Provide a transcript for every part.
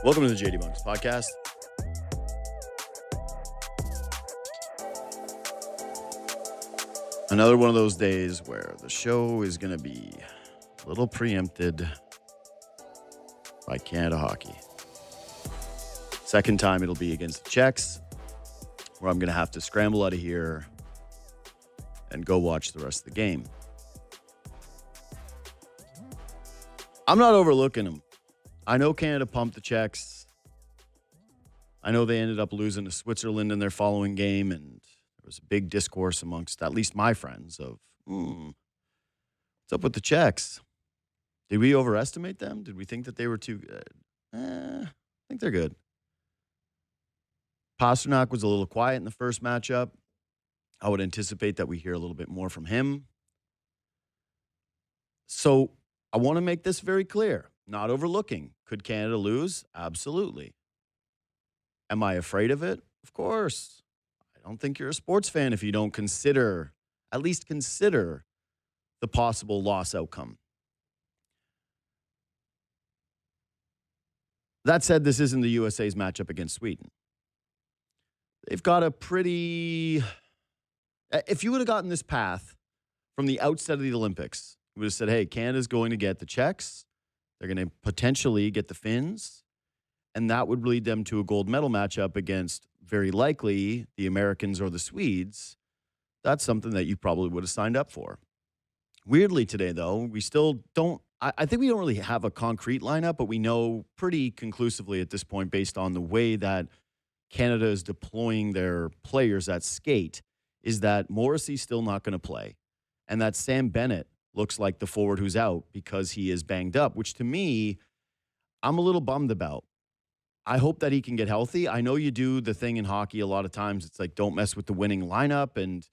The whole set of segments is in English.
Welcome to the JD Bunkis podcast. Another one of those days where the show is going to be a little preempted by Canada hockey. Second time it'll be against the Czechs, where I'm going to have to scramble out of here and go watch the rest of the game. I'm not overlooking them. I know Canada pumped the Czechs. I know they ended up losing to Switzerland in their following game, and there was a big discourse amongst at least my friends of, what's up with the Czechs? Did we overestimate them? Did we think that they were too good? I think they're good. Pasternak was a little quiet in the first matchup. I would anticipate that we hear a little bit more from him. So I want to make this very clear. Not overlooking. Could Canada lose? Absolutely. Am I afraid of it? Of course. I don't think you're a sports fan if you don't at least consider the possible loss outcome. That said, this isn't the USA's matchup against Sweden. They've got a pretty... If you would have gotten this path from the outset of the Olympics, you would have said, hey, Canada's going to get the Czechs. They're going to potentially get the Finns, and that would lead them to a gold medal matchup against, very likely, the Americans or the Swedes. That's something that you probably would have signed up for. Weirdly today, though, we still don't, I think we don't really have a concrete lineup, but we know pretty conclusively at this point, based on the way that Canada is deploying their players at skate, is that Morrissey's still not going to play, and that Sam Bennett looks like the forward who's out because he is banged up, which to me, I'm a little bummed about. I hope that he can get healthy. I know you do the thing in hockey a lot of times. It's like, don't mess with the winning lineup. And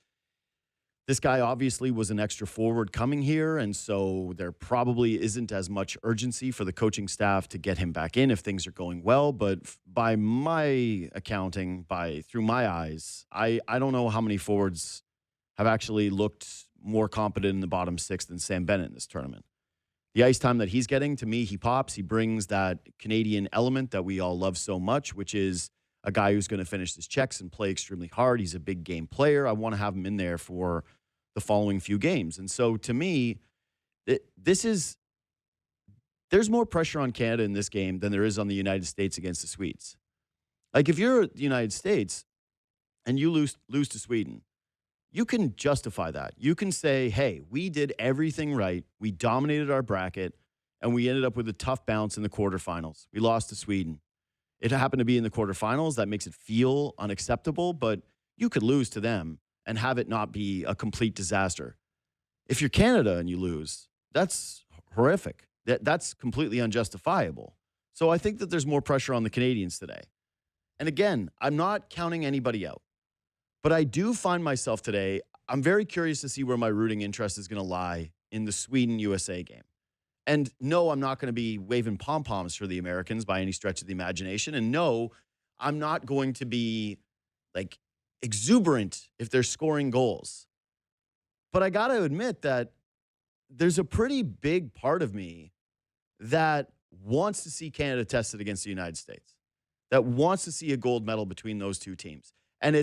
this guy obviously was an extra forward coming here. And so there probably isn't as much urgency for the coaching staff to get him back in if things are going well. But by my accounting, through my eyes, I don't know how many forwards have actually looked more competent in the bottom six than Sam Bennett in this tournament. The ice time that he's getting, to me, he pops. He brings that Canadian element that we all love so much, which is a guy who's going to finish his checks and play extremely hard. He's a big game player. I want to have him in there for the following few games. And so to me, there's more pressure on Canada in this game than there is on the United States against the Swedes. Like, if you're the United States and you lose to Sweden, you can justify that. You can say, hey, we did everything right. We dominated our bracket, and we ended up with a tough bounce in the quarterfinals. We lost to Sweden. It happened to be in the quarterfinals. That makes it feel unacceptable, but you could lose to them and have it not be a complete disaster. If you're Canada and you lose, that's horrific. That's completely unjustifiable. So I think that there's more pressure on the Canadians today. And again, I'm not counting anybody out. But I do find myself today, I'm very curious to see where my rooting interest is going to lie in the Sweden-USA game. And no, I'm not going to be waving pom-poms for the Americans by any stretch of the imagination. And no, I'm not going to be like exuberant if they're scoring goals. But I got to admit that there's a pretty big part of me that wants to see Canada tested against the United States, that wants to see a gold medal between those two teams. And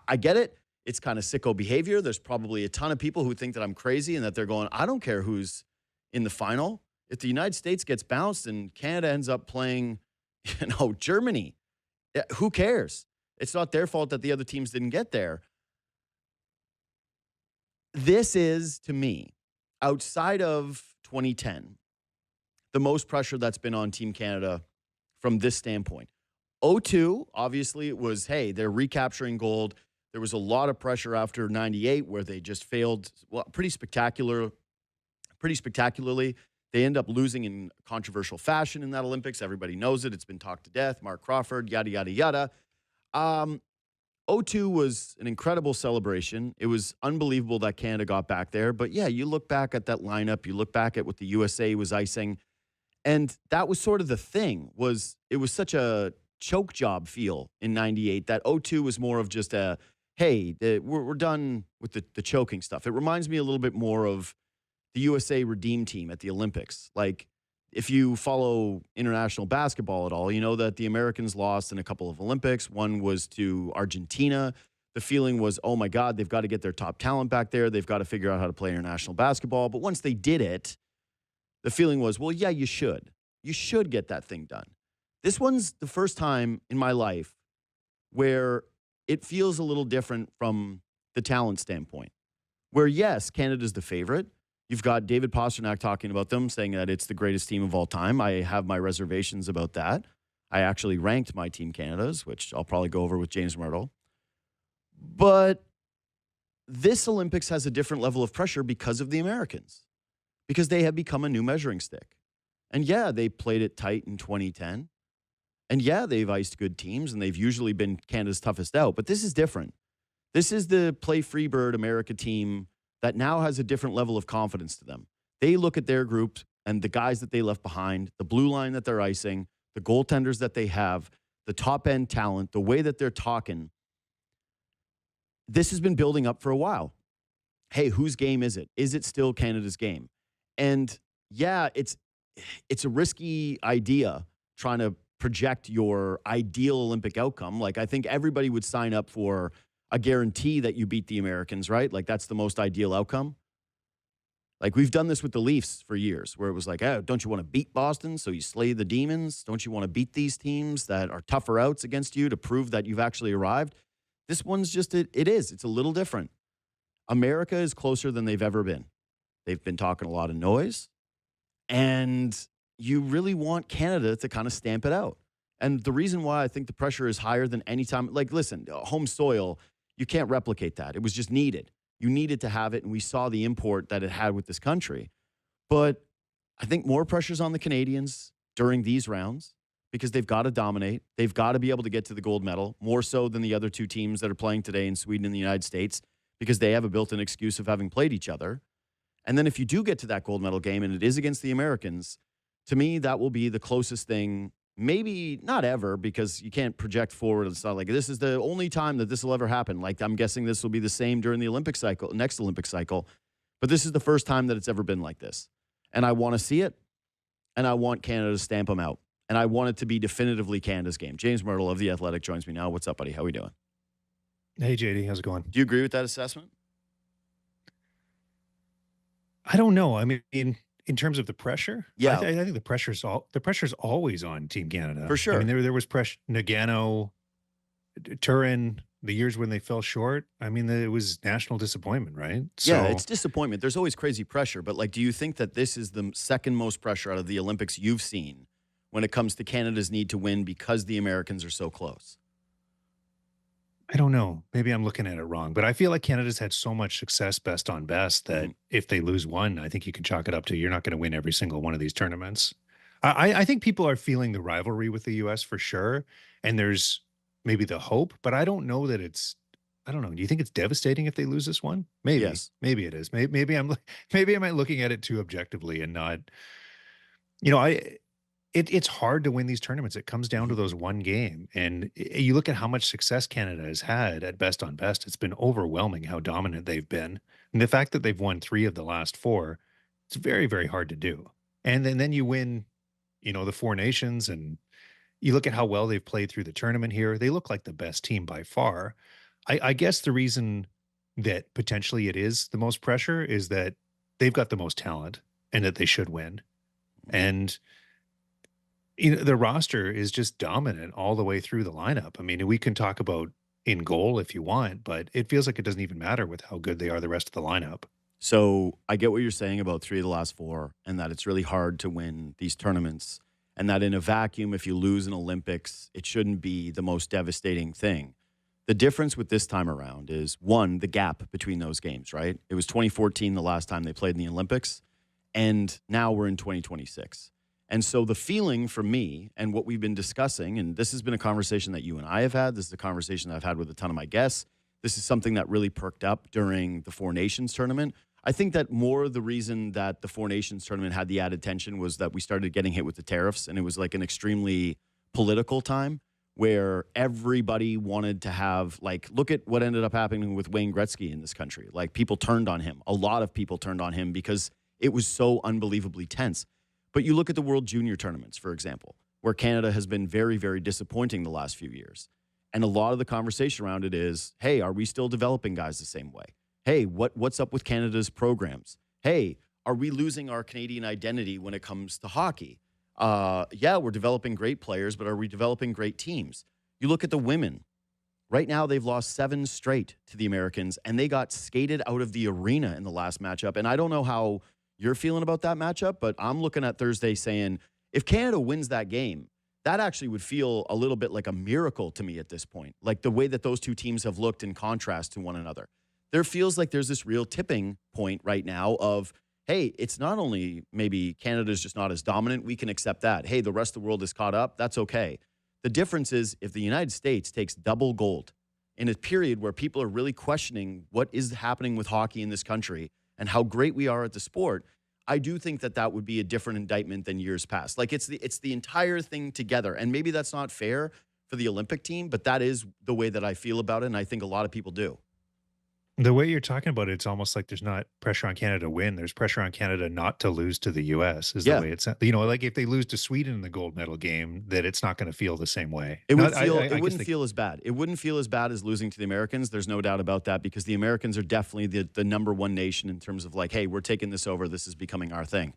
I get it. It's kind of sicko behavior. There's probably a ton of people who think that I'm crazy and that they're going, I don't care who's in the final. If the United States gets bounced and Canada ends up playing, Germany, who cares? It's not their fault that the other teams didn't get there. This is, to me, outside of 2010, the most pressure that's been on Team Canada from this standpoint. 2002, obviously, it was, hey, they're recapturing gold. There was a lot of pressure after 98 where they just failed pretty spectacularly. They end up losing in controversial fashion in that Olympics. Everybody knows it. It's been talked to death. Mark Crawford, yada, yada, yada. 2002 was an incredible celebration. It was unbelievable that Canada got back there. But, yeah, you look back at that lineup. You look back at what the USA was icing. And that was sort of the thing, it was such a choke job feel in 98 that 2002 was more of just a, hey, we're done with the choking stuff. It reminds me a little bit more of the USA Redeem team at the Olympics. Like, if you follow international basketball at all, you know that the Americans lost in a couple of Olympics. One was to Argentina. The feeling was, oh my God, they've got to get their top talent back there. They've got to figure out how to play international basketball. But once they did it, the feeling was, well, yeah, you should. You should get that thing done. This one's the first time in my life where it feels a little different from the talent standpoint. Where, yes, Canada's the favorite. You've got David Pasternak talking about them, saying that it's the greatest team of all time. I have my reservations about that. I actually ranked my team Canada's, which I'll probably go over with James Mirtle. But this Olympics has a different level of pressure because of the Americans, because they have become a new measuring stick. And yeah, they played it tight in 2010. And yeah, they've iced good teams, and they've usually been Canada's toughest out. But this is different. This is the play Freebird America team that now has a different level of confidence to them. They look at their group and the guys that they left behind, the blue line that they're icing, the goaltenders that they have, the top-end talent, the way that they're talking. This has been building up for a while. Hey, whose game is it? Is it still Canada's game? And yeah, it's a risky idea trying to project your ideal Olympic outcome. Like, I think everybody would sign up for a guarantee that you beat the Americans, right? Like, that's the most ideal outcome. Like, we've done this with the Leafs for years, where it was like, oh, don't you want to beat Boston so you slay the demons? Don't you want to beat these teams that are tougher outs against you to prove that you've actually arrived? This one's just, it is. It's a little different. America is closer than they've ever been. They've been talking a lot of noise, and you really want Canada to kind of stamp it out. And the reason why I think the pressure is higher than any time, like, listen, home soil, you can't replicate that. It was just needed. You needed to have it, and we saw the import that it had with this country. But I think more pressure's on the Canadians during these rounds because they've got to dominate. They've got to be able to get to the gold medal, more so than the other two teams that are playing today in Sweden and the United States, because they have a built-in excuse of having played each other. And then if you do get to that gold medal game, and it is against the Americans, to me, that will be the closest thing. Maybe not ever, because you can't project forward. It's not like this is the only time that this will ever happen. Like, I'm guessing this will be the same during the Olympic cycle, next Olympic cycle. But this is the first time that it's ever been like this. And I want to see it. And I want Canada to stamp them out. And I want it to be definitively Canada's game. James Mirtle of The Athletic joins me now. What's up, buddy? How are we doing? Hey, JD. How's it going? Do you agree with that assessment? I don't know. I mean, in terms of the pressure, yeah, I think the pressure's always on Team Canada. For sure. I mean, there was pressure. Nagano, Turin, the years when they fell short. I mean, it was national disappointment, right? So, yeah, it's disappointment. There's always crazy pressure, but like, do you think that this is the second most pressure out of the Olympics you've seen when it comes to Canada's need to win because the Americans are so close? I don't know. Maybe I'm looking at it wrong, but I feel like Canada's had so much success best on best that if they lose one, I think you can chalk it up to you're not going to win every single one of these tournaments. I think people are feeling the rivalry with the U.S. for sure, and there's maybe the hope, but I don't know that it's. I don't know. Do you think it's devastating if they lose this one? Maybe. Yes. Maybe it is. Maybe I'm looking at it too objectively and not. You know, It's hard to win these tournaments. It comes down to those one game. And you look at how much success Canada has had at best on best. It's been overwhelming how dominant they've been. And the fact that they've won 3 of the last 4, it's very, very hard to do. And then you win, the 4 nations, and you look at how well they've played through the tournament here. They look like the best team by far. I guess the reason that potentially it is the most pressure is that they've got the most talent and that they should win. And the roster is just dominant all the way through the lineup. I mean, we can talk about in goal if you want, but it feels like it doesn't even matter with how good they are the rest of the lineup. So I get what you're saying about 3 of the last 4, and that it's really hard to win these tournaments, and that in a vacuum, if you lose an Olympics, it shouldn't be the most devastating thing. The difference with this time around is, one, the gap between those games, right? It was 2014 the last time they played in the Olympics, and now we're in 2026. And so the feeling for me and what we've been discussing, and this has been a conversation that you and I have had, this is a conversation that I've had with a ton of my guests, this is something that really perked up during the 4 Nations tournament. I think that more the reason that the 4 Nations tournament had the added tension was that we started getting hit with the tariffs, and it was like an extremely political time where everybody wanted to have, like, look at what ended up happening with Wayne Gretzky in this country. Like, people turned on him. A lot of people turned on him because it was so unbelievably tense. But you look at the World Junior tournaments, for example, where Canada has been very, very disappointing the last few years. And a lot of the conversation around it is, hey, are we still developing guys the same way? Hey, what's up with Canada's programs? Hey, are we losing our Canadian identity when it comes to hockey? Yeah, we're developing great players, but are we developing great teams? You look at the women. Right now, they've lost 7 straight to the Americans, and they got skated out of the arena in the last matchup. And I don't know how you're feeling about that matchup, but I'm looking at Thursday saying, if Canada wins that game, that actually would feel a little bit like a miracle to me at this point. Like the way that those two teams have looked in contrast to one another. There feels like there's this real tipping point right now of, hey, it's not only maybe Canada's just not as dominant, we can accept that. Hey, the rest of the world is caught up, that's okay. The difference is if the United States takes double gold in a period where people are really questioning what is happening with hockey in this country and how great we are at the sport, I do think that that would be a different indictment than years past. Like it's the entire thing together. And maybe that's not fair for the Olympic team, but that is the way that I feel about it. And I think a lot of people do. The way you're talking about it, it's almost like there's not pressure on Canada to win. There's pressure on Canada not to lose to the US is the Yeah. way it's, you know, like if they lose to Sweden in the gold medal game, that it's not going to feel the same way. It would Not, feel I it guess wouldn't feel as bad. It wouldn't feel as bad as losing to the Americans. There's no doubt about that because the Americans are definitely the number one nation in terms of like, hey, we're taking this over. This is becoming our thing.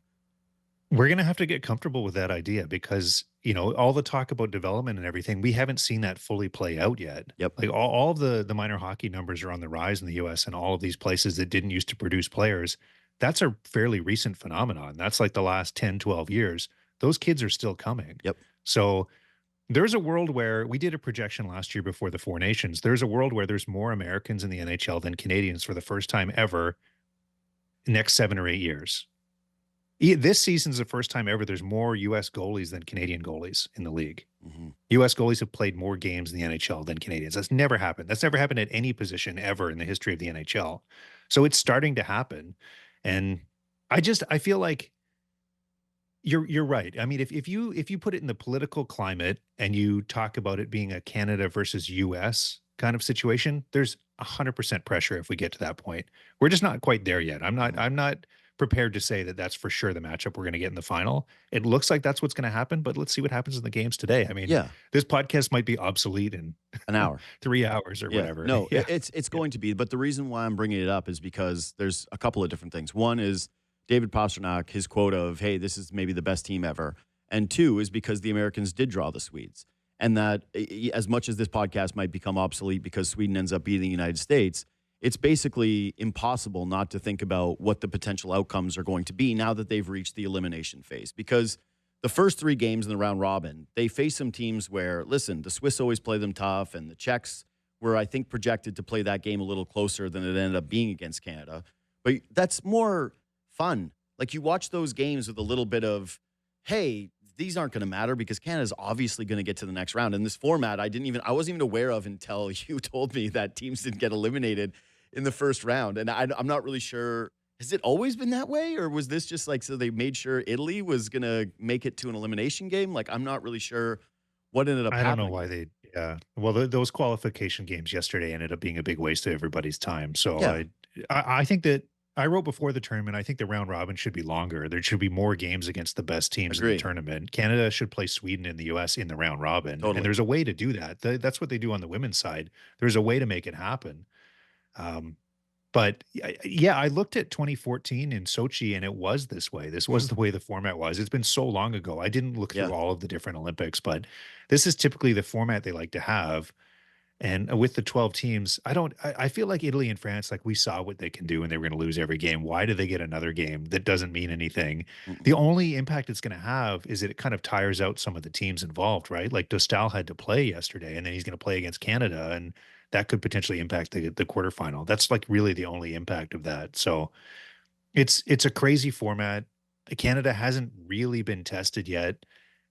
we're going to have to get comfortable with that idea because, you know, all the talk about development and everything, we haven't seen that fully play out yet. Yep. Like all of the minor hockey numbers are on the rise in the US and all of these places that didn't used to produce players. That's a fairly recent phenomenon. That's like the last 10, 12 years. Those kids are still coming. Yep. So there's a world where we did a projection last year before the Four Nations. There's a world where there's more Americans in the NHL than Canadians for the first time ever next 7 or 8 years. This season's the first time ever there's more U.S. goalies than Canadian goalies in the league. Mm-hmm. U.S. goalies have played more games in the NHL than Canadians. That's never happened. That's never happened at any position ever in the history of the NHL. So it's starting to happen. And I feel like you're right. I mean, if you put it in the political climate and you talk about it being a Canada versus US kind of situation, there's 100% pressure if we get to that point. We're just not quite there yet. I'm not prepared to say that that's for sure the matchup we're going to get in the final. It looks like that's what's going to happen, but let's see what happens in the games today. I mean, Yeah. this podcast might be obsolete in An hour. 3 hours or Yeah. whatever. No, Yeah. it's going to be. But the reason why I'm bringing it up is because there's a couple of different things. One is David Pastrnak, his quote of, hey, this is maybe the best team ever. And two is because the Americans did draw the Swedes. And that as much as this podcast might become obsolete because Sweden ends up beating the United States, it's basically impossible not to think about what the potential outcomes are going to be now that they've reached the elimination phase. Because the first 3 games in the round robin, they face some teams where, listen, the Swiss always play them tough, and the Czechs were, I think, projected to play that game a little closer than it ended up being against Canada. But that's more fun. Like you watch those games with a little bit of, hey, these aren't going to matter because Canada's obviously going to get to the next round. And this format, I wasn't even aware of until you told me that teams didn't get eliminated in the first round. And I'm not really sure. Has it always been that way? Or was this just like, so they made sure Italy was going to make it to an elimination game? Like, I'm not really sure what ended up happening. I don't know why they, yeah. Well, those qualification games yesterday ended up being a big waste of everybody's time. So Yeah. I think that I wrote before the tournament, I think the round robin should be longer. There should be more games against the best teams in Agreed. the tournament. Canada should play Sweden and the US in the round robin. Totally. And there's a way to do that. That's what they do on the women's side. There's a way to make it happen. But yeah, I looked at 2014 in Sochi and it was this way. This was the way the format was. It's been so long ago. I didn't look through all of the different Olympics, but this is typically the format they like to have. And with the 12 teams, I feel like Italy and France, like we saw what they can do and they were going to lose every game. Why do they get another game that doesn't mean anything? The only impact it's going to have is that it kind of tires out some of the teams involved, right? Like Dostal had to play yesterday and then he's going to play against Canada and that could potentially impact the quarterfinal. That's like really the only impact of that. So it's a crazy format. Canada hasn't really been tested yet.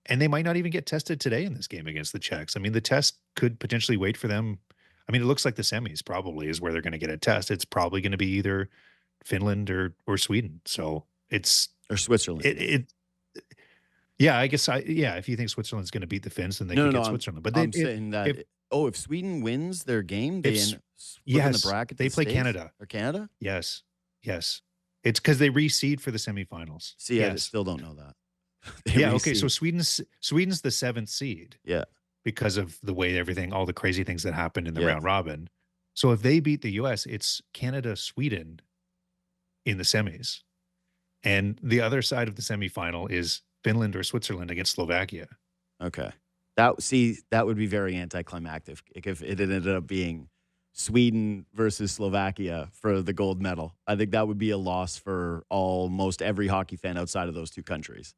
And they might not even get tested today in this game against the Czechs. I mean, the test could potentially wait for them. I mean, it looks like the semis probably is where they're going to get a test. It's probably going to be either Finland or Sweden. So it's or Switzerland. Yeah, I guess if you think Switzerland's going to beat the Finns, then they can get Switzerland. But I'm saying that if Sweden wins their game, they in the bracket. They play Canada or Canada. Yes. It's because they reseed for the semifinals. See, I still don't know that. They Yeah, okay, so reseed. Sweden's the 7th seed Yeah. because of the way everything all the crazy things that happened in the Yeah. round robin. So if they beat the US, it's Canada, Sweden in the semis. And the other side of the semifinal is Finland or Switzerland against Slovakia. Okay. That would be very anticlimactic if it ended up being Sweden versus Slovakia for the gold medal. I think that would be a loss for almost every hockey fan outside of those two countries.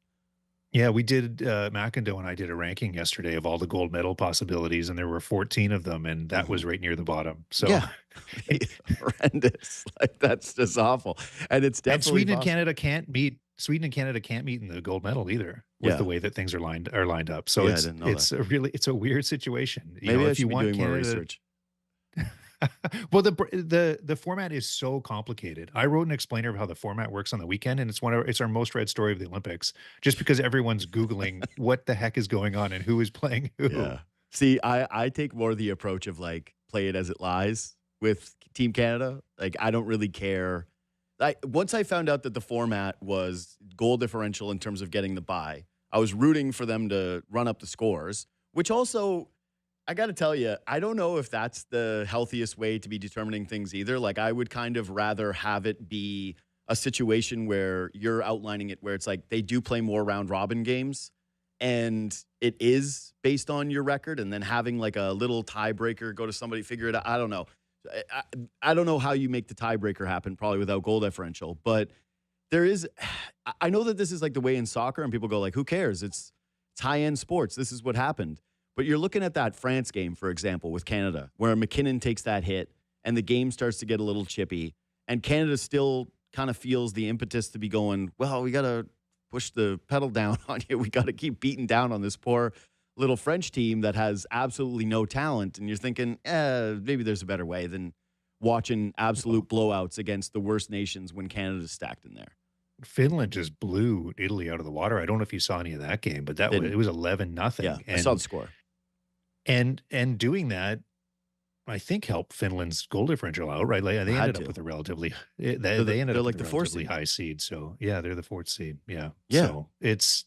Yeah, we did, McIndoe and I did a ranking yesterday of all the gold medal possibilities, and there were 14 of them, and that Mhm. was right near the bottom. So, Yeah. Horrendous. Like that's just awful. And it's and definitely possible. Sweden and Canada can't meet in the gold medal either with the Yeah. way that things are lined up. So Yeah, I didn't know that. it's a weird situation. You Maybe know, I if you should be want doing more Canada research. well, the format is so complicated. I wrote an explainer of how the format works on the weekend, and it's our most read story of the Olympics, just because everyone's Googling what the heck is going on and who is playing who. Yeah. See, I take more the approach of like play it as it lies with Team Canada. Like I don't really care. Once I found out that the format was goal differential in terms of getting the bye, I was rooting for them to run up the scores, which also I got to tell you, I don't know if that's the healthiest way to be determining things either. Like I would kind of rather have it be a situation where you're outlining it where it's like they do play more round robin games and it is based on your record and then having like a little tiebreaker go to somebody figure it out. I don't know. I don't know how you make the tiebreaker happen probably without goal differential, but there is I know that this is like the way in soccer and people go like who cares? It's high-end sports. This is what happened. But you're looking at that France game, for example, with Canada, where McKinnon takes that hit and the game starts to get a little chippy. And Canada still kind of feels the impetus to be going, well, we got to push the pedal down on you. We got to keep beating down on this poor little French team that has absolutely no talent. And you're thinking, maybe there's a better way than watching absolute blowouts against the worst nations when Canada's stacked in there. Finland just blew Italy out of the water. I don't know if you saw any of that game, but Didn't. it was 11 Yeah, nothing, I saw the score. and doing that, I think helped Finland's goal differential out, right? Like they Had ended up to. with a relatively they ended They're up like with a the four relatively seed. high seed. So yeah, they're the 4th seed. Yeah. Yeah. So it's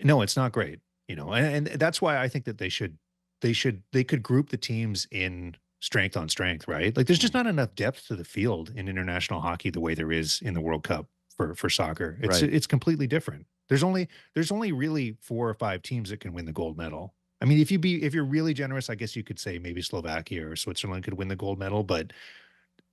no, it's not great, you know, and that's why I think that they could group the teams in strength on strength, right? Like there's just Mhm. not enough depth to the field in international hockey the way there is in the World Cup for soccer. Right. It's completely different. There's only really 4 or 5 teams that can win the gold medal. I mean, if you're really generous, I guess you could say maybe Slovakia or Switzerland could win the gold medal, but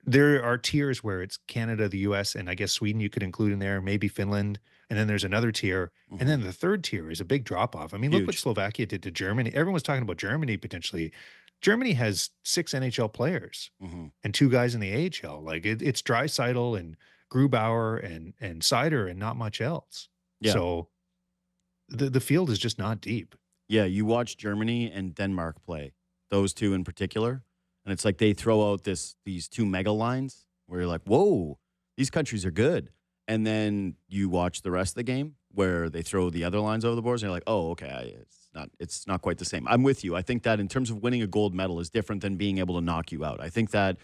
there are tiers where it's Canada, the US, and I guess Sweden you could include in there, maybe Finland. And then there's another tier. And Mhm. then the third tier is a big drop off. I mean, look what Huge. Slovakia did to Germany. Everyone's talking about Germany potentially. Germany has 6 NHL players Mhm. and 2 guys in the AHL. Like it's Draisaitl and Grubauer and Sider and not much else. Yeah. So the field is just not deep. Yeah, you watch Germany and Denmark play, those two in particular, and it's like they throw out these two mega lines where you're like, "Whoa, these countries are good." And then you watch the rest of the game where they throw the other lines over the boards and you're like, "Oh, okay, it's not quite the same." I'm with you. I think that in terms of winning a gold medal is different than being able to knock you out. I think that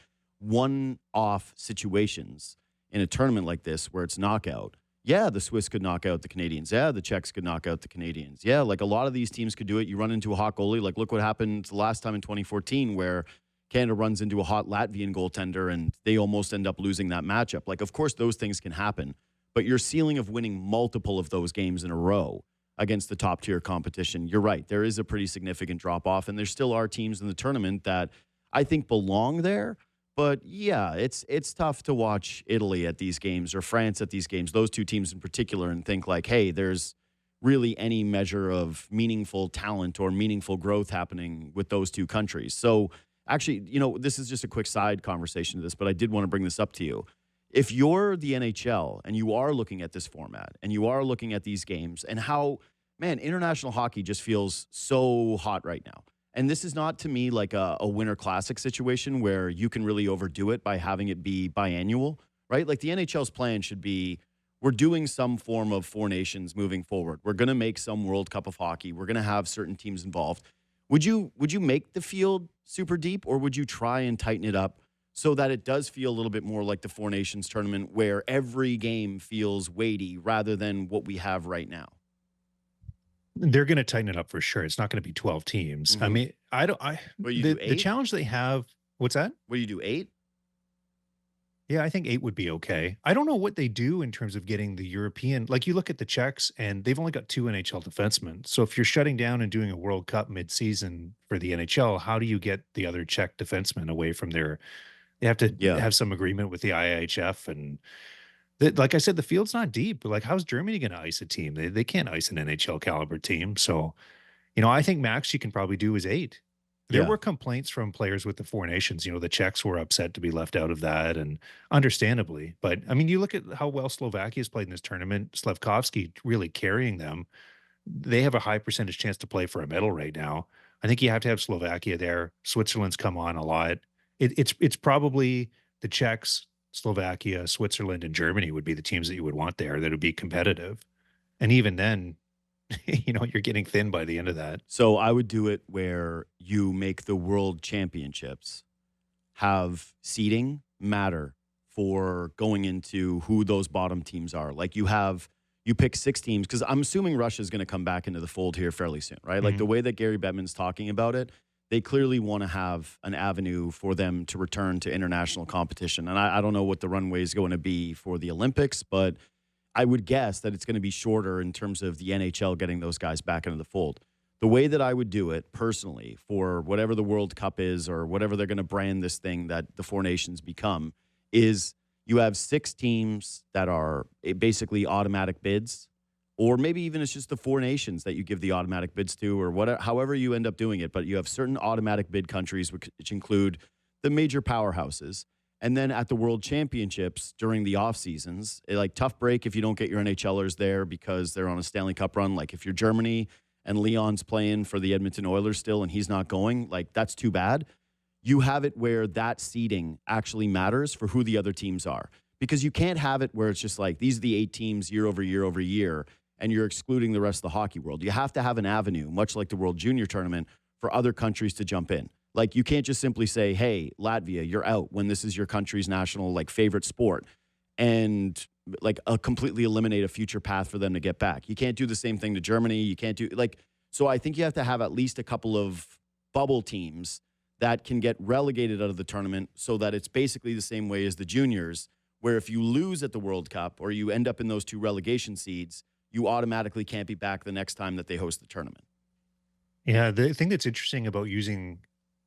one-off situations in a tournament like this where it's knockout. Yeah, the Swiss could knock out the Canadians. Yeah, the Czechs could knock out the Canadians. Yeah, like a lot of these teams could do it. You run into a hot goalie. Like, look what happened the last time in 2014 where Canada runs into a hot Latvian goaltender and they almost end up losing that matchup. Like, of course, those things can happen. But your ceiling of winning multiple of those games in a row against the top tier competition, you're right. There is a pretty significant drop off. And there still are teams in the tournament that I think belong there. But yeah, it's tough to watch Italy at these games or France at these games, those two teams in particular, and think like, hey, there's really any measure of meaningful talent or meaningful growth happening with those two countries. So actually, this is just a quick side conversation to this, but I did want to bring this up to you. If you're the NHL and you are looking at this format and you are looking at these games and how, man, international hockey just feels so hot right now. And this is not to me like a Winter Classic situation where you can really overdo it by having it be biannual, right? Like the NHL's plan should be we're doing some form of Four Nations moving forward. We're going to make some World Cup of hockey. We're going to have certain teams involved. Would you make the field super deep or would you try and tighten it up so that it does feel a little bit more like the Four Nations tournament where every game feels weighty rather than what we have right now? They're going to tighten it up for sure. It's not going to be 12 teams. I Mm-hmm. mean, I don't. What do you do? The 8? challenge they have. What's that? What do you do? 8? Yeah, I think 8 would be okay. I don't know what they do in terms of getting the European. Like you look at the Czechs, and they've only got 2 NHL defensemen. So if you're shutting down and doing a World Cup mid-season for the NHL, how do you get the other Czech defensemen away from their? They have to Yeah. have some agreement with the IIHF, and like I said, the field's not deep. But like, how's Germany going to ice a team? They can't ice an NHL caliber team. So I think max you can probably do is 8. There Yeah. were complaints from players with the 4 nations. The Czechs were upset to be left out of that, and understandably. But I mean, you look at how well Slovakia's played in this tournament. Slavkovsky really carrying them. They have a high percentage chance to play for a medal right now. I think you have to have Slovakia there. Switzerland's come on a lot. It's probably the Czechs, Slovakia, Switzerland, and Germany would be the teams that you would want there that would be competitive. And even then, you're getting thin by the end of that. So I would do it where you make the world championships have seeding matter for going into who those bottom teams are. Like you pick 6 teams, because I'm assuming Russia is going to come back into the fold here fairly soon, right? Like the way that Gary Bettman's talking about it, they clearly want to have an avenue for them to return to international competition. And I don't know what the runway is going to be for the Olympics, but I would guess that it's going to be shorter in terms of the NHL getting those guys back into the fold. The way that I would do it personally for whatever the World Cup is or whatever they're going to brand this thing that the 4 nations become is you have 6 teams that are basically automatic bids, or maybe even it's just the 4 nations that you give the automatic bids to, or whatever, however you end up doing it. But you have certain automatic bid countries, which include the major powerhouses. And then at the World Championships during the off seasons, like tough break if you don't get your NHLers there because they're on a Stanley Cup run. Like if you're Germany and Leon's playing for the Edmonton Oilers still and he's not going, like that's too bad. You have it where that seeding actually matters for who the other teams are, because you can't have it where it's just like these are the 8 teams year over year over year and you're excluding the rest of the hockey world. You have to have an avenue, much like the World Junior Tournament, for other countries to jump in. Like you can't just simply say, hey, Latvia, you're out when this is your country's national like favorite sport, and like completely eliminate a future path for them to get back. You can't do the same thing to Germany. You can't do so I think you have to have at least a couple of bubble teams that can get relegated out of the tournament so that it's basically the same way as the juniors, where if you lose at the World Cup or you end up in those 2 relegation seeds, you automatically can't be back the next time that they host the tournament. Yeah, the thing that's interesting about using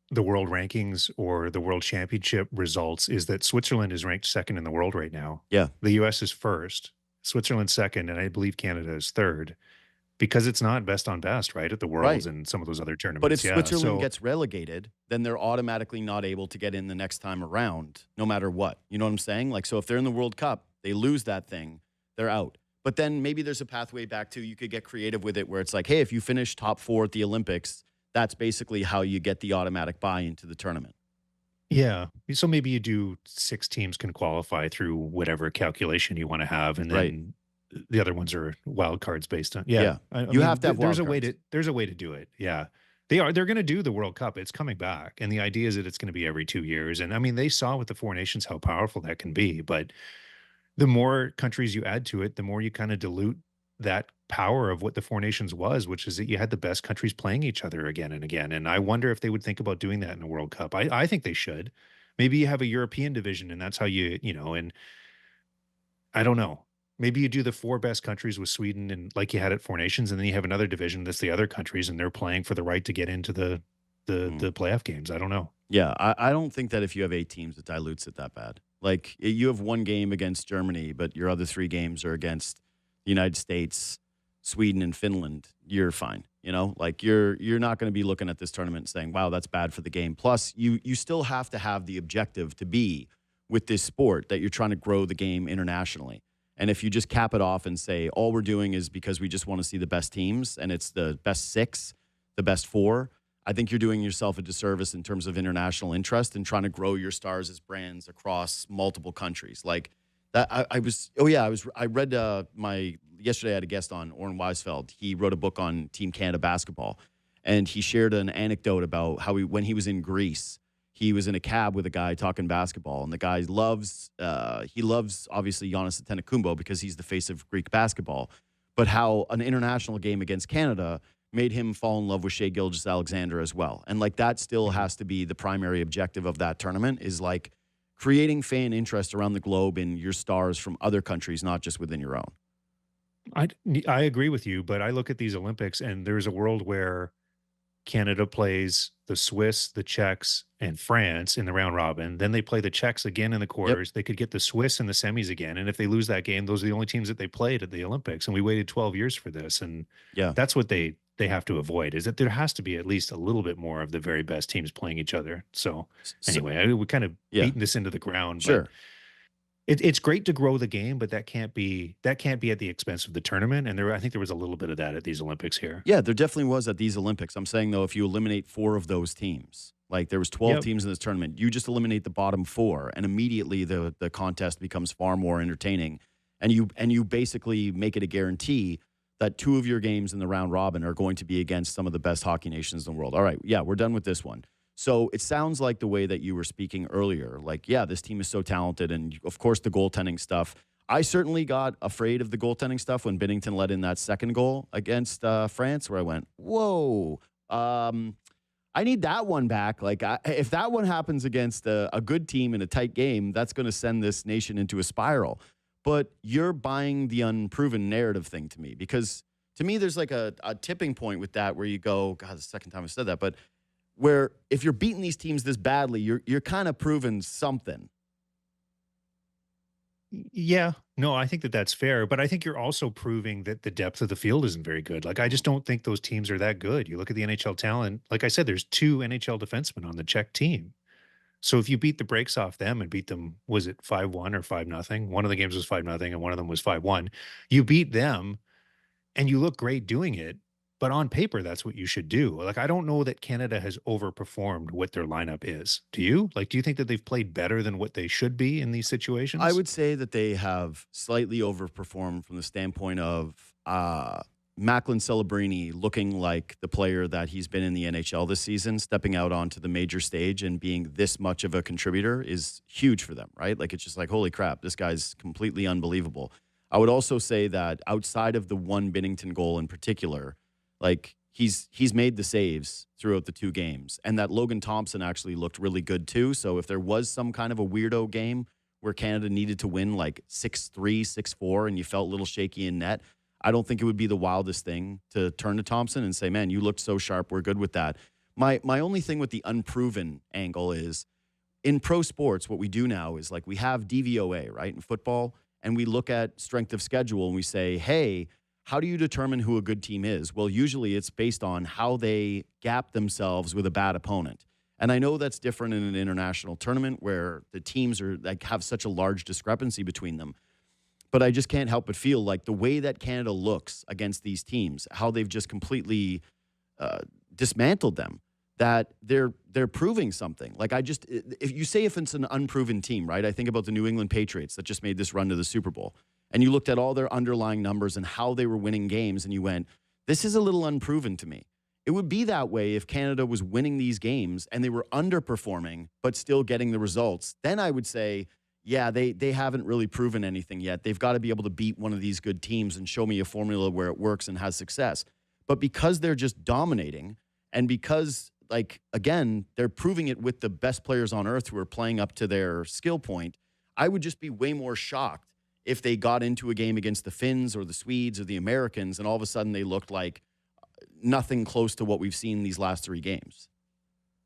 the world rankings or the world championship results is that Switzerland is ranked 2nd in the world right now. Yeah. The US is 1st, Switzerland 2nd, and I believe Canada is 3rd, because it's not best on best, right, at the Worlds Right. and some of those other tournaments. But if Yeah, Switzerland so gets relegated, then they're automatically not able to get in the next time around, no matter what. You know what I'm saying? Like, so if they're in the World Cup, they lose that thing, they're out. But then maybe there's a pathway back to, you could get creative with it where it's like, hey, if you finish top 4 at the Olympics, that's basically how you get the automatic buy into the tournament. yeah, so maybe you do 6 teams can qualify through whatever calculation you want to have, and Right. then the other ones are wild cards based on. Yeah. Yeah, I You mean, have to have there's wild a way cards. to do it. Yeah, they're going to do the World Cup. It's coming back, and the idea is that it's going to be every 2 years. And I mean, they saw with the 4 nations how powerful that can be. But the more countries you add to it, the more you kind of dilute that power of what the 4 nations was, which is that you had the best countries playing each other again and again. And I wonder if they would think about doing that in a World Cup. I think they should. Maybe you have a European division, and that's how and I don't know. Maybe you do the 4 best countries with Sweden and like you had at 4 nations, and then you have another division that's the other countries, and they're playing for the right to get into the playoff games. I don't know. Yeah, I don't think that if you have 8 teams, it dilutes it that bad. Like, you have 1 game against Germany, but your other 3 games are against the United States, Sweden, and Finland. You're fine. You know, like you're not going to be looking at this tournament and saying, wow, that's bad for the game. Plus, you still have to have the objective to be with this sport that you're trying to grow the game internationally. And if you just cap it off and say, all we're doing is because we just want to see the best teams and it's the best 6, the best 4, I think you're doing yourself a disservice in terms of international interest and trying to grow your stars as brands across multiple countries. Like that, I read yesterday I had a guest on, Orrin Weisfeld. He wrote a book on Team Canada basketball, and he shared an anecdote about how when he was in Greece, he was in a cab with a guy talking basketball, and the guy loves obviously Giannis Antetokounmpo because he's the face of Greek basketball. but how an international game against Canada made him fall in love with Shea Gilgeous-Alexander as well. And like that still Mhm. has to be the primary objective of that tournament, is like creating fan interest around the globe in your stars from other countries, not just within your own. I agree with you, but I look at these Olympics and there's a world where Canada plays the Swiss, the Czechs, and France in the round robin. Then they play the Czechs again in the Yep. quarters. They could get the Swiss in the semis again. And if they lose that game, those are the only teams that they played at the Olympics. And we waited 12 years for this. And Yeah. that's what they have to avoid, is that there has to be at least a little bit more of the very best teams playing each other. So So, anyway, we kind of yeah, beating this into the ground, but sure. it's great to grow the game, but that can't be at the expense of the tournament. And I think there was a little bit of that at these Olympics here. Yeah, there definitely was at these Olympics. I'm saying though, if you eliminate 4 of those teams, like there was 12 Yep. teams in this tournament, you just eliminate the bottom 4, and immediately the contest becomes far more entertaining, and you basically make it a guarantee that 2 of your games in the round robin are going to be against some of the best hockey nations in the world. All right, yeah, we're done with this one. So it sounds like the way that you were speaking earlier, like, yeah, this team is so talented, and of course the goaltending stuff. I certainly got afraid of the goaltending stuff when Binnington let in that second goal against France, where I went, whoa. I need that one back. Like, if that one happens against a good team in a tight game, that's going to send this nation into a spiral. But you're buying the unproven narrative thing to me, because to me, there's like a tipping point with that where you go, God, the second time I said that, but where if you're beating these teams this badly, you're kind of proving something. Yeah, no, I think that that's fair, but I think you're also proving that the depth of the field isn't very good. Like, I just don't think those teams are that good. You look at the NHL talent, like I said, there's 2 NHL defensemen on the Czech team. So if you beat the brakes off them and beat them, was it 5-1 or 5-0? One of the games was 5-0 and one of them was 5-1. You beat them and you look great doing it, but on paper, that's what you should do. Like, I don't know that Canada has overperformed what their lineup is. Do you? Like, do you think that they've played better than what they should be in these I situations? would say that they have slightly overperformed from the standpoint of Macklin Celebrini looking like the player that he's been in the NHL this season, stepping out onto the major stage and being this much of a contributor is huge for them, right? Like, it's just like, holy crap, this guy's completely unbelievable. I would also say that outside of the one Binnington goal in particular, like he's made the saves throughout the 2 games, and that Logan Thompson actually looked really good too. So if there was some kind of a weirdo game where Canada needed to win like 6-3, 6-4, and you felt a little shaky in net, I don't think it would be the wildest thing to turn to Thompson and say, man, you looked so sharp. We're good with that. My only thing with the unproven angle is in pro sports, what we do now is like we have DVOA, right, in football, and we look at strength of schedule and we say, hey, how do you determine who a good team is? Well, usually it's based on how they gap themselves with a bad opponent. And I know that's different in an international tournament where the teams are like have such a large discrepancy between them. But I just can't help but feel like the way that Canada looks against these teams, how they've just completely dismantled them, that they're proving something. Like, if it's an unproven team, right? I think about the New England Patriots that just made this run to the Super Bowl, and you looked at all their underlying numbers and how they were winning games, and you went, this is a little unproven to me. It would be that way if Canada was winning these games and they were underperforming but still getting the results. Then I would say, yeah, they haven't really proven anything yet. They've got to be able to beat one of these good teams and show me a formula where it works and has success. But because they're just dominating, and because, like, again, they're proving it with the best players on earth who are playing up to their skill point, I would just be way more shocked if they got into a game against the Finns or the Swedes or the Americans and all of a sudden they looked like nothing close to what we've seen these last 3 games.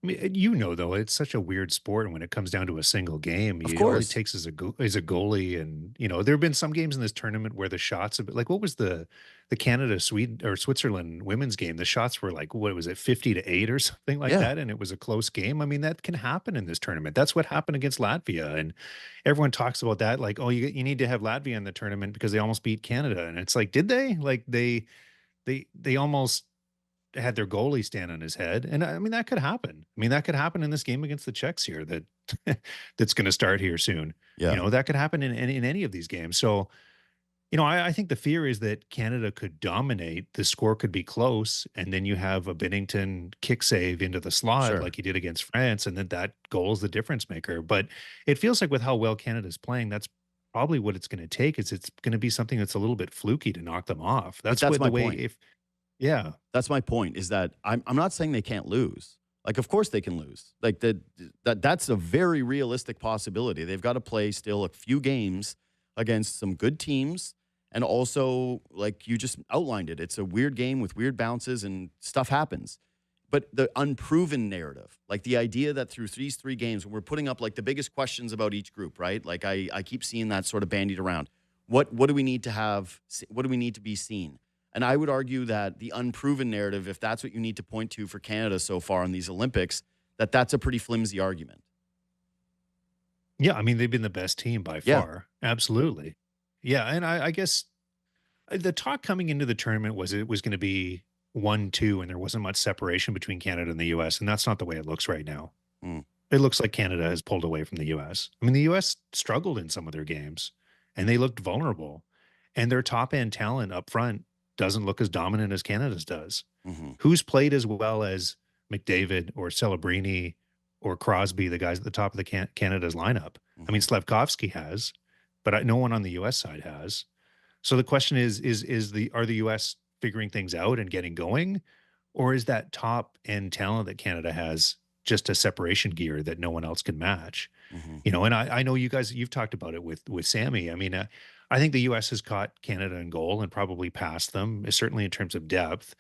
I mean, though, it's such a weird sport, and when it comes down to a single game, Of all it course. takes is a goalie, and there have been some games in this tournament where the shots have been like, what was the Canada Sweden or Switzerland women's game? The shots were like, what was it, 50-8 or something like Yeah. that, and it was a close game. I mean, that can happen in this tournament. That's what happened against Latvia, and everyone talks about that, like, oh, you need to have Latvia in the tournament because they almost beat Canada, and it's like, did they? Like they almost had their goalie stand on his head. And I mean, that could happen. I mean, that could happen in this game against the Czechs here that that's going to start here soon. Yeah. That could happen in any of these games. So, I think the fear is that Canada could dominate. The score could be close. And then you have a Binnington kick save into the slot Sure. like he did against France. And then that goal is the difference maker. But it feels like with how well Canada's playing, that's probably what it's going to take is it's going to be something that's a little bit fluky to knock them off. But That's that's what my the way point. if yeah. That's my point is that I'm not saying they can't lose. Like, of course they can lose. Like that's a very realistic possibility. They've got to play still a few games against some good teams. And also, like you just outlined it, it's a weird game with weird bounces and stuff happens. But the unproven narrative, like the idea that through these three games, when we're putting up like the biggest questions about each group, right? Like I keep seeing that sort of bandied around. What do we need to have? What do we need to be seen? And I would argue that the unproven narrative, if that's what you need to point to for Canada so far in these Olympics, that's a pretty flimsy argument. Yeah, I mean, they've been the best team by Yeah. far. Absolutely. Yeah, and I guess the talk coming into the tournament was it was going to be 1-2 and there wasn't much separation between Canada and the US, and that's not the way it looks right now. Mm. It looks like Canada has pulled away from the US. I mean, the US struggled in some of their games and they looked vulnerable. And their top end talent up front doesn't look as dominant as Canada's does. Hmm. Who's played as well as McDavid or Celebrini or Crosby, the guys at the top of the Canada's lineup? I mean, Hmm. Slafkovsky has, but no one on the US side has. So the question is are the US figuring things out and getting going, or is that top end talent that Canada has just a separation gear that no one else can match? Hmm. You know, and I know you guys you've talked about it with Sammy. I mean, I think the US has caught Canada in goal and probably passed them, certainly in terms of depth.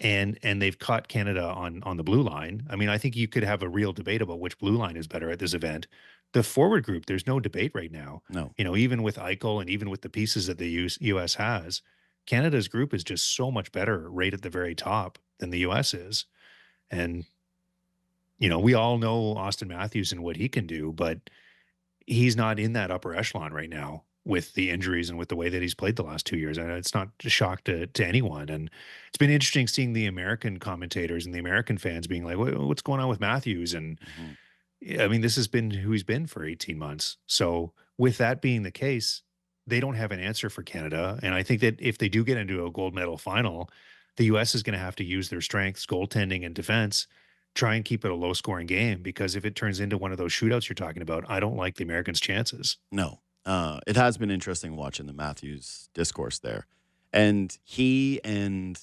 And they've caught Canada on the blue line. I mean, I think you could have a real debate about which blue line is better at this event. The forward group, there's no debate right now. No. You know, even with Eichel and even with the pieces that the US has, Canada's group is just so much better right at the very top than the US is. And, you know, we all know Austin Matthews and what he can do, but he's not in that upper echelon right now with the injuries and with the way that he's played the last 2 years. And it's not a shock to anyone. And it's been interesting seeing the American commentators and the American fans being like, what's going on with Matthews? And Hmm. yeah, I mean, this has been who he's been for 18 months. So with that being the case, they don't have an answer for Canada. And I think that if they do get into a gold medal final, the US is going to have to use their strengths, goaltending and defense, try and keep it a low scoring game. Because if it turns into one of those shootouts you're talking about, I don't like the Americans' chances. No. It has been interesting watching the Matthews discourse there. And he and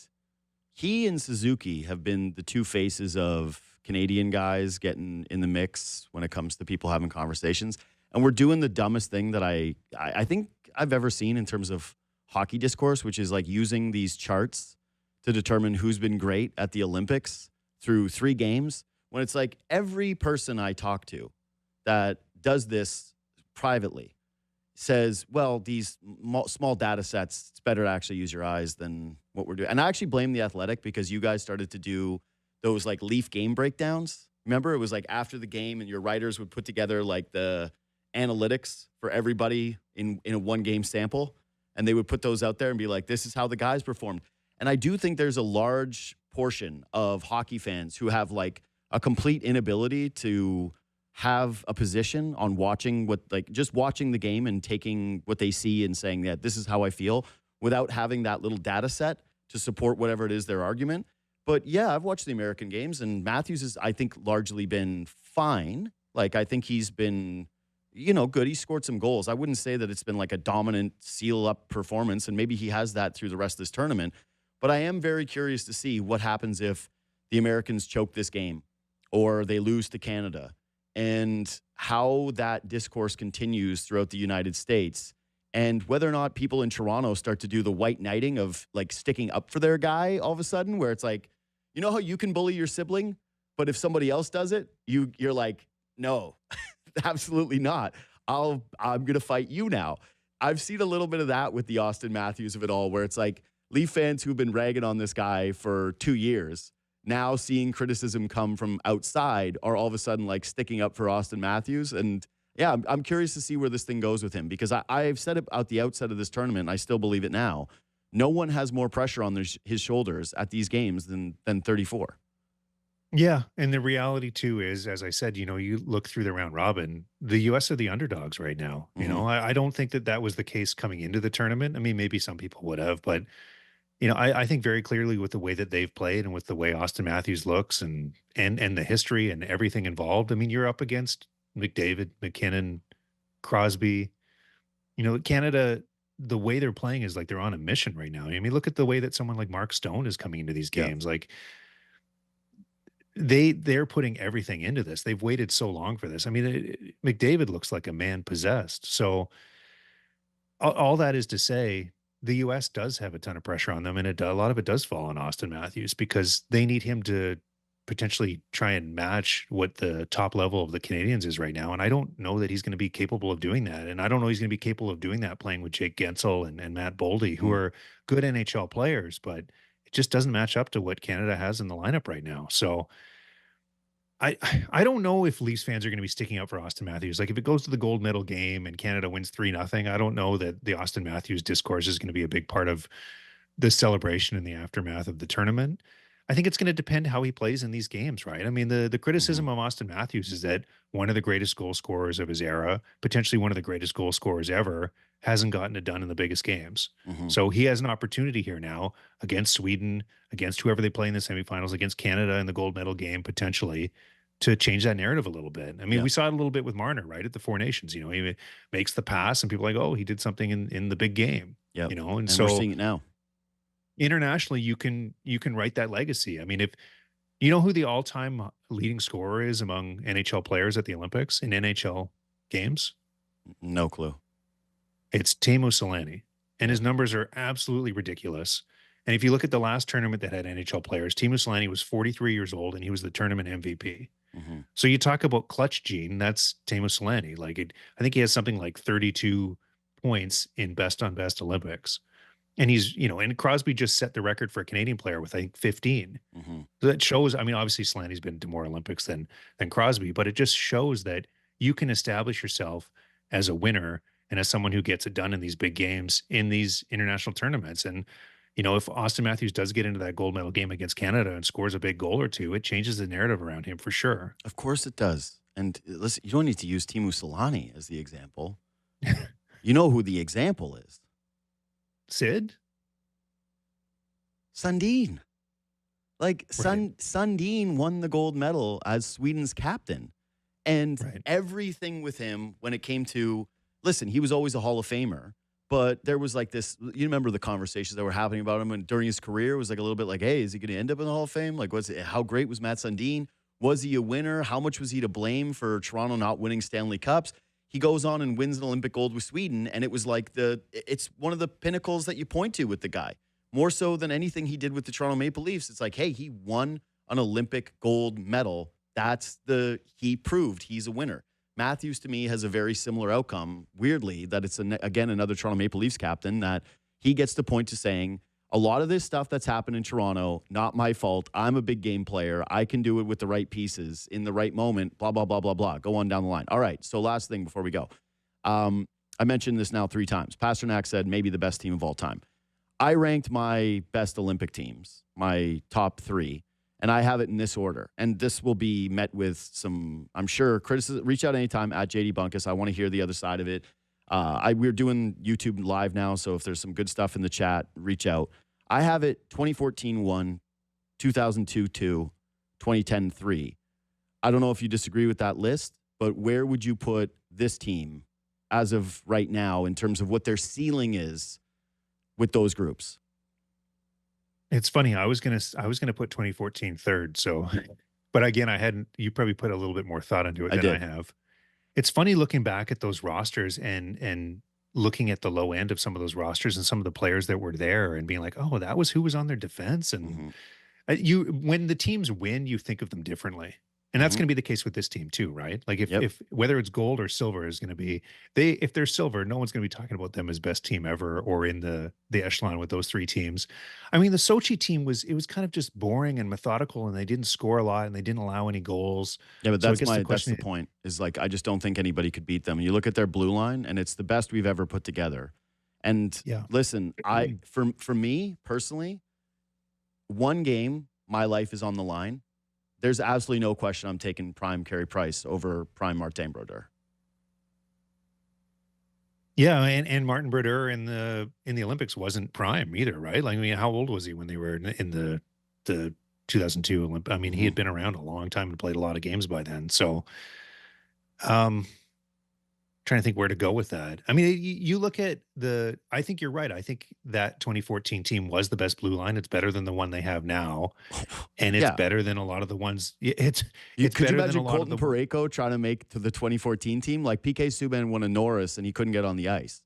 Suzuki have been the two faces of Canadian guys getting in the mix when it comes to people having conversations. And we're doing the dumbest thing that I think I've ever seen in terms of hockey discourse, which is like using these charts to determine who's been great at the Olympics through 3 games. When it's like every person I talk to that does this privately says, well, these small data sets, it's better to actually use your eyes than what we're doing. And I actually blame The Athletic because you guys started to do those like Leaf game breakdowns. Remember, it was like after the game and your writers would put together like the analytics for everybody in a 1 game sample. And they would put those out there and be like, this is how the guys performed. And I do think there's a large portion of hockey fans who have like a complete inability to have a position on watching just watching the game and taking what they see and saying that this is how I feel without having that little data set to support whatever it is their argument. But yeah, I've watched the American games and Matthews has, I think, largely been fine. Like, I think he's been, good. He scored some goals. I wouldn't say that it's been like a dominant seal up performance, and maybe he has that through the rest of this tournament. But I am very curious to see what happens if the Americans choke this game or they lose to Canada, and how that discourse continues throughout the United States, and whether or not people in Toronto start to do the white knighting of like sticking up for their guy all of a sudden, where it's like, you know how you can bully your sibling, but if somebody else does it, you're like, no, absolutely not. I'm going to fight you now. I've seen a little bit of that with the Austin Matthews of it all, where it's like Leaf fans who've been ragging on this guy for 2 years, now seeing criticism come from outside, are all of a sudden like sticking up for Austin Matthews. And yeah, I'm curious to see where this thing goes with him, because I've said it at the outset of this tournament, and I still believe it now. No one has more pressure on his shoulders at these games than 34. Yeah, and the reality too is, as I said, you look through the round robin, the US are the underdogs right now. Hmm. I don't think that was the case coming into the tournament. I mean, maybe some people would have, but I think very clearly with the way that they've played and with the way Austin Matthews looks and the history and everything involved. I mean, you're up against McDavid, McKinnon, Crosby. Canada, the way they're playing is like they're on a mission right now. I mean, look at the way that someone like Mark Stone is coming into these Yeah. games. Like they're putting everything into this. They've waited so long for this. I mean, McDavid looks like a man possessed. So all that is to say, the U.S. does have a ton of pressure on them, and a lot of it does fall on Austin Matthews because they need him to potentially try and match what the top level of the Canadians is right now. And I don't know that he's going to be capable of doing that. And I don't know he's going to be capable of doing that playing with Jake Gensel and Matt Boldy, who Mm. are good NHL players, but it just doesn't match up to what Canada has in the lineup right now. So I I don't know if Leafs fans are going to be sticking up for Austin Matthews. Like if it goes to the gold medal game and Canada wins 3-0, I don't know that the Austin Matthews discourse is going to be a big part of the celebration in the aftermath of the tournament. I think it's going to depend how he plays in these games, right? I mean, the Mhm. criticism of Austin Matthews is that one of the greatest goal scorers of his era, potentially one of the greatest goal scorers ever, hasn't gotten it done in the biggest games. Mhm. So he has an opportunity here now against Sweden, against whoever they play in the semifinals, against Canada in the gold medal game, potentially to change that narrative a little bit. I mean, Yeah. we saw it a little bit with Marner, right? At the Four Nations, he makes the pass and people are like, oh, he did something in the big game, Yep. and And we're so seeing it now. internationally you can write that legacy. I mean, if you know who the all-time leading scorer is among NHL players at the Olympics in NHL games, No clue. it's Teemu Selanne, and Yeah. his numbers are absolutely ridiculous. And if you look at the last tournament that had NHL players, Teemu Selanne was 43 years old and he was the tournament MVP. Mhm. So you talk about clutch gene, that's Teemu Selanne. I think he has something like 32 points in best on best Olympics. And and Crosby just set the record for a Canadian player with I think 15. Mhm. So that shows, I mean, obviously Slaney's been to more Olympics than Crosby, but it just shows that you can establish yourself as a winner and as someone who gets it done in these big games in these international tournaments. And if Austin Matthews does get into that gold medal game against Canada and scores a big goal or two, it changes the narrative around him for sure. Of course it does. And listen, you don't need to use Timu Solani as the example. You know who the example is. Sid? Sundin. Like Right. Sundin won the gold medal as Sweden's captain. And Right. everything with him when it came to, listen, he was always a Hall of Famer, but there was like this, you remember the conversations that were happening about him and during his career, it was like a little bit like, hey, is he going to end up in the Hall of Fame? Like, how great was Matt Sundin? Was he a winner? How much was he to blame for Toronto not winning Stanley Cups? He goes on and wins an Olympic gold with Sweden. And it was like it's one of the pinnacles that you point to with the guy. More so than anything he did with the Toronto Maple Leafs. It's like, hey, he won an Olympic gold medal. He proved he's a winner. Matthews, to me, has a very similar outcome. Weirdly, that it's, again, another Toronto Maple Leafs captain, that he gets to point to saying, a lot of this stuff that's happened in Toronto, not my fault. I'm a big game player. I can do it with the right pieces in the right moment, blah, blah, blah, blah, blah. Go on down the line. All right, so last thing before we go. I mentioned this now 3 times. Pasternak said maybe the best team of all time. I ranked my best Olympic teams, my top 3, and I have it in this order. And this will be met with some, I'm sure, criticism. Reach out anytime at JD Bunkis. I want to hear the other side of it. We're doing YouTube live now, so if there's some good stuff in the chat, reach out. I have it 2014 1, 2002 2, 2010 3. I don't know if you disagree with that list, but where would you put this team as of right now in terms of what their ceiling is with those groups? It's funny. I was gonna put 2014 third. So, but again, I hadn't. You probably put a little bit more thought into it I than I did. have. It's funny looking back at those rosters and looking at the low end of some of those rosters and some of the players that were there and being like, oh, that was who was on their defense. And Hmm. you when the teams win, you think of them differently. And that's Hmm. going to be the case with this team too, right? Like if Yep. if whether it's gold or silver is going to be if they're silver, no one's going to be talking about them as best team ever or in the echelon with those 3 teams. I mean, the Sochi team was kind of just boring and methodical and they didn't score a lot and they didn't allow any goals. Yeah, but So I guess the that's question the point. Is like I just don't think anybody could beat them. You look at their blue line, and it's the best we've ever put together. And yeah. listen, for me personally, one game, my life is on the line. There's absolutely no question I'm taking prime Carey Price over prime Martin Brodeur. Yeah, and Martin Brodeur in the Olympics wasn't prime either, right? Like, I mean, how old was he when they were in the 2002 Olympic? I mean, he Hmm. had been around a long time and played a lot of games by then. So, um, Trying to think where to go with that. I mean, you look at I think you're right. I think that 2014 team was the best blue line. It's better than the one they have now, and it's Yeah. better than a lot of the ones. It's Could you better than a imagine lot of Colton the. Parayko trying to make to the 2014 team? Like PK Subban won a Norris and he couldn't get on the ice.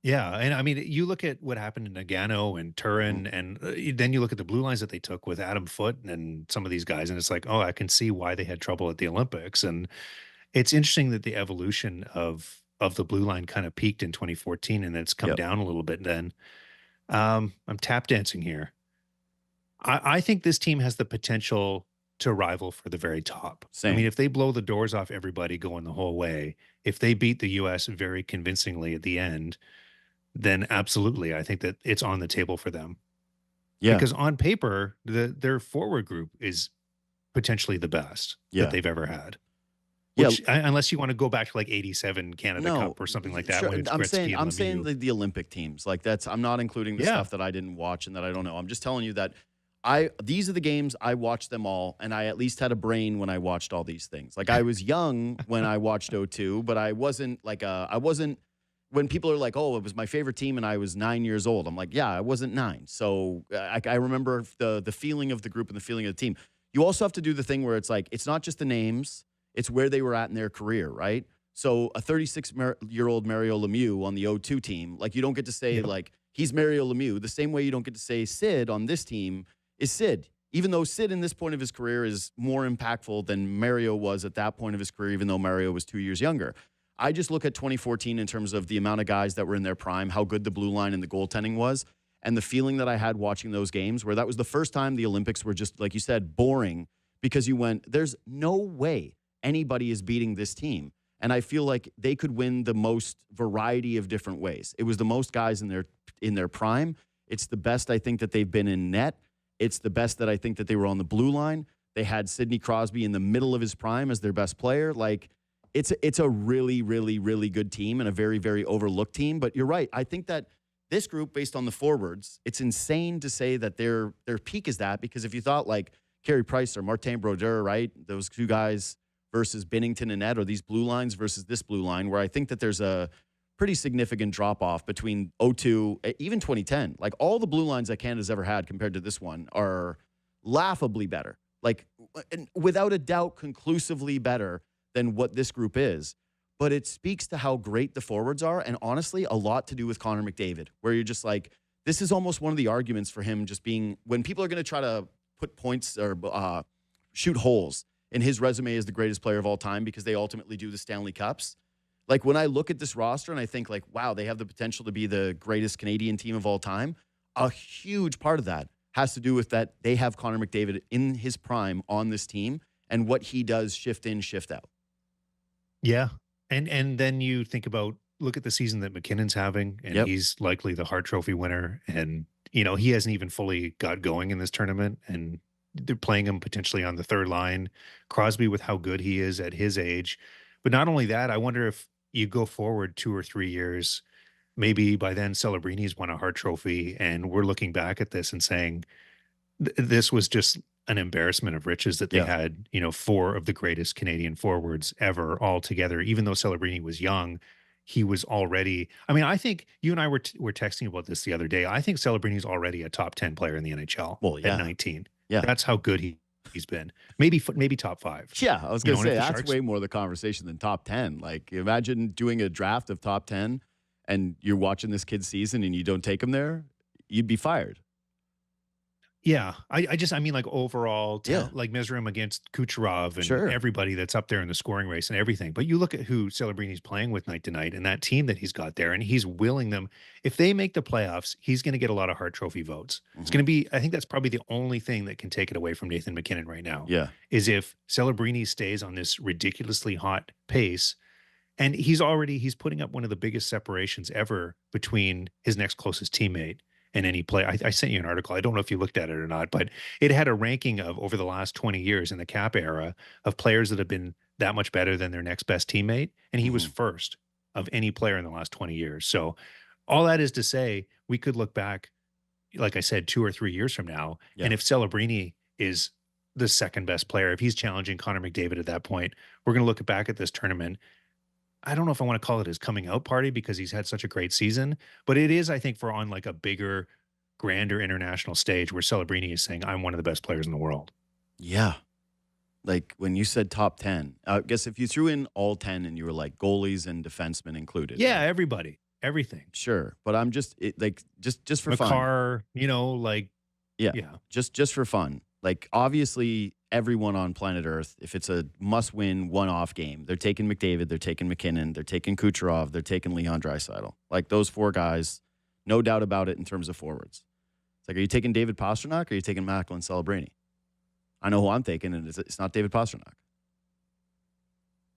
Yeah, and I mean, you look at what happened in Nagano and Mhm. Turin, and then you look at the blue lines that they took with Adam Foote and some of these guys, and it's like, oh, I can see why they had trouble at the Olympics. And it's interesting that the evolution of the blue line kind of peaked in 2014, and it's come Yep. down a little bit. Then I'm tap dancing here. I think this team has the potential to rival for the very top. I mean, Same. if they blow the doors off everybody going the whole way, if they beat the U.S. very convincingly at the end, then absolutely, I think that it's on the table for them. Yeah. Because on paper, their forward group is potentially the best that Yeah. they've ever had. Yeah. Which, unless you want to go back to like '87 Canada No, Cup or something like that, sure. when it's I'm saying Gretzky and I'm saying Lemieux. the Olympic teams. Like that's I'm not including the Yeah, stuff that I didn't watch and that I don't know. I'm just telling you that these are the games I watched them all, and I at least had a brain when I watched all these things. Like I was young when I watched '02, but I wasn't like I wasn't when people are like, "Oh, it was my favorite team," and I was 9 years old. I'm like, "Yeah, I wasn't 9." So I remember the feeling of the group and the feeling of the team. You also have to do the thing where it's like it's not just the names; it's where they were at in their career, right? So a 36-year-old Mario Lemieux on the '02 team, like you don't get to say yep, like he's Mario Lemieux the same way you don't get to say Sid on this team is Sid. Even though Sid in this point of his career is more impactful than Mario was at that point of his career, even though Mario was 2 years younger. I just look at 2014 in terms of the amount of guys that were in their prime, how good the blue line and the goaltending was, and the feeling that I had watching those games where that was the first time the Olympics were just, like you said, boring because you went, there's no way anybody is beating this team. And I feel like they could win the most variety of different ways. It was the most guys in their prime. It's the best I think that they've been in net. It's the best that I think that they were on the blue line. They had Sidney Crosby in the middle of his prime as their best player. Like it's a really, really, really good team and a very, very overlooked team. But you're right. I think that this group, based on the forwards, it's insane to say that their peak is that because if you thought like Carey Price or Martin Brodeur, right, those two guys versus Binnington and Ed, or these blue lines versus this blue line, where I think that there's a pretty significant drop off between '02, even 2010. Like all the blue lines that Canada's ever had compared to this one are laughably better. Like, and without a doubt, conclusively better than what this group is. But it speaks to how great the forwards are. And honestly, a lot to do with Connor McDavid, where you're just like, this is almost one of the arguments for him just being, when people are going to try to put points or shoot holes in his resume as the greatest player of all time because they ultimately do the Stanley Cups. Like when I look at this roster and I think like, wow, they have the potential to be the greatest Canadian team of all time. A huge part of that has to do with that they have Connor McDavid in his prime on this team and what he does shift in, shift out. yeah. And then you think about look at the season that McKinnon's having, and Yep. he's likely the Hart Trophy winner, and he hasn't even fully got going in this tournament, and they're playing him potentially on the third line. Crosby with how good he is at his age, but not only that, I wonder if you go forward 2 or 3 years, maybe by then Celebrini's won a Hart Trophy, and we're looking back at this and saying this was just an embarrassment of riches that they Yeah. had, four of the greatest Canadian forwards ever all together. Even though Celebrini was young, he was already. I mean, I think you and I were texting about this the other day. I think Celebrini's already a top 10 player in the NHL Well, at yeah. 19. Yeah. That's how good he's been. Maybe top five. Yeah. I was going to And say if the that's Sharks, way more the conversation than top 10. Like imagine doing a draft of top 10 and you're watching this kid's season and you don't take him there, you'd be fired. yeah, I mean, like overall, Yeah. like Mizrim against Kucherov and Sure. everybody that's up there in the scoring race and everything. But you look at who Celebrini's playing with night to night and that team that he's got there, and he's willing them. If they make the playoffs, he's going to get a lot of Hart Trophy votes. It's Mhm. going to be, I think that's probably the only thing that can take it away from Nathan McKinnon right now, Yeah. is if Celebrini stays on this ridiculously hot pace. And he's putting up one of the biggest separations ever between his next closest teammate and any play. I sent you an article. I don't know if you looked at it or not, but it had a ranking of over the last 20 years in the cap era of players that have been that much better than their next best teammate. And he was Mhm. first of any player in the last 20 years. So all that is to say, we could look back, like I said, 2 or 3 years from now. Yeah. And if Celebrini is the second best player, if he's challenging Connor McDavid at that point, we're going to look back at this tournament I don't know if I want to call it his coming out party because he's had such a great season, but it is, I think, for on like a bigger, grander international stage where Celebrini is saying, I'm one of the best players in the world. Yeah. Like when you said top 10, I guess if you threw in all 10 and you were like goalies and defensemen included. Yeah, like, everybody, everything. sure. But I'm just just for fun. Makar, like, Yeah. yeah. Just for fun. Like obviously everyone on planet Earth, if it's a must-win one-off game, they're taking McDavid, they're taking McKinnon, they're taking Kucherov, they're taking Leon Draisaitl. Like those four guys, no doubt about it in terms of forwards. It's like, are you taking David Pastrnak or are you taking Macklin Celebrini? I know who I'm taking, and it's not David Pastrnak.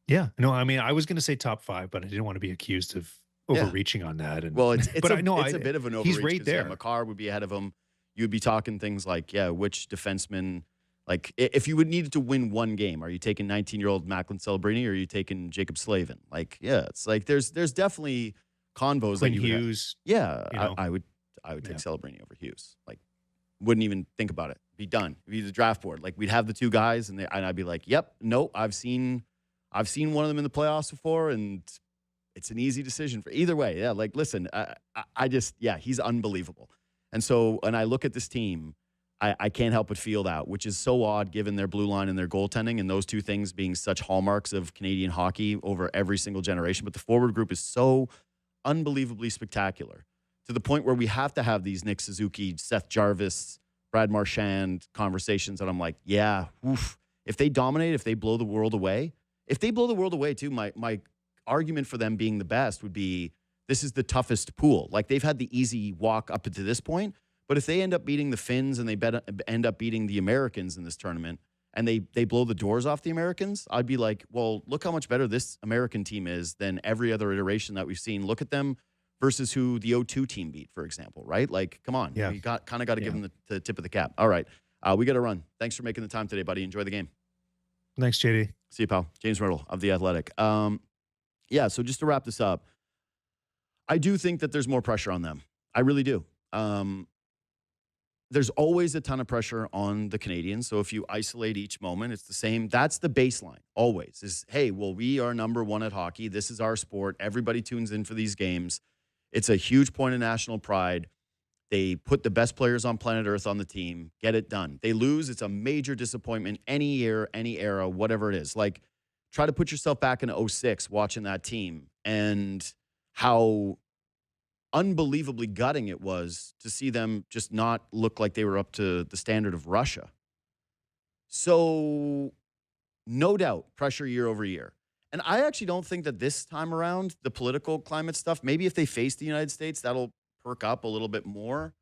Yeah. No, I mean, I was going to say top 5, but I didn't want to be accused of overreaching on that. And well, it's but a, I know it's a bit of an overreach. He's right there. Yeah, Makar would be ahead of him. You'd be talking things like, which defenseman, like if you would needed to win one game, are you taking 19-year-old Macklin Celebrini or are you taking Jacob Slavin? Like, yeah, it's like there's definitely convos Quinn that you Hughes. Would have. Yeah, I would take Celebrini over Hughes. Like, wouldn't even think about it. Be done. It'd be the draft board. Like we'd have the two guys, and I'd be like, "Yep, nope. I've seen one of them in the playoffs before, and it's an easy decision for either way." Yeah, like listen, I just he's unbelievable. And so, when I look at this team, I can't help but feel that, which is so odd given their blue line and their goaltending, and those two things being such hallmarks of Canadian hockey over every single generation. But the forward group is so unbelievably spectacular to the point where we have to have these Nick Suzuki, Seth Jarvis, Brad Marchand conversations that I'm like, if they dominate, if they blow the world away too, my argument for them being the best would be this is the toughest pool. Like they've had the easy walk up to this point, but if they end up beating the Finns and they end up beating the Americans in this tournament and they blow the doors off the Americans, I'd be like, well, look how much better this American team is than every other iteration that we've seen. Look at them versus who the 0-2 team beat, for example, right? Like, come on. Yeah. You got to give them the tip of the cap. All right. We got to run. Thanks for making the time today, buddy. Enjoy the game. Thanks, JD. See you, pal. James Mirtle of The Athletic. So just to wrap this up, I do think that there's more pressure on them. I really do. There's always a ton of pressure on the Canadians. So if you isolate each moment, it's the same. That's the baseline always is, hey, well, we are number one at hockey. This is our sport. Everybody tunes in for these games. It's a huge point of national pride. They put the best players on planet Earth on the team. Get it done. They lose. It's a major disappointment any year, any era, whatever it is. Like, try to put yourself back in 2006 watching that team and how unbelievably gutting it was to see them just not look like they were up to the standard of Russia. So, no doubt, pressure year over year. And I actually don't think that this time around, the political climate stuff, maybe if they face the United States, that'll perk up a little bit more.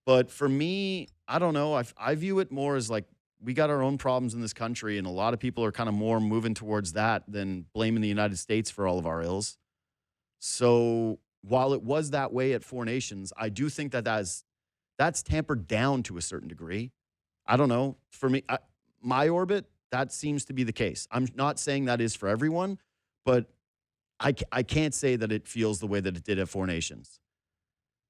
But for me, I don't know. I view it more as like we got our own problems in this country, and a lot of people are kind of more moving towards that than blaming the United States for all of our ills. So while it was that way at Four Nations, I do think that that's tampered down to a certain degree. I don't know. For me, my orbit, that seems to be the case. I'm not saying that is for everyone, but I can't say that it feels the way that it did at Four Nations.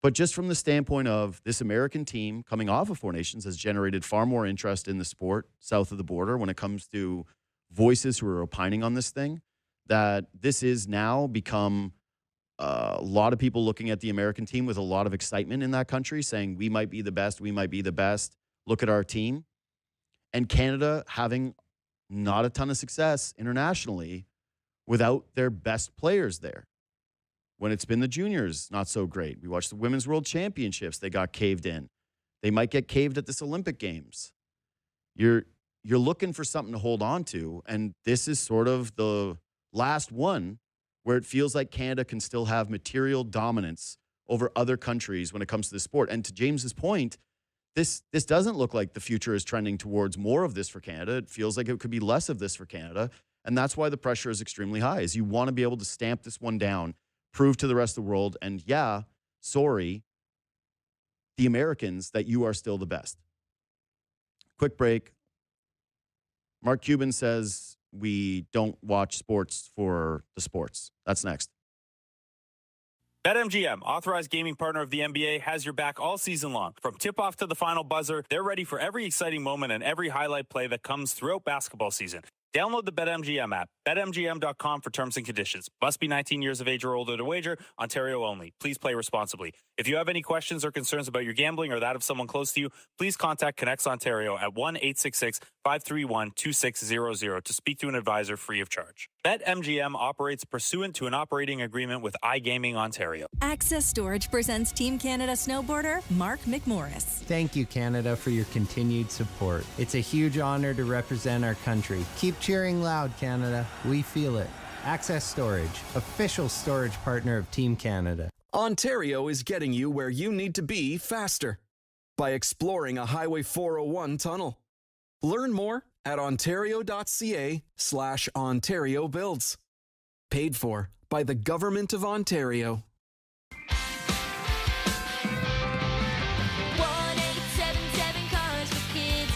But just from the standpoint of this American team coming off of Four Nations has generated far more interest in the sport south of the border when it comes to voices who are opining on this thing, that this is now become a lot of people looking at the American team with a lot of excitement in that country saying, we might be the best, we might be the best. Look at our team. And Canada having not a ton of success internationally without their best players there. When it's been the juniors, not so great. We watched the Women's World Championships. They got caved in. They might get caved at this Olympic Games. You're looking for something to hold on to, and this is sort of the last one where it feels like Canada can still have material dominance over other countries when it comes to the sport. And to James's point, this doesn't look like the future is trending towards more of this for Canada. It feels like it could be less of this for Canada, and that's why the pressure is extremely high, is you want to be able to stamp this one down, prove to the rest of the world, and sorry, the Americans, that you are still the best. Quick break. Mark Cuban says we don't watch sports for the sports. That's next. BetMGM, authorized gaming partner of the NBA, has your back all season long. From tip-off to the final buzzer, they're ready for every exciting moment and every highlight play that comes throughout basketball season. Download the BetMGM app. BetMGM.com for terms and conditions. Must be 19 years of age or older to wager. Ontario only. Please play responsibly. If you have any questions or concerns about your gambling or that of someone close to you, please contact Connects Ontario at 1-866-531-2600 to speak to an advisor free of charge. BetMGM operates pursuant to an operating agreement with iGaming Ontario. Access Storage presents Team Canada snowboarder Mark McMorris. Thank you, Canada, for your continued support. It's a huge honor to represent our country. Keep cheering loud, Canada. We feel it. Access Storage, official storage partner of Team Canada. Ontario is getting you where you need to be faster by exploring a Highway 401 tunnel. Learn more at ontario.ca/Ontario Builds. Paid for by the Government of Ontario. 1-877 Cars for Kids.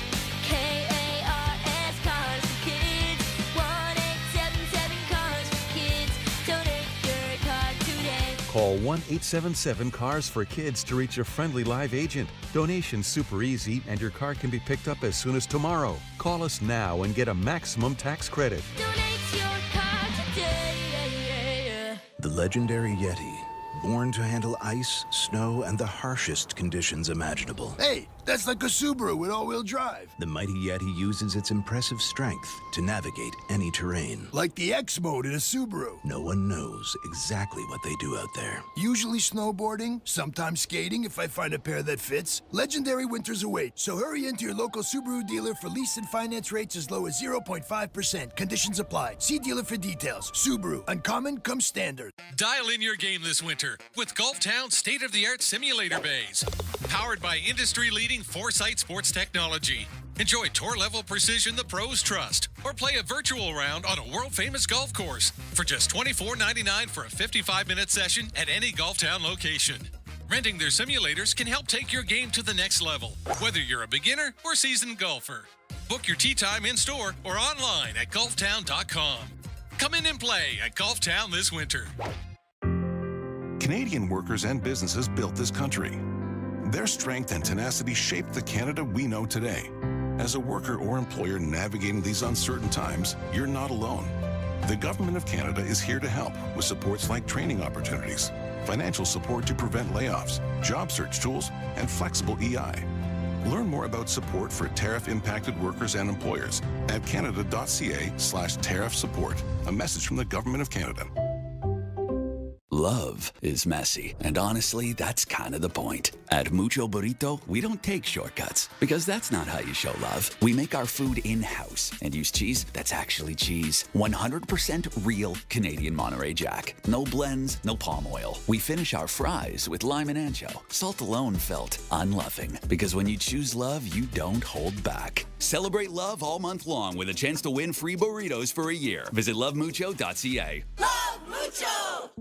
KARS Cars for Kids. 1-877 Cars for Kids. Donate your car today. Call 1-877-CARS-FOR-KIDS to reach a friendly live agent. Donation's super easy, and your car can be picked up as soon as tomorrow. Call us now and get a maximum tax credit. Donate your car today. The legendary Yeti, born to handle ice, snow, and the harshest conditions imaginable. Hey, that's like a Subaru with all-wheel drive. The mighty Yeti uses its impressive strength to navigate any terrain. Like the X mode in a Subaru. No one knows exactly what they do out there. Usually snowboarding, sometimes skating if I find a pair that fits. Legendary winters await, so hurry into your local Subaru dealer for lease and finance rates as low as 0.5%. Conditions apply. See dealer for details. Subaru, uncommon comes standard. Dial in your game this winter with Golftown state-of-the-art simulator bays. Powered by industry-leading Foresight sports technology. Enjoy tour-level precision the pros trust, or play a virtual round on a world-famous golf course for just $24.99 for a 55-minute session at any Golftown location. Renting their simulators can help take your game to the next level, whether you're a beginner or seasoned golfer. Book your tee time in-store or online at golftown.com. Come in and play at Golftown this winter. Canadian workers and businesses built this country. Their strength and tenacity shaped the Canada we know today. As a worker or employer navigating these uncertain times, you're not alone. The Government of Canada is here to help with supports like training opportunities, financial support to prevent layoffs, job search tools, and flexible EI. Learn more about support for tariff-impacted workers and employers at canada.ca/tariff support. A message from the Government of Canada. Love is messy, and honestly, that's kind of the point. At Mucho Burrito, we don't take shortcuts, because that's not how you show love. We make our food in-house and use cheese that's actually cheese. 100% real Canadian Monterey Jack. No blends, no palm oil. We finish our fries with lime and ancho. Salt alone felt unloving, because when you choose love, you don't hold back. Celebrate love all month long with a chance to win free burritos for a year. Visit lovemucho.ca. Love Mucho!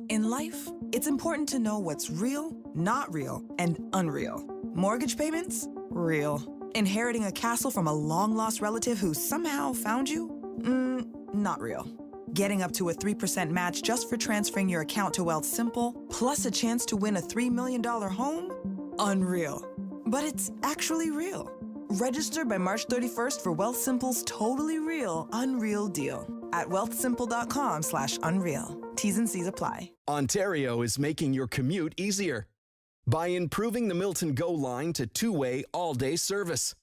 In life, it's important to know what's real, not real, and unreal. Mortgage payments? Real. Inheriting a castle from a long-lost relative who somehow found you? Not real. Getting up to a 3% match just for transferring your account to Wealthsimple, plus a chance to win a $3 million home? Unreal. But it's actually real. Register by March 31st for Wealthsimple's totally real, unreal deal at wealthsimple.com/unreal. T's and C's apply. Ontario is making your commute easier by improving the Milton Go line to two-way all-day service.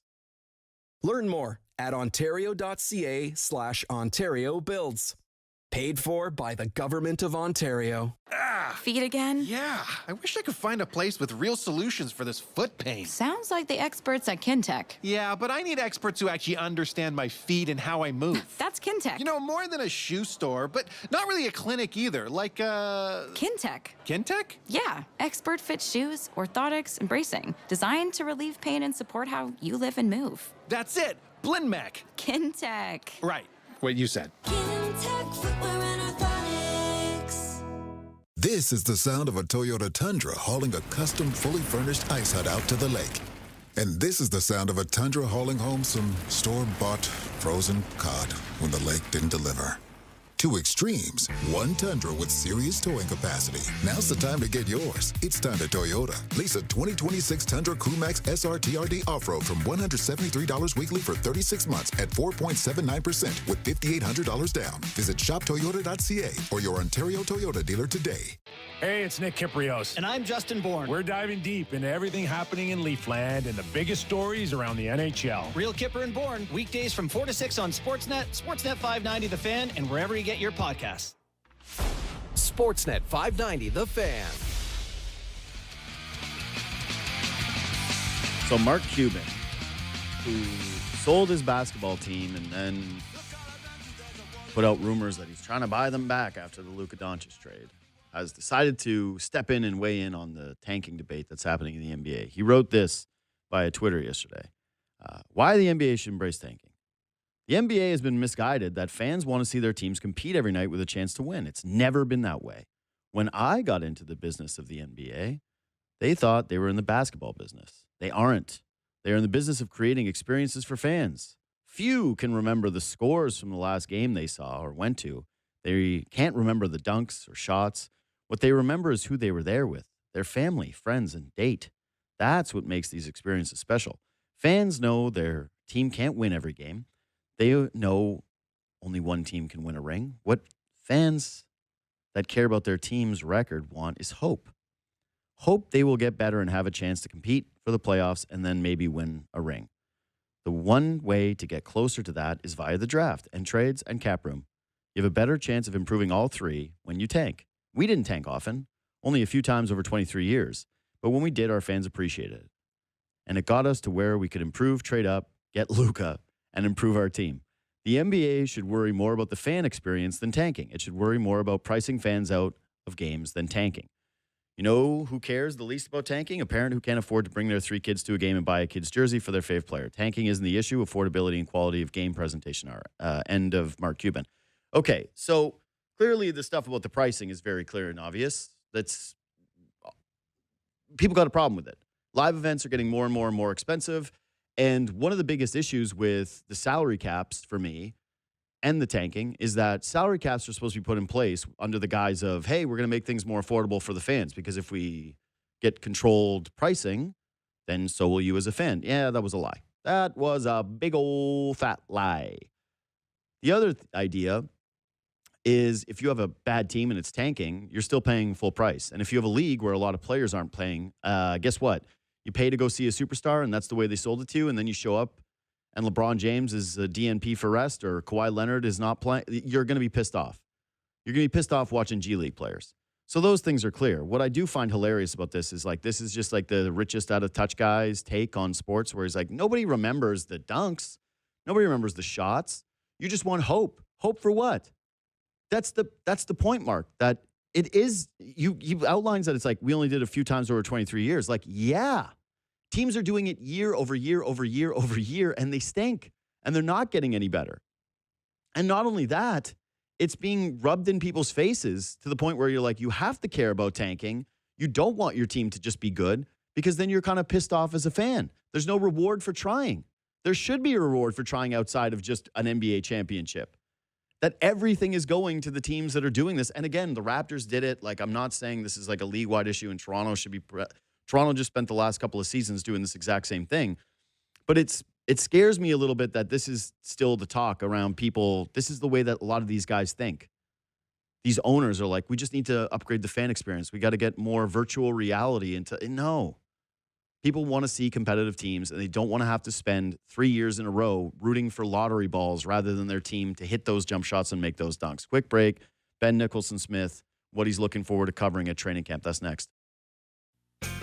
Learn more at ontario.ca/Ontario Builds. Paid for by the Government of Ontario. Feet again? Yeah, I wish I could find a place with real solutions for this foot pain. Sounds like the experts at Kintec. Yeah, but I need experts who actually understand my feet and how I move. That's Kintec. You know, more than a shoe store, but not really a clinic either, like Kintec. Kintec? Yeah, expert fit shoes, orthotics, and bracing, designed to relieve pain and support how you live and move. That's it, Blindmac. Kintec. Right, what you said. Kintec Footwear and Orthotics. This is the sound of a Toyota Tundra hauling a custom, fully furnished ice hut out to the lake. And this is the sound of a Tundra hauling home some store-bought frozen cod when the lake didn't deliver. Two extremes, one Tundra with serious towing capacity. Now's the time to get yours. It's time to Toyota. Lease a 2026 Tundra Crewmax SRTRD off-road from $173 weekly for 36 months at 4.79% with $5,800 down. Visit shoptoyota.ca or your Ontario Toyota dealer today. Hey, it's Nick Kiprios. And I'm Justin Bourne. We're diving deep into everything happening in Leafland and the biggest stories around the NHL. Real Kipper and Bourne, weekdays from 4 to 6 on Sportsnet, Sportsnet 590 The Fan, and wherever you get your podcasts. Sportsnet 590 The Fan. So Mark Cuban, who sold his basketball team and then put out rumors that he's trying to buy them back after the Luka Doncic trade, has decided to step in and weigh in on the tanking debate that's happening in the NBA. He wrote this via Twitter yesterday. Why the NBA should embrace tanking. The NBA has been misguided that fans want to see their teams compete every night with a chance to win. It's never been that way. When I got into the business of the NBA, they thought they were in the basketball business. They aren't. They are in the business of creating experiences for fans. Few can remember the scores from the last game they saw or went to. They can't remember the dunks or shots. What they remember is who they were there with, their family, friends, and date. That's what makes these experiences special. Fans know their team can't win every game. They know only one team can win a ring. What fans that care about their team's record want is hope. Hope they will get better and have a chance to compete for the playoffs and then maybe win a ring. The one way to get closer to that is via the draft and trades and cap room. You have a better chance of improving all three when you tank. We didn't tank often, only a few times over 23 years. But when we did, our fans appreciated it. And it got us to where we could improve, trade up, get Luka, and improve our team. The NBA should worry more about the fan experience than tanking. It should worry more about pricing fans out of games than tanking. You know who cares the least about tanking? A parent who can't afford to bring their 3 kids to a game and buy a kid's jersey for their fave player. Tanking isn't the issue. Affordability and quality of game presentation are. End of Mark Cuban. Okay, so clearly the stuff about the pricing is very clear and obvious. People got a problem with it. Live events are getting more and more and more expensive. And one of the biggest issues with the salary caps for me and the tanking is that salary caps are supposed to be put in place under the guise of, hey, we're going to make things more affordable for the fans, because if we get controlled pricing, then so will you as a fan. Yeah, that was a lie. That was a big old fat lie. The other idea is if you have a bad team and it's tanking, you're still paying full price. And if you have a league where a lot of players aren't playing, guess what? You pay to go see a superstar, and that's the way they sold it to you, and then you show up and LeBron James is a DNP for rest, or Kawhi Leonard is not playing, you're going to be pissed off. You're going to be pissed off watching G League players. So those things are clear. What I do find hilarious about this is this is just like the richest out of touch guy's take on sports, where he's like, nobody remembers the dunks. Nobody remembers the shots. You just want hope. Hope for what? That's the point, Mark, that it is, you outlines that it's like, we only did a few times over 23 years. Like, yeah, teams are doing it year over year over year over year, and they stink, and they're not getting any better. And not only that, it's being rubbed in people's faces to the point where you're like, you have to care about tanking. You don't want your team to just be good, because then you're kind of pissed off as a fan. There's no reward for trying. There should be a reward for trying outside of just an NBA championship. That everything is going to the teams that are doing this. And again, the Raptors did it. Like, I'm not saying this is like a league-wide issue, and Toronto should be... Toronto just spent the last couple of seasons doing this exact same thing. But it scares me a little bit that this is still the talk around people. This is the way that a lot of these guys think. These owners are like, we just need to upgrade the fan experience. We got to get more virtual reality into... No. People want to see competitive teams, and they don't want to have to spend 3 years in a row rooting for lottery balls rather than their team to hit those jump shots and make those dunks. Quick break. Ben Nicholson-Smith, what he's looking forward to covering at training camp. That's next.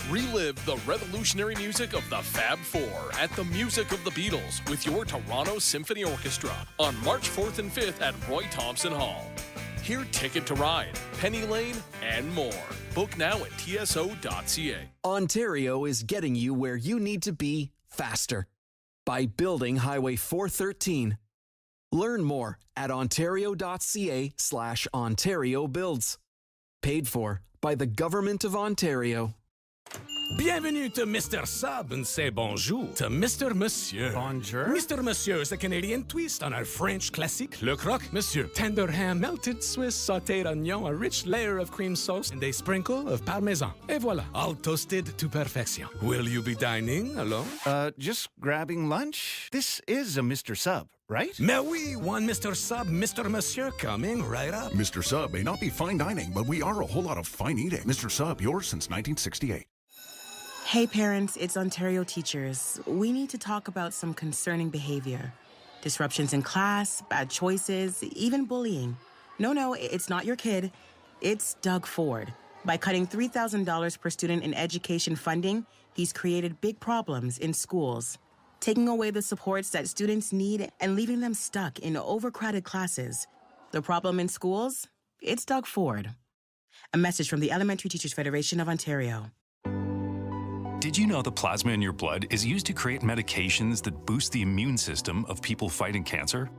Relive the revolutionary music of the Fab Four at the Music of the Beatles with your Toronto Symphony Orchestra on March 4th and 5th at Roy Thompson Hall. Hear Ticket to Ride, Penny Lane, and more. Book now at tso.ca. Ontario is getting you where you need to be faster by building Highway 413. Learn more at ontario.ca/Ontario Builds. Paid for by the Government of Ontario. Bienvenue to Mr. Sub and say bonjour to Mr. Monsieur. Bonjour. Mr. Monsieur is a Canadian twist on our French classique, le croque monsieur. Tender ham, melted Swiss, sautéed onion, a rich layer of cream sauce, and a sprinkle of parmesan. Et voilà, all toasted to perfection. Will you be dining alone? Just grabbing lunch? This is a Mr. Sub, right? Mais oui, one Mr. Sub, Mr. Monsieur coming right up. Mr. Sub may not be fine dining, but we are a whole lot of fine eating. Mr. Sub, yours since 1968. Hey parents, it's Ontario teachers. We need to talk about some concerning behavior. Disruptions in class, bad choices, even bullying. No, it's not your kid. It's Doug Ford. By cutting $3,000 per student in education funding, he's created big problems in schools, taking away the supports that students need and leaving them stuck in overcrowded classes. The problem in schools? It's Doug Ford. A message from the Elementary Teachers Federation of Ontario. Did you know the plasma in your blood is used to create medications that boost the immune system of people fighting cancer?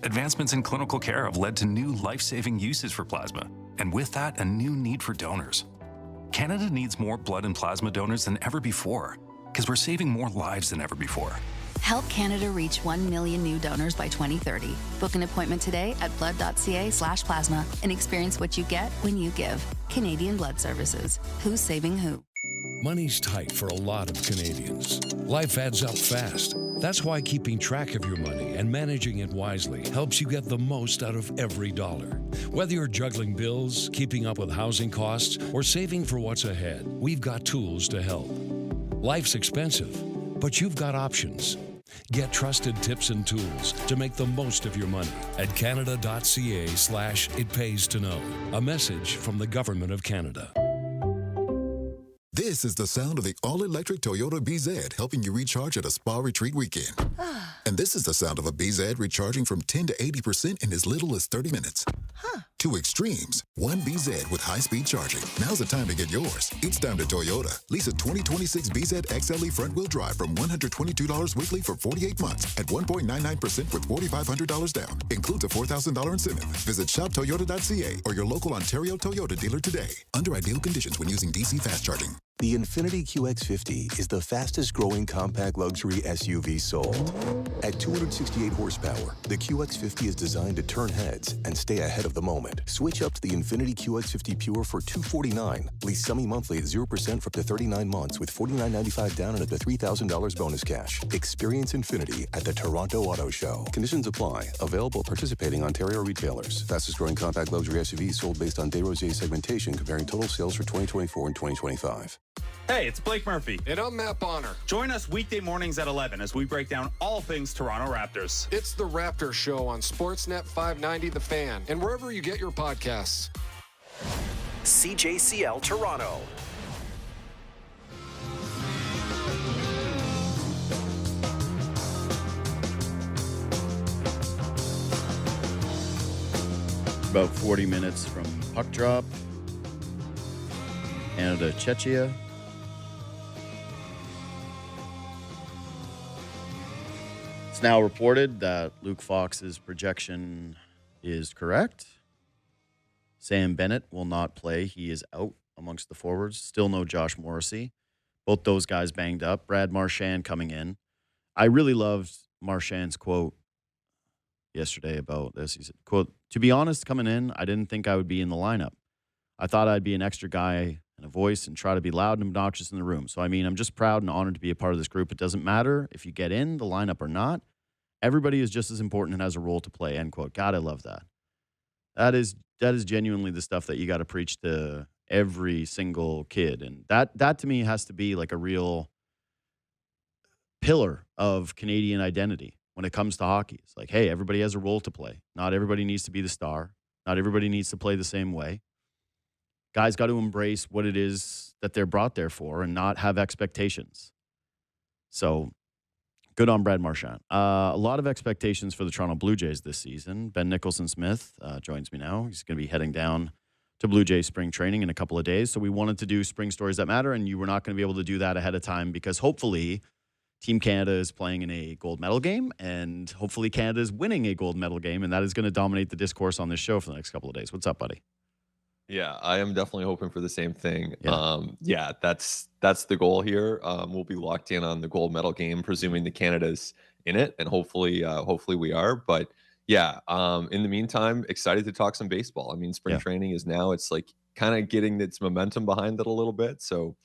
Advancements in clinical care have led to new life-saving uses for plasma, and with that, a new need for donors. Canada needs more blood and plasma donors than ever before, because we're saving more lives than ever before. Help Canada reach 1 million new donors by 2030. Book an appointment today at blood.ca/plasma and experience what you get when you give. Canadian Blood Services. Who's saving who? Money's tight for a lot of Canadians. Life adds up fast. That's why keeping track of your money and managing it wisely helps you get the most out of every dollar. Whether you're juggling bills, keeping up with housing costs, or saving for what's ahead, we've got tools to help. Life's expensive, but you've got options. Get trusted tips and tools to make the most of your money at canada.ca/itpaystoknow. A message from the Government of Canada. This is the sound of the all-electric Toyota BZ helping you recharge at a spa retreat weekend. And this is the sound of a BZ recharging from 10 to 80% in as little as 30 minutes. Two extremes, one BZ with high-speed charging. Now's the time to get yours. It's time to Toyota. Lease a 2026 BZ XLE front-wheel drive from $122 weekly for 48 months at 1.99% with $4,500 down. Includes a $4,000 incentive. Visit shoptoyota.ca or your local Ontario Toyota dealer today. Under ideal conditions when using DC fast charging. The Infiniti QX50 is the fastest-growing compact luxury SUV sold. At 268 horsepower, the QX50 is designed to turn heads and stay ahead of the moment. Switch up to the Infiniti QX50 Pure for $249. Lease semi-monthly at 0% for up to 39 months with $49.95 down and up to $3,000 bonus cash. Experience Infiniti at the Toronto Auto Show. Conditions apply. Available at participating Ontario retailers. Fastest-growing compact luxury SUV sold based on Desrosiers segmentation comparing total sales for 2024 and 2025. Hey, it's Blake Murphy. And I'm Matt Bonner. Join us weekday mornings at 11 as we break down all things Toronto Raptors. It's the Raptor Show on Sportsnet 590 The Fan and wherever you get your podcasts. CJCL Toronto. About 40 minutes from puck drop. Canada, Czechia. It's now reported that Luke Fox's projection is correct. Sam Bennett will not play. He is out amongst the forwards. Still no Josh Morrissey. Both those guys banged up. Brad Marchand coming in. I really loved Marchand's quote yesterday about this. He said, quote, "To be honest, coming in, I didn't think I would be in the lineup. I thought I'd be an extra guy and a voice and try to be loud and obnoxious in the room. So, I mean, I'm just proud and honored to be a part of this group. It doesn't matter if you get in the lineup or not. Everybody is just as important and has a role to play," end quote. God, I love that. That is genuinely the stuff that you got to preach to every single kid. And that to me has to be like a real pillar of Canadian identity when it comes to hockey. It's like, hey, everybody has a role to play. Not everybody needs to be the star. Not everybody needs to play the same way. Guys got to embrace what it is that they're brought there for and not have expectations. So good on Brad Marchand. A lot of expectations for the Toronto Blue Jays this season. Ben Nicholson-Smith joins me now. He's going to be heading down to Blue Jays spring training in a couple of days. So we wanted to do Spring Stories That Matter, and you were not going to be able to do that ahead of time because hopefully Team Canada is playing in a gold medal game, and hopefully Canada is winning a gold medal game, and that is going to dominate the discourse on this show for the next couple of days. What's up, buddy? Yeah, I am definitely hoping for the same thing. Yeah. Yeah, that's the goal here. We'll be locked in on the gold medal game, presuming the Canada's in it, and hopefully we are. But yeah, in the meantime, excited to talk some baseball. I mean, spring Yeah. training is now. It's like kind of getting its momentum behind it a little bit. So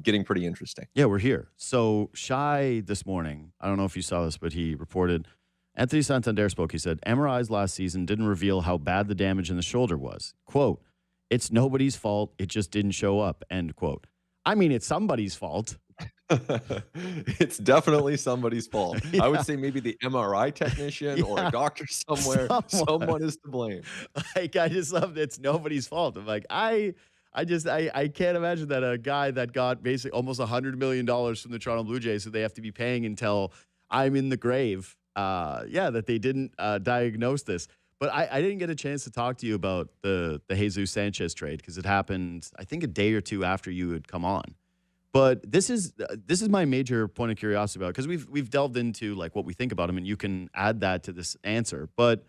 getting pretty interesting. Yeah, we're here. So Shy this morning, I don't know if you saw this, but he reported Anthony Santander spoke. He said, MRIs last season didn't reveal how bad the damage in the shoulder was. Quote, it's nobody's fault. It just didn't show up. End quote. I mean, it's somebody's fault. It's definitely somebody's fault. Yeah. I would say maybe the MRI technician or Yeah. a doctor somewhere. Someone is to blame. Like, I just love that it's nobody's fault. I'm like, I can't imagine that a guy that got basically almost $100 million from the Toronto Blue Jays, who they have to be paying until I'm in the grave, that they didn't diagnose this. But I didn't get a chance to talk to you about the Jesus Sanchez trade because it happened, I think, a day or two after you had come on. But this is my major point of curiosity about, because we've delved into like what we think about him, and you can add that to this answer. But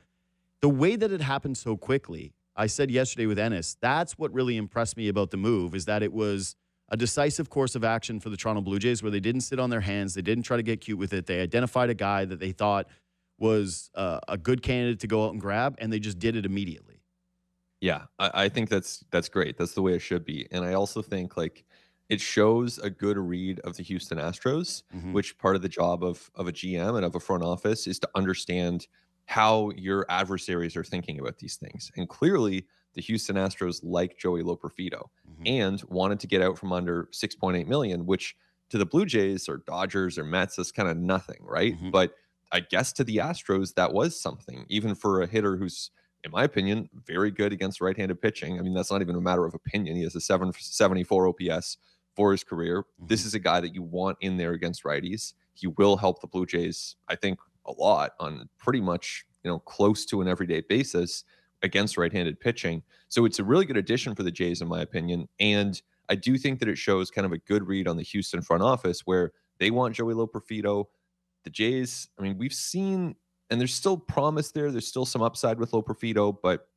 the way that it happened so quickly, I said yesterday with Ennis, that's what really impressed me about the move, is that it was a decisive course of action for the Toronto Blue Jays where they didn't sit on their hands. They didn't try to get cute with it. They identified a guy that they thought was a good candidate to go out and grab, and they just did it immediately. Yeah, I think that's great. That's the way it should be. And I also think like it shows a good read of the Houston Astros, which part of the job of a GM and of a front office is to understand how your adversaries are thinking about these things. And clearly the Houston Astros like Joey Loperfido and wanted to get out from under 6.8 million, which to the Blue Jays or Dodgers or Mets is kind of nothing, right? But I guess to the Astros, that was something, even for a hitter who's, in my opinion, very good against right-handed pitching. I mean, that's not even a matter of opinion. He has a 774 OPS for his career. This is a guy that you want in there against righties. He will help the Blue Jays, I think, a lot on pretty much, close to an everyday basis against right-handed pitching. So it's a really good addition for the Jays, in my opinion. And I do think that it shows kind of a good read on the Houston front office where they want Joey Loperfido. The Jays, I mean, we've seen, and there's still promise there. There's still some upside with Loperfido, but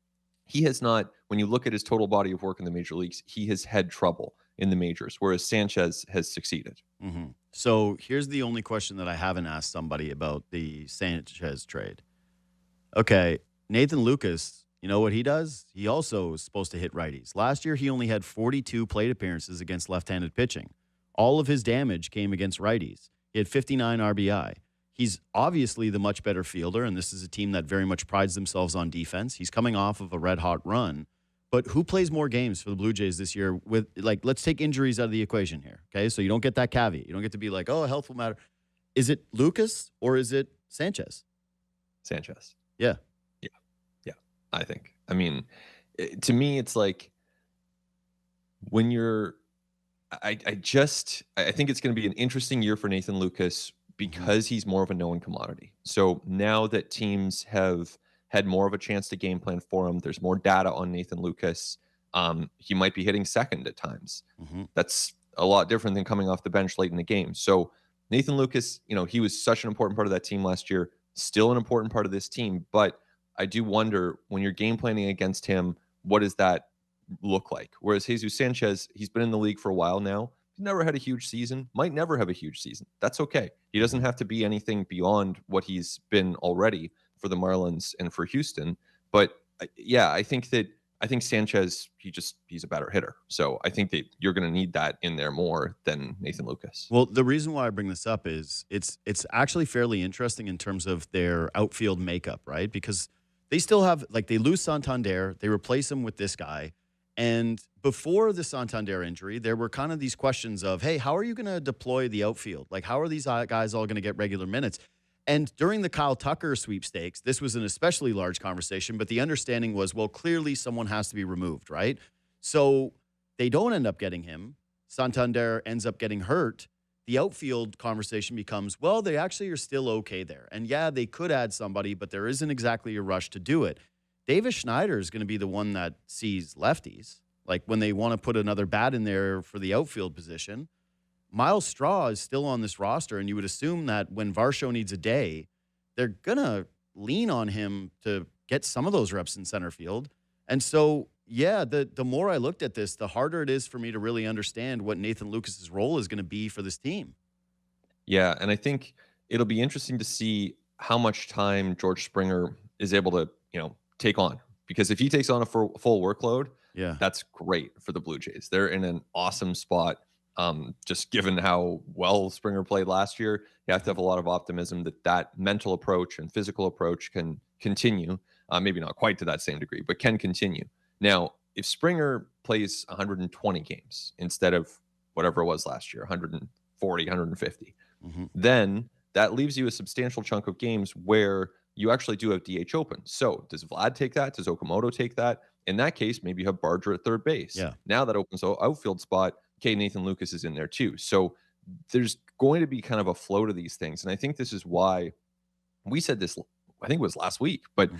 he has not, when you look at his total body of work in the major leagues, he has had trouble in the majors, whereas Sanchez has succeeded. So here's the only question that I haven't asked somebody about the Sanchez trade. Okay, Nathan Lucas, you know what he does? He also is supposed to hit righties. Last year, he only had 42 plate appearances against left-handed pitching. All of his damage came against righties. He had 59 RBI. He's obviously the much better fielder, and this is a team that very much prides themselves on defense. He's coming off of a red-hot run. But who plays more games for the Blue Jays this year with, like, let's take injuries out of the equation here, okay? So you don't get that caveat. You don't get to be like, oh, health will matter. Is it Lucas or is it Sanchez? Sanchez. Yeah. Yeah, I think. I mean, to me, it's like when you're I think it's going to be an interesting year for Nathan Lucas because he's more of a known commodity. So now that teams have had more of a chance to game plan for him, there's more data on Nathan Lucas. He might be hitting second at times. That's a lot different than coming off the bench late in the game. So Nathan Lucas, he was such an important part of that team last year, still an important part of this team. But I do wonder when you're game planning against him, what does that look like? Whereas Jesus Sanchez, he's been in the league for a while now. He's never had a huge season, might never have a huge season. That's okay. He doesn't have to be anything beyond what he's been already for the Marlins and for Houston. But yeah, I think Sanchez, he's a better hitter. So I think that you're going to need that in there more than Nathan Lucas. Well, the reason why I bring this up is it's actually fairly interesting in terms of their outfield makeup, right? Because they still have, like, they lose Santander, they replace him with this guy. And before the Santander injury, there were kind of these questions of, hey, how are you going to deploy the outfield? Like, how are these guys all going to get regular minutes? And during the Kyle Tucker sweepstakes, this was an especially large conversation, but the understanding was, well, clearly someone has to be removed, right? So they don't end up getting him. Santander ends up getting hurt. The outfield conversation becomes, well, they actually are still okay there. And yeah, they could add somebody, but there isn't exactly a rush to do it. Davis Schneider is going to be the one that sees lefties. Like when they want to put another bat in there for the outfield position. Miles Straw is still on this roster, and you would assume that when Varsho needs a day, they're going to lean on him to get some of those reps in center field. And so yeah, the more I looked at this, the harder it is for me to really understand what Nathan Lucas's role is going to be for this team. Yeah, and I think it'll be interesting to see how much time George Springer is able to, take on. Because if he takes on a full workload, Yeah. that's great for the Blue Jays. They're in an awesome spot. Just given how well Springer played last year, you have to have a lot of optimism that mental approach and physical approach can continue. Maybe not quite to that same degree, but can continue. Now, if Springer plays 120 games instead of whatever it was last year, 140, 150, then that leaves you a substantial chunk of games where you actually do have DH open. So does Vlad take that? Does Okamoto take that? In that case, maybe you have Barger at third base. Yeah. Now that opens an outfield spot. Okay, Nathan Lucas is in there too. So there's going to be kind of a flow to these things. And I think this is why we said this, I think it was last week, but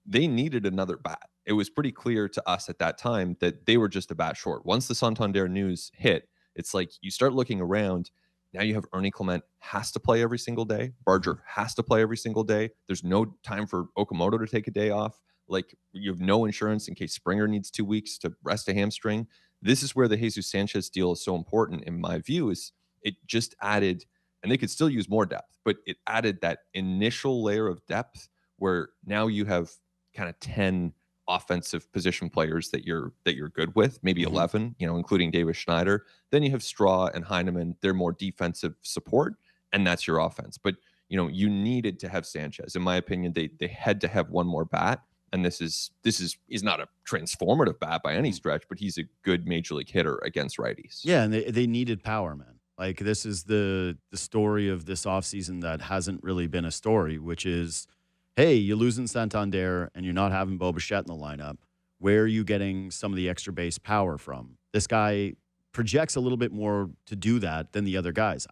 they needed another bat. It was pretty clear to us at that time that they were just a bat short. Once the Santander news hit, it's like you start looking around. Now you have Ernie Clement has to play every single day. Barger has to play every single day. There's no time for Okamoto to take a day off. Like you have no insurance in case Springer needs 2 weeks to rest a hamstring. This is where the Jesus Sanchez deal is so important in my view, is it just added, and they could still use more depth, but it added that initial layer of depth where now you have kind of 10 offensive position players that you're good with, maybe 11, including Davis Schneider. Then you have Straw and Heineman. They're more defensive support, and that's your offense. But you needed to have Sanchez. In my opinion, they had to have one more bat. And he's not a transformative bat by any stretch, but he's a good major league hitter against righties. Yeah, and they needed power, man. Like this is the story of this offseason that hasn't really been a story, which is, hey, you're losing Santander and you're not having Bo Bichette in the lineup. Where are you getting some of the extra base power from? This guy projects a little bit more to do that than the other guys.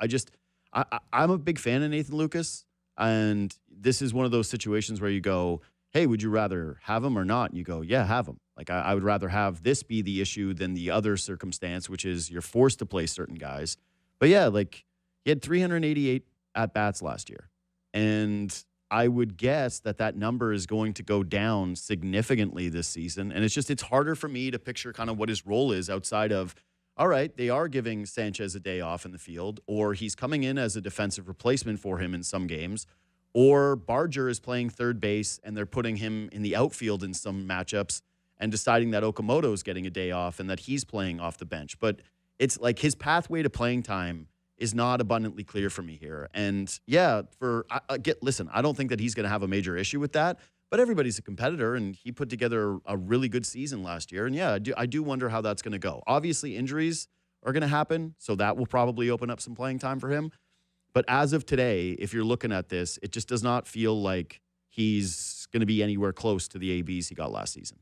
I'm a big fan of Nathan Lucas, and this is one of those situations where you go, hey, would you rather have him or not? And you go, yeah, have him. Like, I would rather have this be the issue than the other circumstance, which is you're forced to play certain guys. But yeah, like, he had 388 at-bats last year. And I would guess that number is going to go down significantly this season. And it's harder for me to picture kind of what his role is outside of, all right, they are giving Sanchez a day off in the field, or he's coming in as a defensive replacement for him in some games, or Barger is playing third base and they're putting him in the outfield in some matchups and deciding that Okamoto is getting a day off and that he's playing off the bench. But it's like his pathway to playing time is not abundantly clear for me here. And yeah, listen, I don't think that he's going to have a major issue with that, but everybody's a competitor and he put together a really good season last year. And yeah, I do wonder how that's going to go. Obviously injuries are going to happen, so that will probably open up some playing time for him. But as of today, if you're looking at this, it just does not feel like he's going to be anywhere close to the ABs he got last season.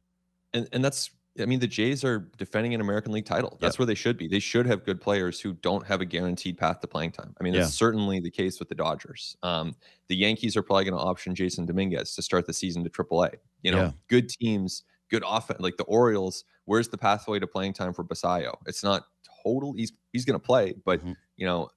And that's, I mean, the Jays are defending an American League title. That's where they should be. They should have good players who don't have a guaranteed path to playing time. I mean, that's certainly the case with the Dodgers. The Yankees are probably going to option Jason Dominguez to start the season to AAA. Good teams, good offense, like the Orioles. Where's the pathway to playing time for Basayo? It's not total. He's going to play, but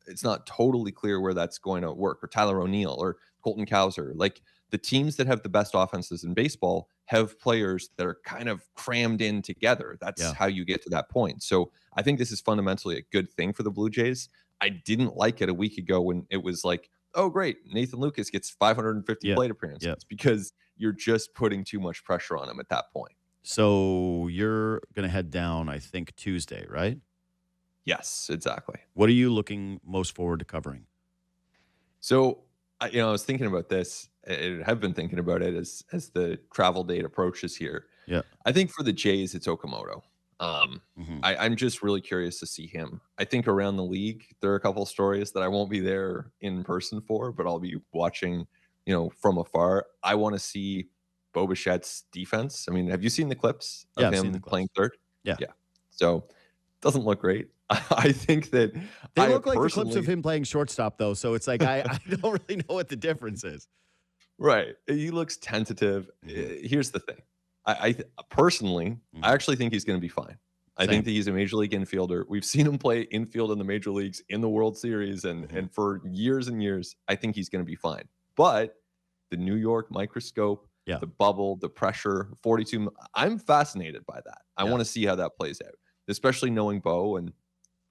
it's not totally clear where that's going to work. Or Tyler O'Neill or Colton Cowser. Like the teams that have the best offenses in baseball have players that are kind of crammed in together. That's how you get to that point. So I think this is fundamentally a good thing for the Blue Jays. I didn't like it a week ago when it was like, oh, great, Nathan Lucas gets 550 plate appearances because you're just putting too much pressure on him at that point. So you're going to head down, I think, Tuesday, right? Yes, exactly. What are you looking most forward to covering? So, I was thinking about this. I have been thinking about it as the travel date approaches here. Yeah. I think for the Jays, it's Okamoto. I'm just really curious to see him. I think around the league, there are a couple of stories that I won't be there in person for, but I'll be watching, from afar. I want to see Bo Bichette's defense. I mean, have you seen the clips of him playing third? Yeah. So, doesn't look great. I think that they look like the clips of him playing shortstop, though. So it's like I don't really know what the difference is. Right. He looks tentative. Here's the thing. I personally, I actually think he's going to be fine. I think that he's a major league infielder. We've seen him play infield in the major leagues in the World Series and for years and years. I think he's going to be fine. But the New York microscope, Yeah. the bubble, the pressure, 42. I'm fascinated by that. I want to see how that plays out, especially knowing Bo and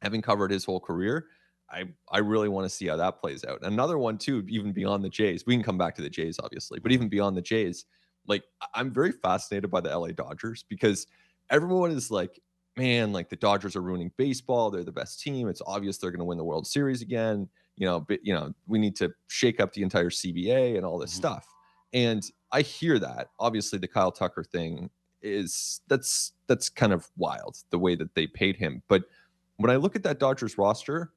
having covered his whole career. I really want to see how that plays out. Another one too, even beyond the Jays. We can come back to the Jays, obviously, but even beyond the Jays, like I'm very fascinated by the LA Dodgers because everyone is like, man, like the Dodgers are ruining baseball. They're the best team. It's obvious they're going to win the World Series again. But we need to shake up the entire CBA and all this stuff. And I hear that. Obviously, the Kyle Tucker thing that's kind of wild, the way that they paid him. But when I look at that Dodgers roster,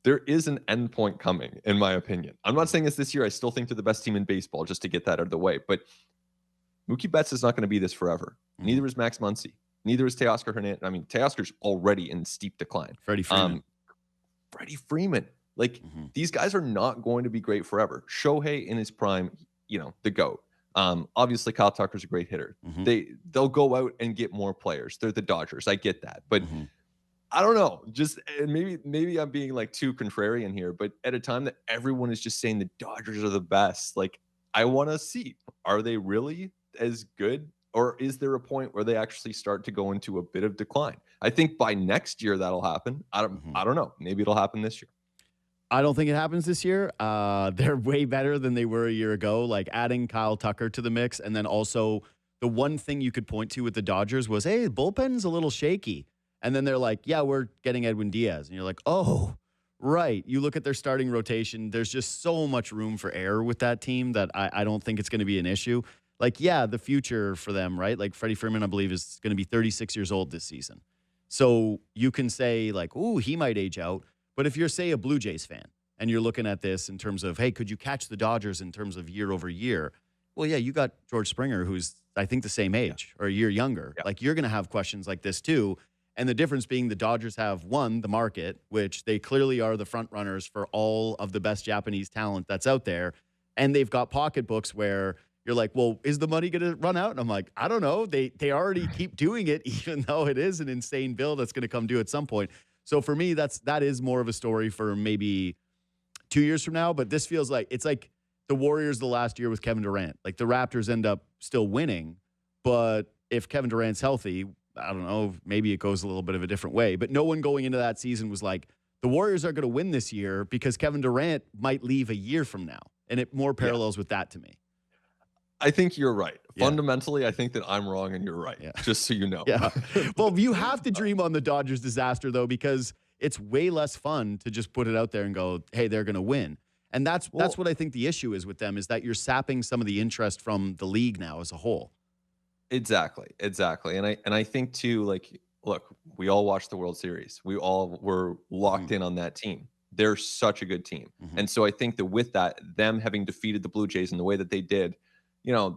there is an endpoint coming, in my opinion. I'm not saying it's this year. I still think they're the best team in baseball, just to get that out of the way. But Mookie Betts is not going to be this forever. Neither is Max Muncy. Neither is Teoscar Hernandez. I mean, Teoscar's already in steep decline. Freddie Freeman. Like, these guys are not going to be great forever. Shohei in his prime, the GOAT. Obviously, Kyle Tucker's a great hitter. They'll go out and get more players. They're the Dodgers. I get that. But I don't know. Just maybe I'm being like too contrarian here, but at a time that everyone is just saying the Dodgers are the best, like I want to see, are they really as good? Or is there a point where they actually start to go into a bit of decline? I think by next year that'll happen. I don't know. Maybe it'll happen this year. I don't think it happens this year. They're way better than they were a year ago. Like adding Kyle Tucker to the mix, and then also the one thing you could point to with the Dodgers was, hey, the bullpen's a little shaky. And then they're like, yeah, we're getting Edwin Diaz. And you're like, oh, right. You look at their starting rotation. There's just so much room for error with that team that I don't think it's going to be an issue. Like, yeah, the future for them, right? Like Freddie Freeman, I believe, is going to be 36 years old this season. So you can say like, ooh, he might age out. But if you're, say, a Blue Jays fan and you're looking at this in terms of, hey, could you catch the Dodgers in terms of year over year? Well, yeah, you got George Springer, who's, I think, the same age or a year younger. Yeah. Like, you're going to have questions like this, too. And the difference being the Dodgers have, one, the market, which they clearly are the front runners for all of the best Japanese talent that's out there. And they've got pocketbooks where you're like, well, is the money going to run out? And I'm like, I don't know. They already keep doing it, even though it is an insane bill that's going to come due at some point. So for me, that is more of a story for maybe 2 years from now. But this feels like it's like the Warriors the last year with Kevin Durant. Like the Raptors end up still winning, but if Kevin Durant's healthy, I don't know, maybe it goes a little bit of a different way. But no one going into that season was like, the Warriors are going to win this year because Kevin Durant might leave a year from now. And it more parallels with that to me. I think you're right. Yeah. Fundamentally, I think that I'm wrong and you're right, just so you know. Yeah. Well, you have to dream on the Dodgers disaster, though, because it's way less fun to just put it out there and go, hey, they're going to win. And that's what I think the issue is with them, is that you're sapping some of the interest from the league now as a whole. Exactly. And I think too, like, look, we all watched the World Series. We all were locked in on that team. They're such a good team. And so I think that with that, them having defeated the Blue Jays in the way that they did,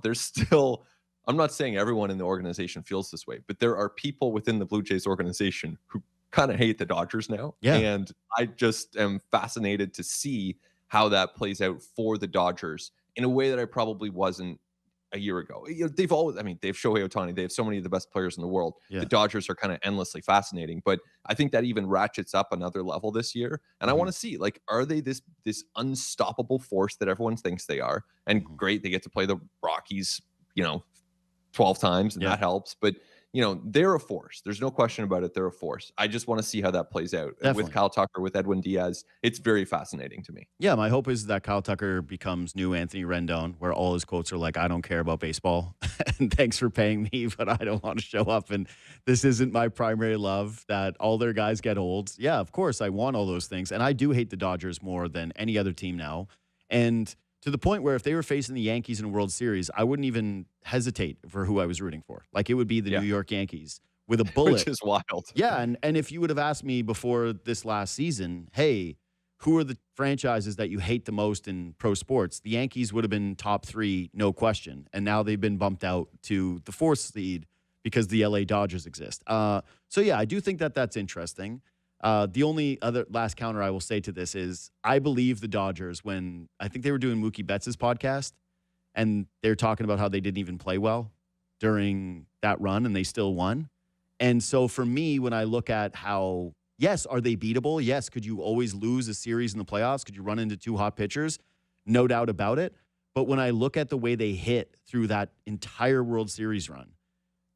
there's still, I'm not saying everyone in the organization feels this way, but there are people within the Blue Jays organization who kind of hate the Dodgers now. Yeah. And I just am fascinated to see how that plays out for the Dodgers in a way that I probably wasn't a year ago. They've always, they have Shohei Ohtani. They have so many of the best players in the world. Yeah. The Dodgers are kind of endlessly fascinating, but I think that even ratchets up another level this year. And I want to see, like, are they this unstoppable force that everyone thinks they are? And great, they get to play the Rockies, 12 times, and that helps. But they're a force. There's no question about it. They're a force. I just want to see how that plays out. Definitely. With Kyle Tucker, with Edwin Diaz. It's very fascinating to me. Yeah, my hope is that Kyle Tucker becomes new Anthony Rendon, where all his quotes are like, I don't care about baseball, and thanks for paying me, but I don't want to show up, and this isn't my primary love, that all their guys get old. Yeah, of course, I want all those things, and I do hate the Dodgers more than any other team now. And to the point where if they were facing the Yankees in a World Series, I wouldn't even hesitate for who I was rooting for. Like, it would be the New York Yankees with a bullet. Which is wild. Yeah, and if you would have asked me before this last season, hey, who are the franchises that you hate the most in pro sports? The Yankees would have been top 3, no question. And now they've been bumped out to the 4th seed because the LA Dodgers exist. So, yeah, I do think that that's interesting. The only other last counter I will say to this is I believe the Dodgers, when I think they were doing Mookie Betts' podcast, and they're talking about how they didn't even play well during that run and they still won. And so for me, when I look at how, yes, are they beatable? Yes. Could you always lose a series in the playoffs? Could you run into 2 hot pitchers? No doubt about it. But when I look at the way they hit through that entire World Series run,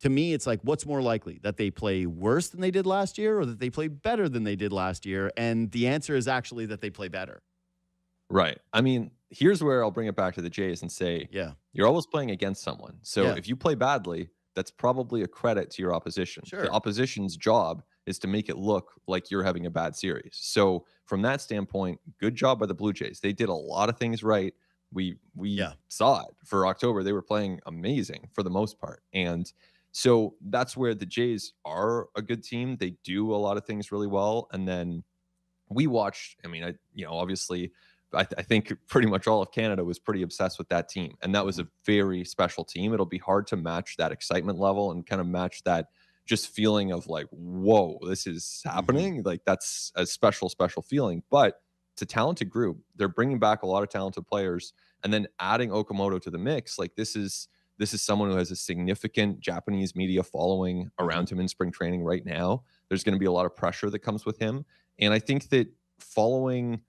to me, it's like, what's more likely? That they play worse than they did last year or that they play better than they did last year? And the answer is actually that they play better. Right. I mean, here's where I'll bring it back to the Jays and say, Yeah. you're always playing against someone. So Yeah. if you play badly, that's probably a credit to your opposition. Sure. The opposition's job is to make it look like you're having a bad series. So from that standpoint, good job by the Blue Jays. They did a lot of things right. We saw it for October. They were playing amazing for the most part. And so that's where the Jays are a good team. They do a lot of things really well. And then we watched, obviously, I think pretty much all of Canada was pretty obsessed with that team. And that was a very special team. It'll be hard to match that excitement level and kind of match that just feeling of like, whoa, this is happening. Like that's a special, special feeling. But it's a talented group. They're bringing back a lot of talented players and then adding Okamoto to the mix. Like this is someone who has a significant Japanese media following around him in spring training right now. There's going to be a lot of pressure that comes with him. And I think that following,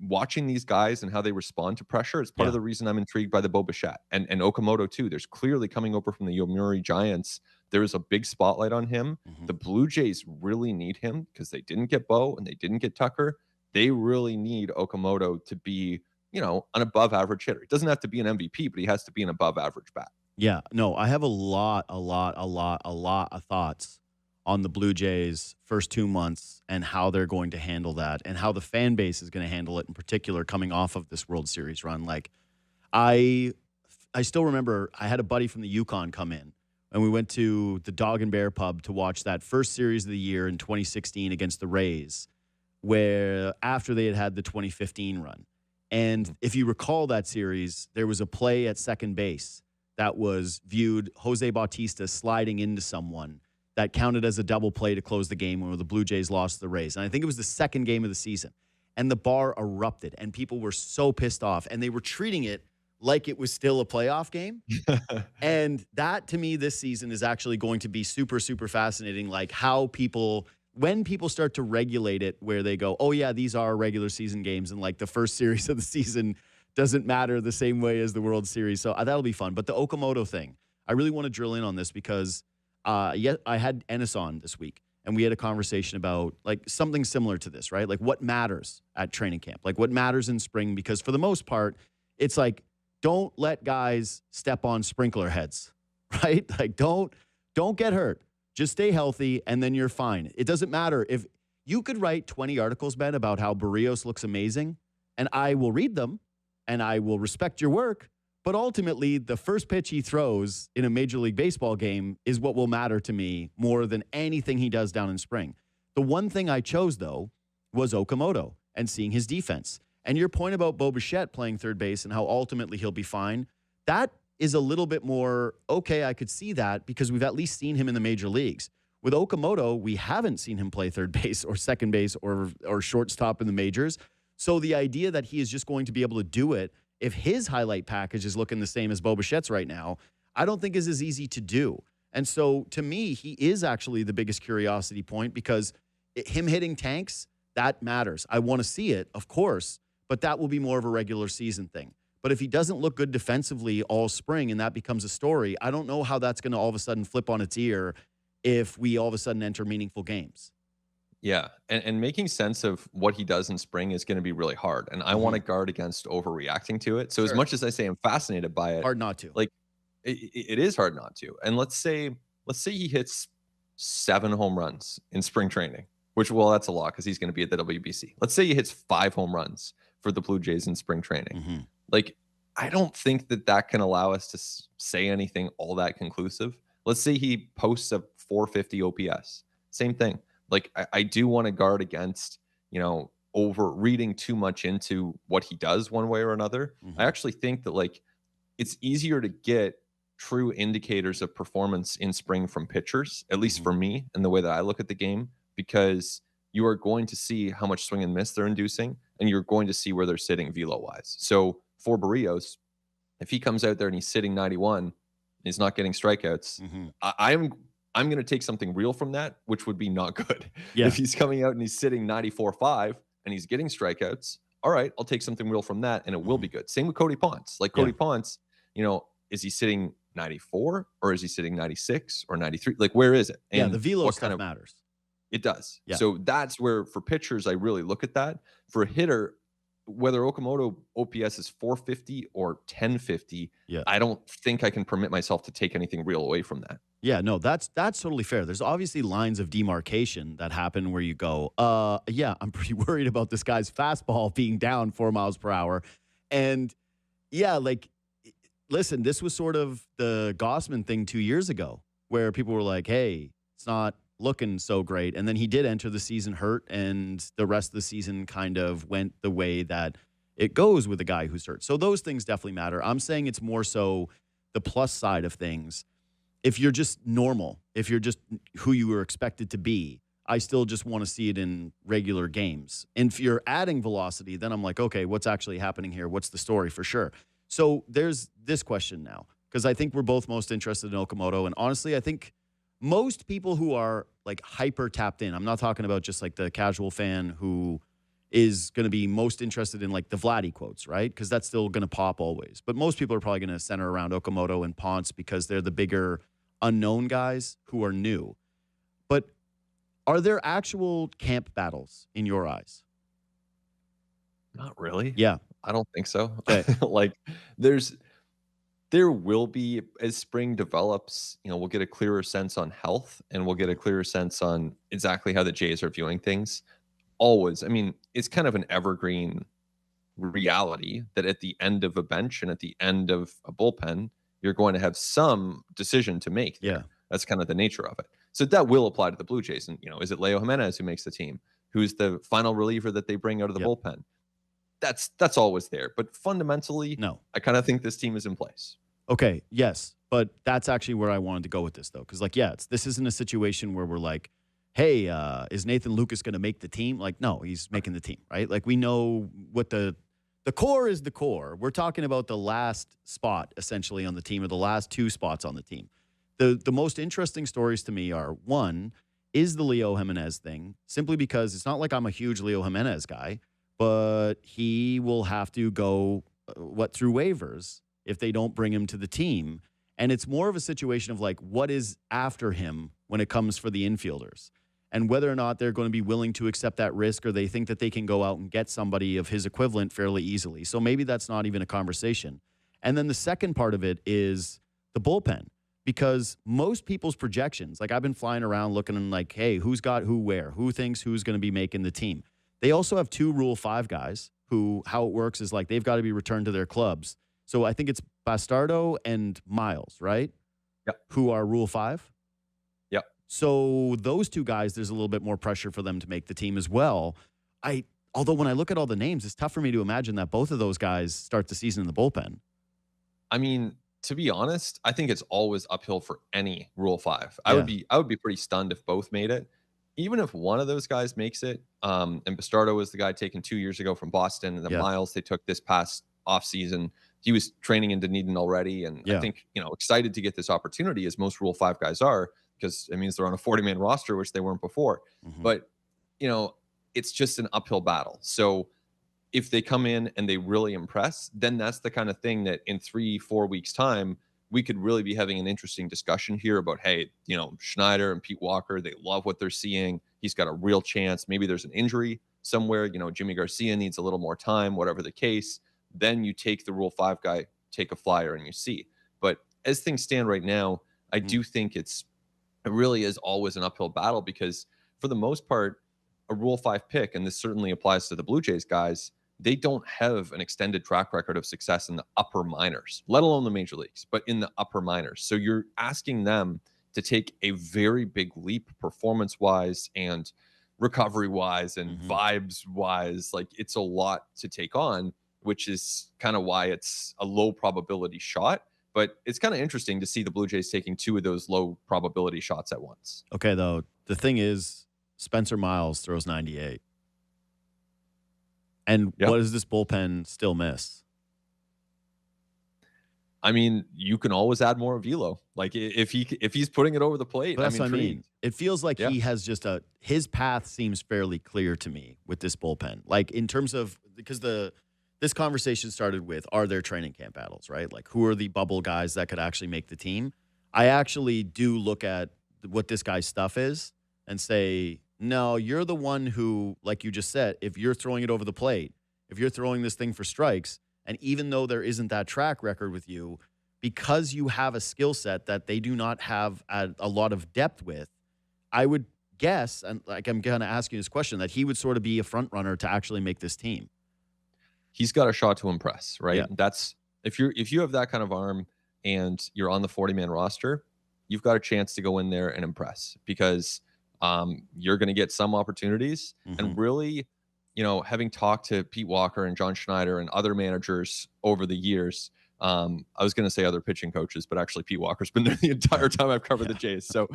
watching these guys and how they respond to pressure is part of the reason I'm intrigued by the Bo Bichette and Okamoto too. There's clearly coming over from the Yomiuri Giants. There is a big spotlight on him. The Blue Jays really need him because they didn't get Bo and they didn't get Tucker. They really need Okamoto to be, an above average hitter. It doesn't have to be an MVP, but he has to be an above average bat. Yeah, no, I have a lot of thoughts on the Blue Jays' first 2 months and how they're going to handle that and how the fan base is going to handle it in particular coming off of this World Series run. Like, I still remember I had a buddy from the Yukon come in and we went to the Dog and Bear pub to watch that first series of the year in 2016 against the Rays, where after they had the 2015 run. And if you recall that series, there was a play at second base that was viewed Jose Bautista sliding into someone that counted as a double play to close the game when the Blue Jays lost to the Rays. And I think it was the second game of the season. And the bar erupted, and people were so pissed off, and they were treating it like it was still a playoff game. And that, to me, this season is actually going to be super, super fascinating, like how people, when people start to regulate it where they go, oh, yeah, these are regular season games, and like the first series of the season doesn't matter the same way as the World Series. So that'll be fun. But the Okamoto thing, I really want to drill in on this because I had Ennis on this week, and we had a conversation about like something similar to this, right? Like what matters at training camp, like what matters in spring, because for the most part, it's like, don't let guys step on sprinkler heads, right? Like don't get hurt. Just stay healthy, and then you're fine. It doesn't matter if you could write 20 articles, Ben, about how Barrios looks amazing, and I will read them, and I will respect your work. But ultimately, the first pitch he throws in a Major League Baseball game is what will matter to me more than anything he does down in spring. The one thing I chose, though, was Okamoto and seeing his defense. And your point about Bo Bichette playing third base and how ultimately he'll be fine, that is a little bit more, okay, I could see that because we've at least seen him in the major leagues. With Okamoto, we haven't seen him play third base or second base or shortstop in the majors. So the idea that he is just going to be able to do it if his highlight package is looking the same as Bo Bichette's right now, I don't think is as easy to do. And so to me, he is actually the biggest curiosity point because him hitting tanks, that matters. I want to see it, of course, but that will be more of a regular season thing. But if he doesn't look good defensively all spring and that becomes a story, I don't know how that's going to all of a sudden flip on its ear if we all of a sudden enter meaningful games. Yeah, and making sense of what he does in spring is going to be really hard. And I want to guard against overreacting to it. So as much as I say I'm fascinated by it, hard not to. Like it is hard not to. And let's say he hits 7 home runs in spring training, which, well, that's a lot because he's going to be at the WBC. Let's say he hits 5 home runs for the Blue Jays in spring training. Like, I don't think that can allow us to say anything all that conclusive. Let's say he posts a 450 OPS. Same thing. Like, I do want to guard against, over reading too much into what he does one way or another. I actually think that, like, it's easier to get true indicators of performance in spring from pitchers, at least for me, and the way that I look at the game, because you are going to see how much swing and miss they're inducing, and you're going to see where they're sitting velo-wise. So for Barrios, if he comes out there and he's sitting 91, and he's not getting strikeouts, I'm going to take something real from that, which would be not good. Yeah. If he's coming out and he's sitting 94.5 and he's getting strikeouts, all right, I'll take something real from that, and it will be good. Same with Cody Ponce. Like Cody Ponce, is he sitting 94 or is he sitting 96 or 93? Like, where is it? And the velo what stuff matters. It does. Yeah. So that's where, for pitchers, I really look at that. For a hitter, whether Okamoto OPS is 450 or 1050, I don't think I can permit myself to take anything real away from that. Yeah, no, that's totally fair. There's obviously lines of demarcation that happen where you go, I'm pretty worried about this guy's fastball being down 4 miles per hour. And listen, this was sort of the Gossman thing 2 years ago where people were like, hey, it's not looking so great. And then he did enter the season hurt, and the rest of the season kind of went the way that it goes with a guy who's hurt. So those things definitely matter. I'm saying it's more so the plus side of things. If you're just normal, if you're just who you were expected to be, I still just want to see it in regular games. And if you're adding velocity, then I'm like, okay, what's actually happening here? What's the story for sure? So there's this question now, because I think we're both most interested in Okamoto. And honestly, I think most people who are like hyper tapped in, I'm not talking about just like the casual fan who is going to be most interested in like the Vladdy quotes, right? Because that's still going to pop always. But most people are probably going to center around Okamoto and Ponce because they're the bigger unknown guys who are new. But are there actual camp battles in your eyes? Not really. Yeah. I don't think so. Okay. There will be, as spring develops, we'll get a clearer sense on health, and we'll get a clearer sense on exactly how the Jays are viewing things. Always. I mean, it's kind of an evergreen reality that at the end of a bench and at the end of a bullpen, you're going to have some decision to make there. Yeah. That's kind of the nature of it. So that will apply to the Blue Jays. And, is it Leo Jimenez who makes the team? Who's the final reliever that they bring out of the bullpen? That's always there. But fundamentally, no, I kind of think this team is in place. Okay, yes. But that's actually where I wanted to go with this, though. Because, this isn't a situation where we're like, hey, is Nathan Lucas going to make the team? Like, no, he's making the team, right? Like, we know what the core is the core. We're talking about the last spot, essentially, on the team, or the last two spots on the team. The most interesting stories to me are, one, is the Leo Jimenez thing, simply because it's not like I'm a huge Leo Jimenez guy, but he will have to go, through waivers if they don't bring him to the team. And it's more of a situation of like, what is after him when it comes for the infielders, and whether or not they're going to be willing to accept that risk, or they think that they can go out and get somebody of his equivalent fairly easily. So maybe that's not even a conversation. And then the second part of it is the bullpen, because most people's projections, like I've been flying around looking and like, hey, who's got who where? Who thinks who's going to be making the team? They also have 2 Rule 5 guys who, how it works is like they've got to be returned to their clubs. So I think it's Bastardo and Miles, right? Yep. Who are Rule 5? Yep. So those 2 guys, there's a little bit more pressure for them to make the team as well. Although when I look at all the names, it's tough for me to imagine that both of those guys start the season in the bullpen. I mean, to be honest, I think it's always uphill for any Rule 5. I would be pretty stunned if both made it. Even if one of those guys makes it, and Bastardo was the guy taken 2 years ago from Boston, and then Miles they took this past offseason. He was training in Dunedin already, and I think, excited to get this opportunity, as most Rule 5 guys are, because it means they're on a 40-man roster, which they weren't before. Mm-hmm. But, it's just an uphill battle. So if they come in and they really impress, then that's the kind of thing that in 3-4 weeks' time, we could really be having an interesting discussion here about, hey, Schneider and Pete Walker, they love what they're seeing. He's got a real chance. Maybe there's an injury somewhere. Jimmy Garcia needs a little more time, whatever the case. Then you take the Rule 5 guy, take a flyer, and you see. But as things stand right now, I do think it really is always an uphill battle, because for the most part, a Rule 5 pick, and this certainly applies to the Blue Jays guys, they don't have an extended track record of success in the upper minors, let alone the major leagues, but in the upper minors. So you're asking them to take a very big leap performance-wise and recovery-wise and vibes-wise. Like, it's a lot to take on, which is kind of why it's a low probability shot. But it's kind of interesting to see the Blue Jays taking 2 of those low probability shots at once. Okay, though, the thing is, Spencer Miles throws 98. And what does this bullpen still miss? I mean, you can always add more velo. Like if he's putting it over the plate, But that's I'm what I intrigued. mean. It feels like Yeah. he has just his path seems fairly clear to me with this bullpen. Like in terms of, because this conversation started with, are there training camp battles, right? Like who are the bubble guys that could actually make the team? I actually do look at what this guy's stuff is and say, no, you're the one who, like you just said, if you're throwing it over the plate, if you're throwing this thing for strikes, and even though there isn't that track record with you, because you have a skill set that they do not have a lot of depth with, I would guess, and like I'm going to ask you this question, that he would sort of be a front runner to actually make this team. He's got a shot to impress, right? Yeah. That's if you have that kind of arm and you're on the 40-man roster, you've got a chance to go in there and impress because you're going to get some opportunities. And really, having talked to Pete Walker and John Schneider and other managers over the years, I was going to say other pitching coaches, but actually Pete Walker's been there the entire time I've covered the Jays. So,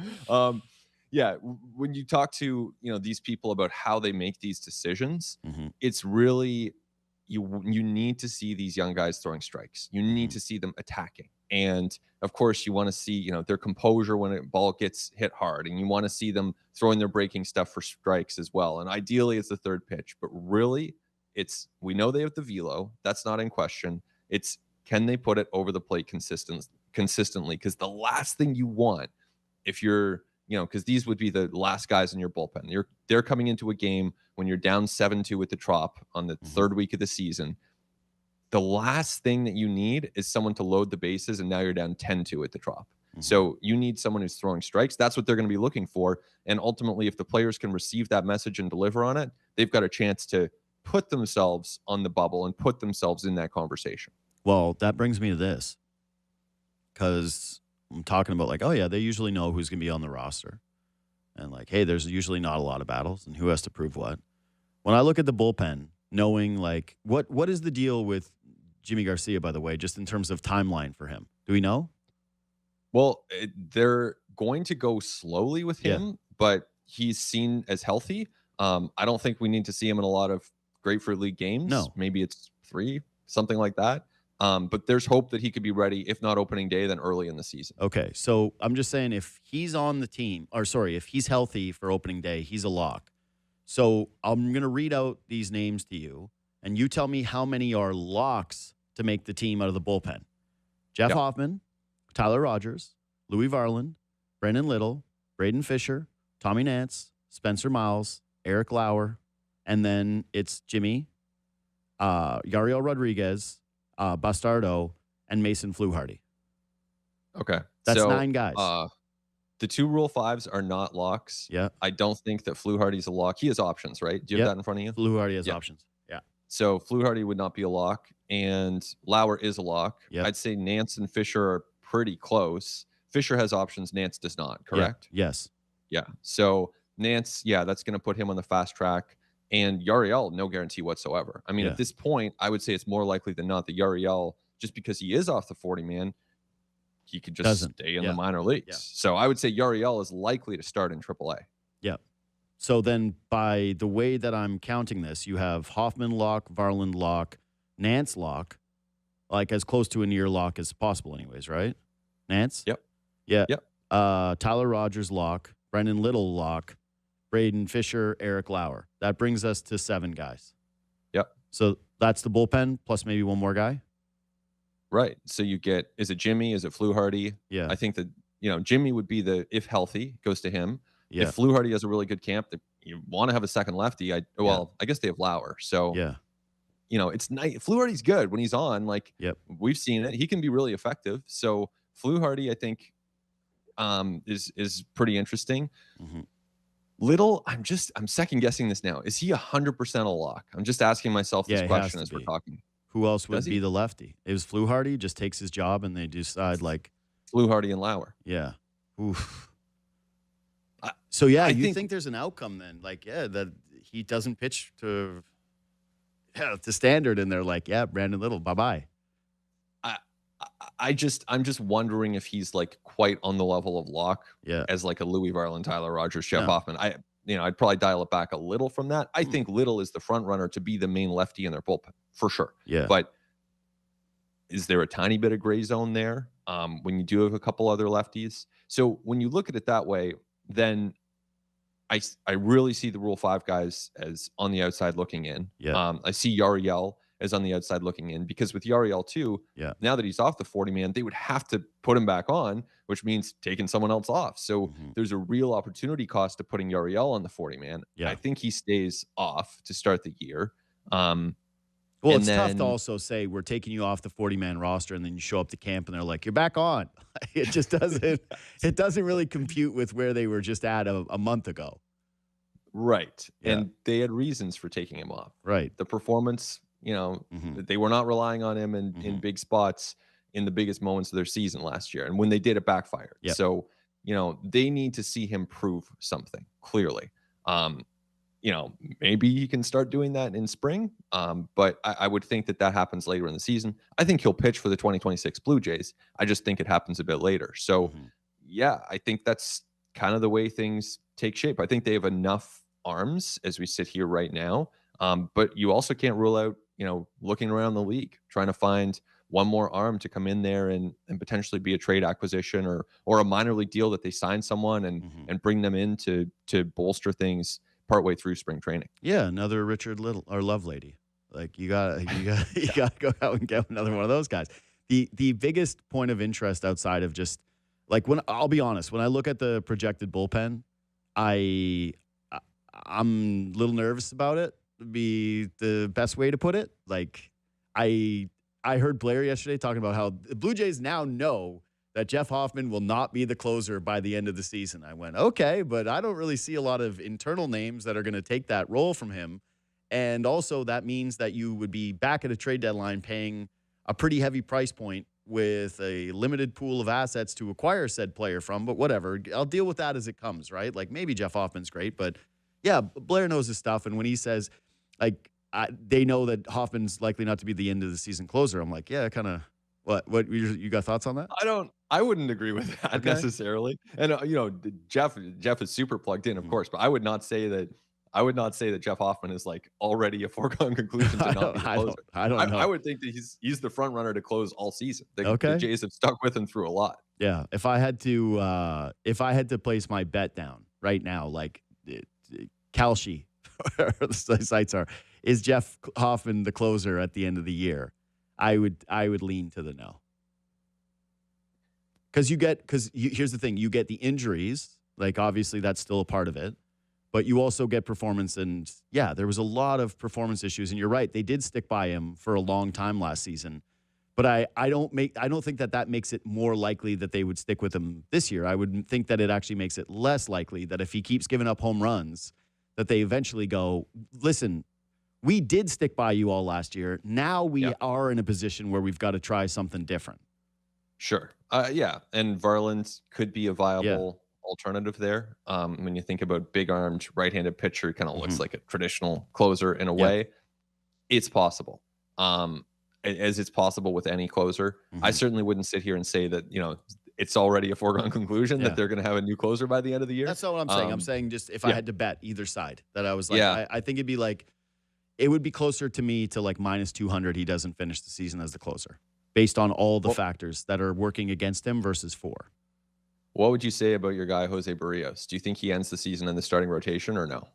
when you talk to, these people about how they make these decisions, it's really, you need to see these young guys throwing strikes. You need to see them attacking. And of course you want to see, their composure when a ball gets hit hard, and you want to see them throwing their breaking stuff for strikes as well. And ideally it's the third pitch, but really we know they have the velo. That's not in question. It's, can they put it over the plate consistently? Because the last thing you want, if you're, because these would be the last guys in your bullpen. They're coming into a game when you're down 7-2 at the Trop on the third week of the season. The last thing that you need is someone to load the bases, and now you're down 10-2 at the Trop. So you need someone who's throwing strikes. That's what they're going to be looking for. And ultimately, if the players can receive that message and deliver on it, they've got a chance to put themselves on the bubble and put themselves in that conversation. Well, that brings me to this, because I'm talking about like, oh yeah, they usually know who's going to be on the roster. And like, hey, there's usually not a lot of battles, and who has to prove what. When I look at the bullpen, knowing like, what is the deal with Jimmy Garcia, by the way, just in terms of timeline for him? Do we know? Well, they're going to go slowly with him, but he's seen as healthy. I don't think we need to see him in a lot of Grapefruit League games. No. Maybe it's 3, something like that. But there's hope that he could be ready, if not opening day, then early in the season. Okay, so I'm just saying, if he's on the team, if he's healthy for opening day, he's a lock. So I'm going to read out these names to you, and you tell me how many are locks to make the team out of the bullpen. Jeff Hoffman, Tyler Rogers, Louis Varland, Brendan Little, Braden Fisher, Tommy Nance, Spencer Miles, Eric Lauer, and then it's Jimmy, Yariel Rodriguez, Bastardo, and Mason Fluharty. Okay. That's 9 guys. The 2 Rule 5s are not locks. Yeah. I don't think that Fluharty's a lock. He has options, right? Do you have that in front of you? Fluharty has options. Yeah. So Fluharty would not be a lock, and Lauer is a lock. Yep. I'd say Nance and Fisher are pretty close. Fisher has options. Nance does not, correct? Yeah. Yes. Yeah. So Nance, that's going to put him on the fast track. And Yariel, no guarantee whatsoever. I mean, at this point, I would say it's more likely than not that Yariel, just because he is off the 40-man, he could just stay in the minor leagues. Yeah. So I would say Yariel is likely to start in AAA. Yeah. So then by the way that I'm counting this, you have Hoffman lock, Varland lock, Nance lock, like as close to a near lock as possible anyways, right? Nance? Yep. Yeah. Yep. Tyler Rogers lock, Brendan Little lock, Braden Fisher, Eric Lauer. That brings us to 7 guys. Yep. So that's the bullpen plus maybe one more guy? Right. So you get, is it Jimmy? Is it Fluharty? Yeah. I think that, Jimmy would be if healthy, goes to him. Yeah. If Fluharty has a really good camp, you want to have a second lefty. I guess they have Lauer. So, it's nice. Fluharty's good when he's on. Like, we've seen it. He can be really effective. So Fluharty, I think, is pretty interesting. Little, I'm second guessing this now. Is he 100% a lock? I'm just asking myself this question as we're talking. Who else would be the lefty? It was Fluharty, just takes his job, and they decide like Fluharty and Lauer. Yeah. Oof. So you think there's an outcome then? Like, that he doesn't pitch to standard, and they're like, Brandon Little, bye-bye. I'm just wondering if he's like quite on the level of lock as like a Louis Varland, Tyler Rogers, Jeff Hoffman. I'd probably dial it back a little from that. I think Little is the front runner to be the main lefty in their bullpen for sure. Yeah. But Is there a tiny bit of gray zone there when you do have a couple other lefties? So when you look at it that way, then I really see the Rule 5 guys as on the outside looking in. Yeah. I see Yariel as on the outside looking in, because with Yariel too, Yeah. now that he's off the 40-man, they would have to put him back on, which means taking someone else off. So there's a real opportunity cost to putting Yariel on the 40-man. Yeah. I think he stays off to start the year. Well, and it's tough to then- also say we're taking you off the 40-man roster, and then you show up to camp and they're like, you're back on. It just doesn't. It doesn't really compute with where they were just at a month ago. Right. Yeah. And they had reasons for taking him off. Right. The performance, they were not relying on him in big spots in the biggest moments of their season last year. And when they did, it backfired. Yep. So, they need to see him prove something clearly. Maybe he can start doing that in spring. But I would think that happens later in the season. I think he'll pitch for the 2026 Blue Jays. I just think it happens a bit later. So, yeah, I think that's kind of the way things take shape. I think they have enough arms as we sit here right now. But you also can't rule out, looking around the league, trying to find one more arm to come in there and potentially be a trade acquisition or a minor league deal that they sign someone and bring them in to bolster things partway through spring training. Yeah, another Richard Little or Love Lady. Like you got to go out and get another one of those guys. The biggest point of interest outside of just like I'll be honest, when I look at the projected bullpen, I'm a little nervous about it. Would be the best way to put it. Like I heard Blair yesterday talking about how the Blue Jays now know that Jeff Hoffman will not be the closer by the end of the season. I went, okay, but I don't really see a lot of internal names that are going to take that role from him. And also that means that you would be back at a trade deadline paying a pretty heavy price point with a limited pool of assets to acquire said player from, but whatever. I'll deal with that as it comes, right? Like maybe Jeff Hoffman's great, but yeah, Blair knows his stuff. And when he says, like, they know that Hoffman's likely not to be the end of the season closer, I'm like, yeah, kind of. What you got thoughts on that? I wouldn't agree with that necessarily. And Jeff is super plugged in, of course, but I would not say that Jeff Hoffman is like already a foregone conclusion to not be the closer. I don't know. I would think that he's the front runner to close all season. The Jays have stuck with him through a lot. Yeah, if I had to place my bet down right now, like Kalshi, the sites are, is Jeff Hoffman the closer at the end of the year? I would lean to the no. Because here's the thing, you get the injuries, like obviously that's still a part of it, but you also get performance, and yeah, there was a lot of performance issues, and you're right, they did stick by him for a long time last season, but I don't think that makes it more likely that they would stick with him this year. I would think that it actually makes it less likely that if he keeps giving up home runs, that they eventually go, listen, we did stick by you all last year. Now we are in a position where we've got to try something different. Sure. Yeah. And Varland could be a viable alternative there. When you think about big-armed right-handed pitcher, kind of looks like a traditional closer in a way. It's possible. As it's possible with any closer. I certainly wouldn't sit here and say that, it's already a foregone conclusion that they're going to have a new closer by the end of the year. That's not what I'm saying. I'm saying just if I had to bet either side, that I was like, I think it'd be like, it would be closer to me to like minus 200. He doesn't finish the season as the closer based on all the factors that are working against him versus 4. What would you say about your guy, Jose Barrios? Do you think he ends the season in the starting rotation or no?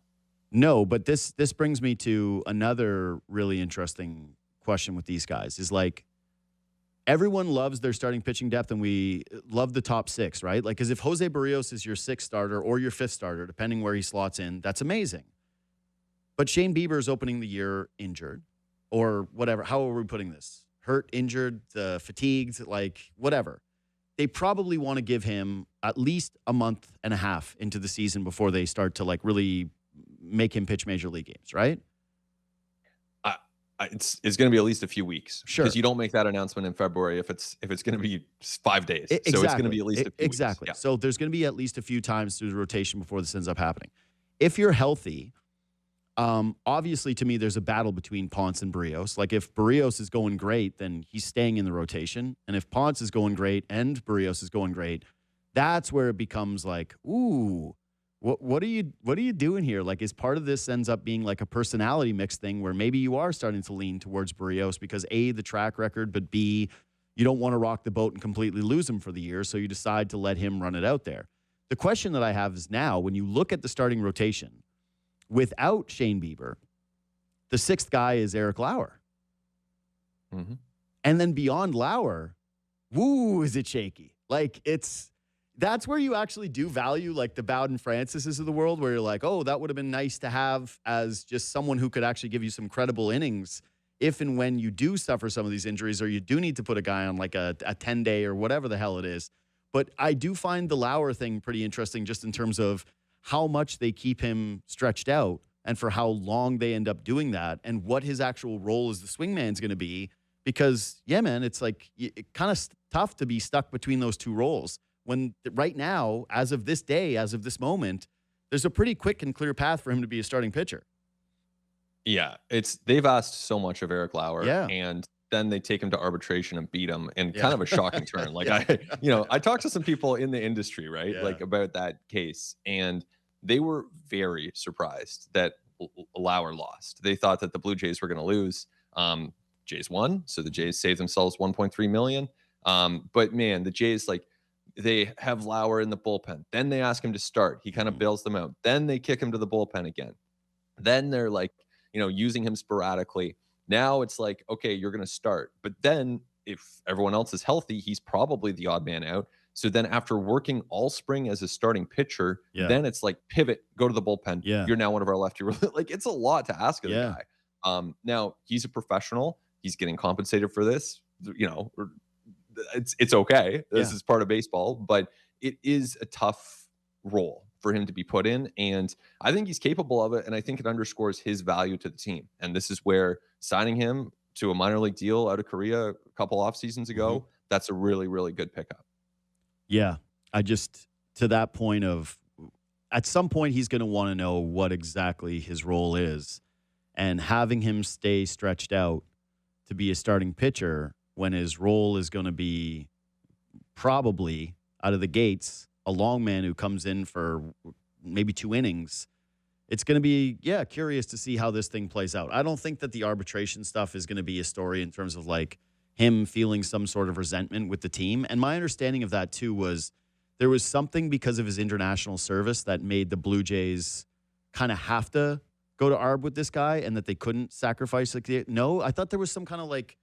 No, but this brings me to another really interesting question with these guys is like, everyone loves their starting pitching depth, and we love the top 6, right? Like, because if Jose Barrios is your 6th starter or your 5th starter, depending where he slots in, that's amazing. But Shane Bieber is opening the year injured or whatever. How are we putting this? Hurt, injured, fatigued, like whatever. They probably want to give him at least a month and a half into the season before they start to like really make him pitch major league games, right? It's going to be at least a few weeks. Sure. Because you don't make that announcement in February if it's going to be 5 days. Exactly. So it's going to be at least a few Exactly. weeks. So there's going to be at least a few times through the rotation before this ends up happening. If you're healthy, obviously to me there's a battle between Ponce and Barrios. Like if Barrios is going great, then he's staying in the rotation. And if Ponce is going great and Barrios is going great, that's where it becomes like, ooh, What are you doing here? Like, is part of this ends up being like a personality mix thing where maybe you are starting to lean towards Barrios because A, the track record, but B, you don't want to rock the boat and completely lose him for the year, so you decide to let him run it out there. The question that I have is now, when you look at the starting rotation, without Shane Bieber, the sixth guy is Eric Lauer. Mm-hmm. And then beyond Lauer, woo, is it shaky? Like, that's where you actually do value like the Bowden Francises of the world, where you're like, oh, that would have been nice to have as just someone who could actually give you some credible innings if and when you do suffer some of these injuries, or you do need to put a guy on like a 10-day or whatever the hell it is. But I do find the Lauer thing pretty interesting just in terms of how much they keep him stretched out and for how long they end up doing that and what his actual role as the swingman's going to be. Because, yeah, man, it's like kind of tough to be stuck between those two roles. When right now, as of this day, as of this moment, there's a pretty quick and clear path for him to be a starting pitcher. Yeah, they've asked so much of Eric Lauer, Yeah. and then they take him to arbitration and beat him in kind of a shocking turn. Like I talked to some people in the industry, right? Like about that case, and they were very surprised that Lauer lost. They thought that the Blue Jays were going to lose. Jays won, so the Jays saved themselves $1.3 million. But man, the Jays, like, they have Lauer in the bullpen. Then they ask him to start. He kind of bails them out. Then they kick him to the bullpen again. Then they're like, using him sporadically. Now it's like, okay, you're going to start. But then if everyone else is healthy, he's probably the odd man out. So then after working all spring as a starting pitcher, then it's like pivot, go to the bullpen. Yeah. You're now one of our lefty. Like, it's a lot to ask of the guy. Now he's a professional. He's getting compensated for this. It's okay. This is part of baseball, but it is a tough role for him to be put in. And I think he's capable of it. And I think it underscores his value to the team. And this is where signing him to a minor league deal out of Korea a couple off seasons ago, that's a really, really good pickup. Yeah. To that point of, at some point, he's going to want to know what exactly his role is. And having him stay stretched out to be a starting pitcher when his role is going to be probably out of the gates a long man who comes in for maybe 2 innings, it's going to be, curious to see how this thing plays out. I don't think that the arbitration stuff is going to be a story in terms of like him feeling some sort of resentment with the team. And my understanding of that too was there was something because of his international service that made the Blue Jays kind of have to go to arb with this guy and that they couldn't sacrifice. No, I thought there was some kind of like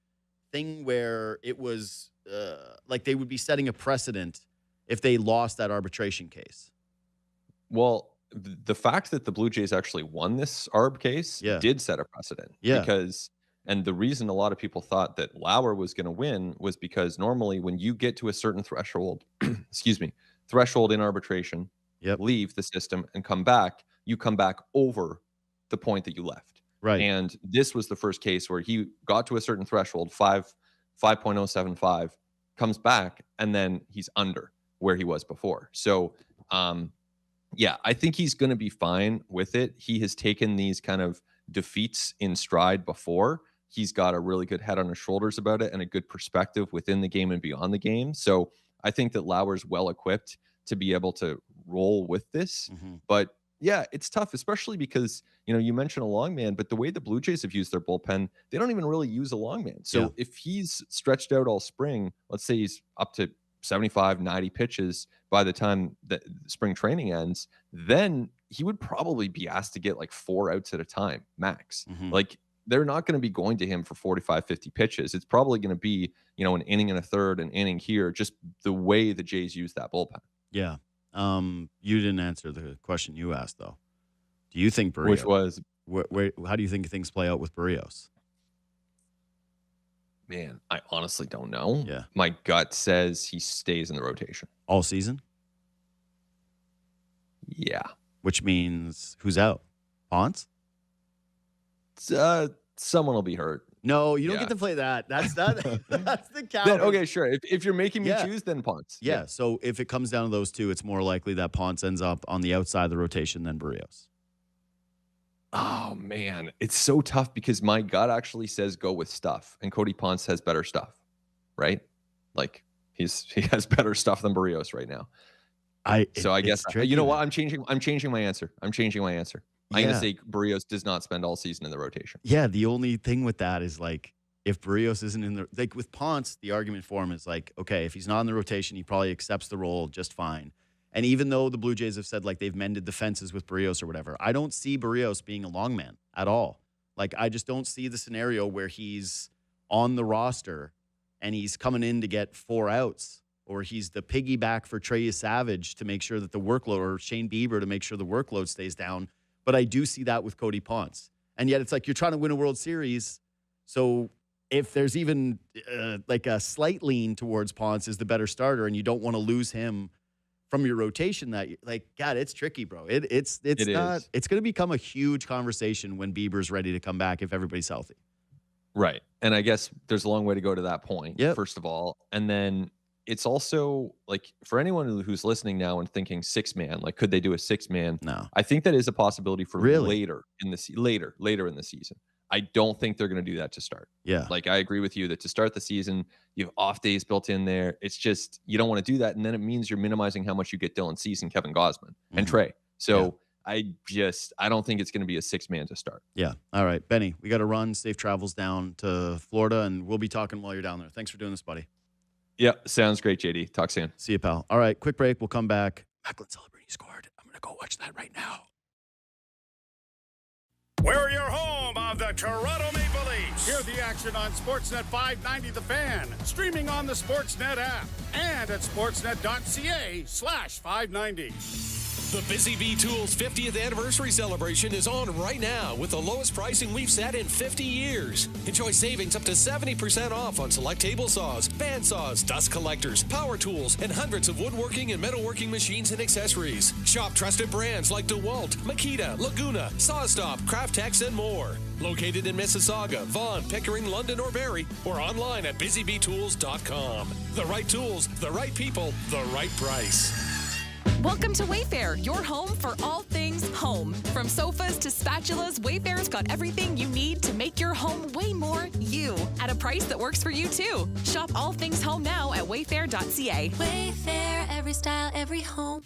thing where it was like they would be setting a precedent if they lost that arbitration case. Well, the fact that the Blue Jays actually won this arb case did set a precedent. And the reason a lot of people thought that Lauer was going to win was because normally when you get to a certain threshold, threshold in arbitration, leave the system and come back, you come back over the point that you left. Right. And this was the first case where he got to a certain threshold, 5.075, comes back, and then he's under where he was before. So, I think he's going to be fine with it. He has taken these kind of defeats in stride before. He's got a really good head on his shoulders about it and a good perspective within the game and beyond the game. So I think that Lauer's well equipped to be able to roll with this. But yeah, it's tough, especially because, you mentioned a long man, but the way the Blue Jays have used their bullpen, they don't even really use a long man. So if he's stretched out all spring, let's say he's up to 75, 90 pitches by the time that spring training ends, then he would probably be asked to get like 4 outs at a time, max. Like, they're not going to be going to him for 45, 50 pitches. It's probably going to be, an inning and a third, an inning here, just the way the Jays use that bullpen. Yeah. You didn't answer the question you asked, though. Do you think Barrios? Which was? How do you think things play out with Barrios? Man, I honestly don't know. Yeah. My gut says he stays in the rotation. All season? Yeah. Which means who's out? Ponce? Someone will be hurt. No, you don't get to play that. That's that's the count. Okay, sure. If you're making me choose, then Ponce. Yeah. So if it comes down to those two, it's more likely that Ponce ends up on the outside of the rotation than Barrios. Oh man, it's so tough because my gut actually says go with stuff, and Cody Ponce has better stuff, right? Like he has better stuff than Barrios right now. I guess tricky, you know what? man. I'm changing my answer. I'm going Yeah. to say Barrios does not spend all season in the rotation. Yeah, the only thing with that is like if Barrios isn't in the like with Ponce, the argument for him is like, okay, if he's not in the rotation, he probably accepts the role just fine. And even though the Blue Jays have said like they've mended the fences with Barrios or whatever, I don't see Barrios being a long man at all. Like I just don't see the scenario where he's on the roster and he's coming in to get 4 outs, or he's the piggyback for Trey Savage to make sure that the workload, or Shane Bieber to make sure the workload stays down. But I do see that with Cody Ponce. And yet it's like you're trying to win a World Series. So if there's even like a slight lean towards Ponce is the better starter and you don't want to lose him from your rotation, that like, God, it's tricky, bro. It's going to become a huge conversation when Bieber's ready to come back if everybody's healthy. Right. And I guess there's a long way to go to that point, first of all. And then it's also like for anyone who's listening now and thinking 6-man, like could they do a 6-man? No. I think that is a possibility for Really? later in the season. I don't think they're going to do that to start. Yeah. Like I agree with you that to start the season, you have off days built in there. It's just you don't want to do that, and then it means you're minimizing how much you get Dylan Cease and Kevin Gausman and Trey. So I don't think it's going to be a 6-man to start. Yeah. All right, Benny, we got to run. Safe travels down to Florida, and we'll be talking while you're down there. Thanks for doing this, buddy. Yeah, sounds great, JD. Talk soon. See you, pal. All right, quick break. We'll come back. Macklin celebrating he scored. I'm going to go watch that right now. We're your home of the Toronto Maple Leafs. Hear the action on Sportsnet 590 The Fan, streaming on the Sportsnet app and at sportsnet.ca/590. The Busy Bee Tools 50th anniversary celebration is on right now with the lowest pricing we've set in 50 years. Enjoy savings up to 70% off on select table saws, band saws, dust collectors, power tools, and hundreds of woodworking and metalworking machines and accessories. Shop trusted brands like DeWalt, Makita, Laguna, SawStop, Craftex, and more. Located in Mississauga, Vaughan, Pickering, London, or Barrie, or online at busybeetools.com. The right tools, the right people, the right price. Welcome to Wayfair, your home for all things home. From sofas to spatulas, Wayfair's got everything you need to make your home way more you at a price that works for you too. Shop all things home now at wayfair.ca. Wayfair, every style, every home.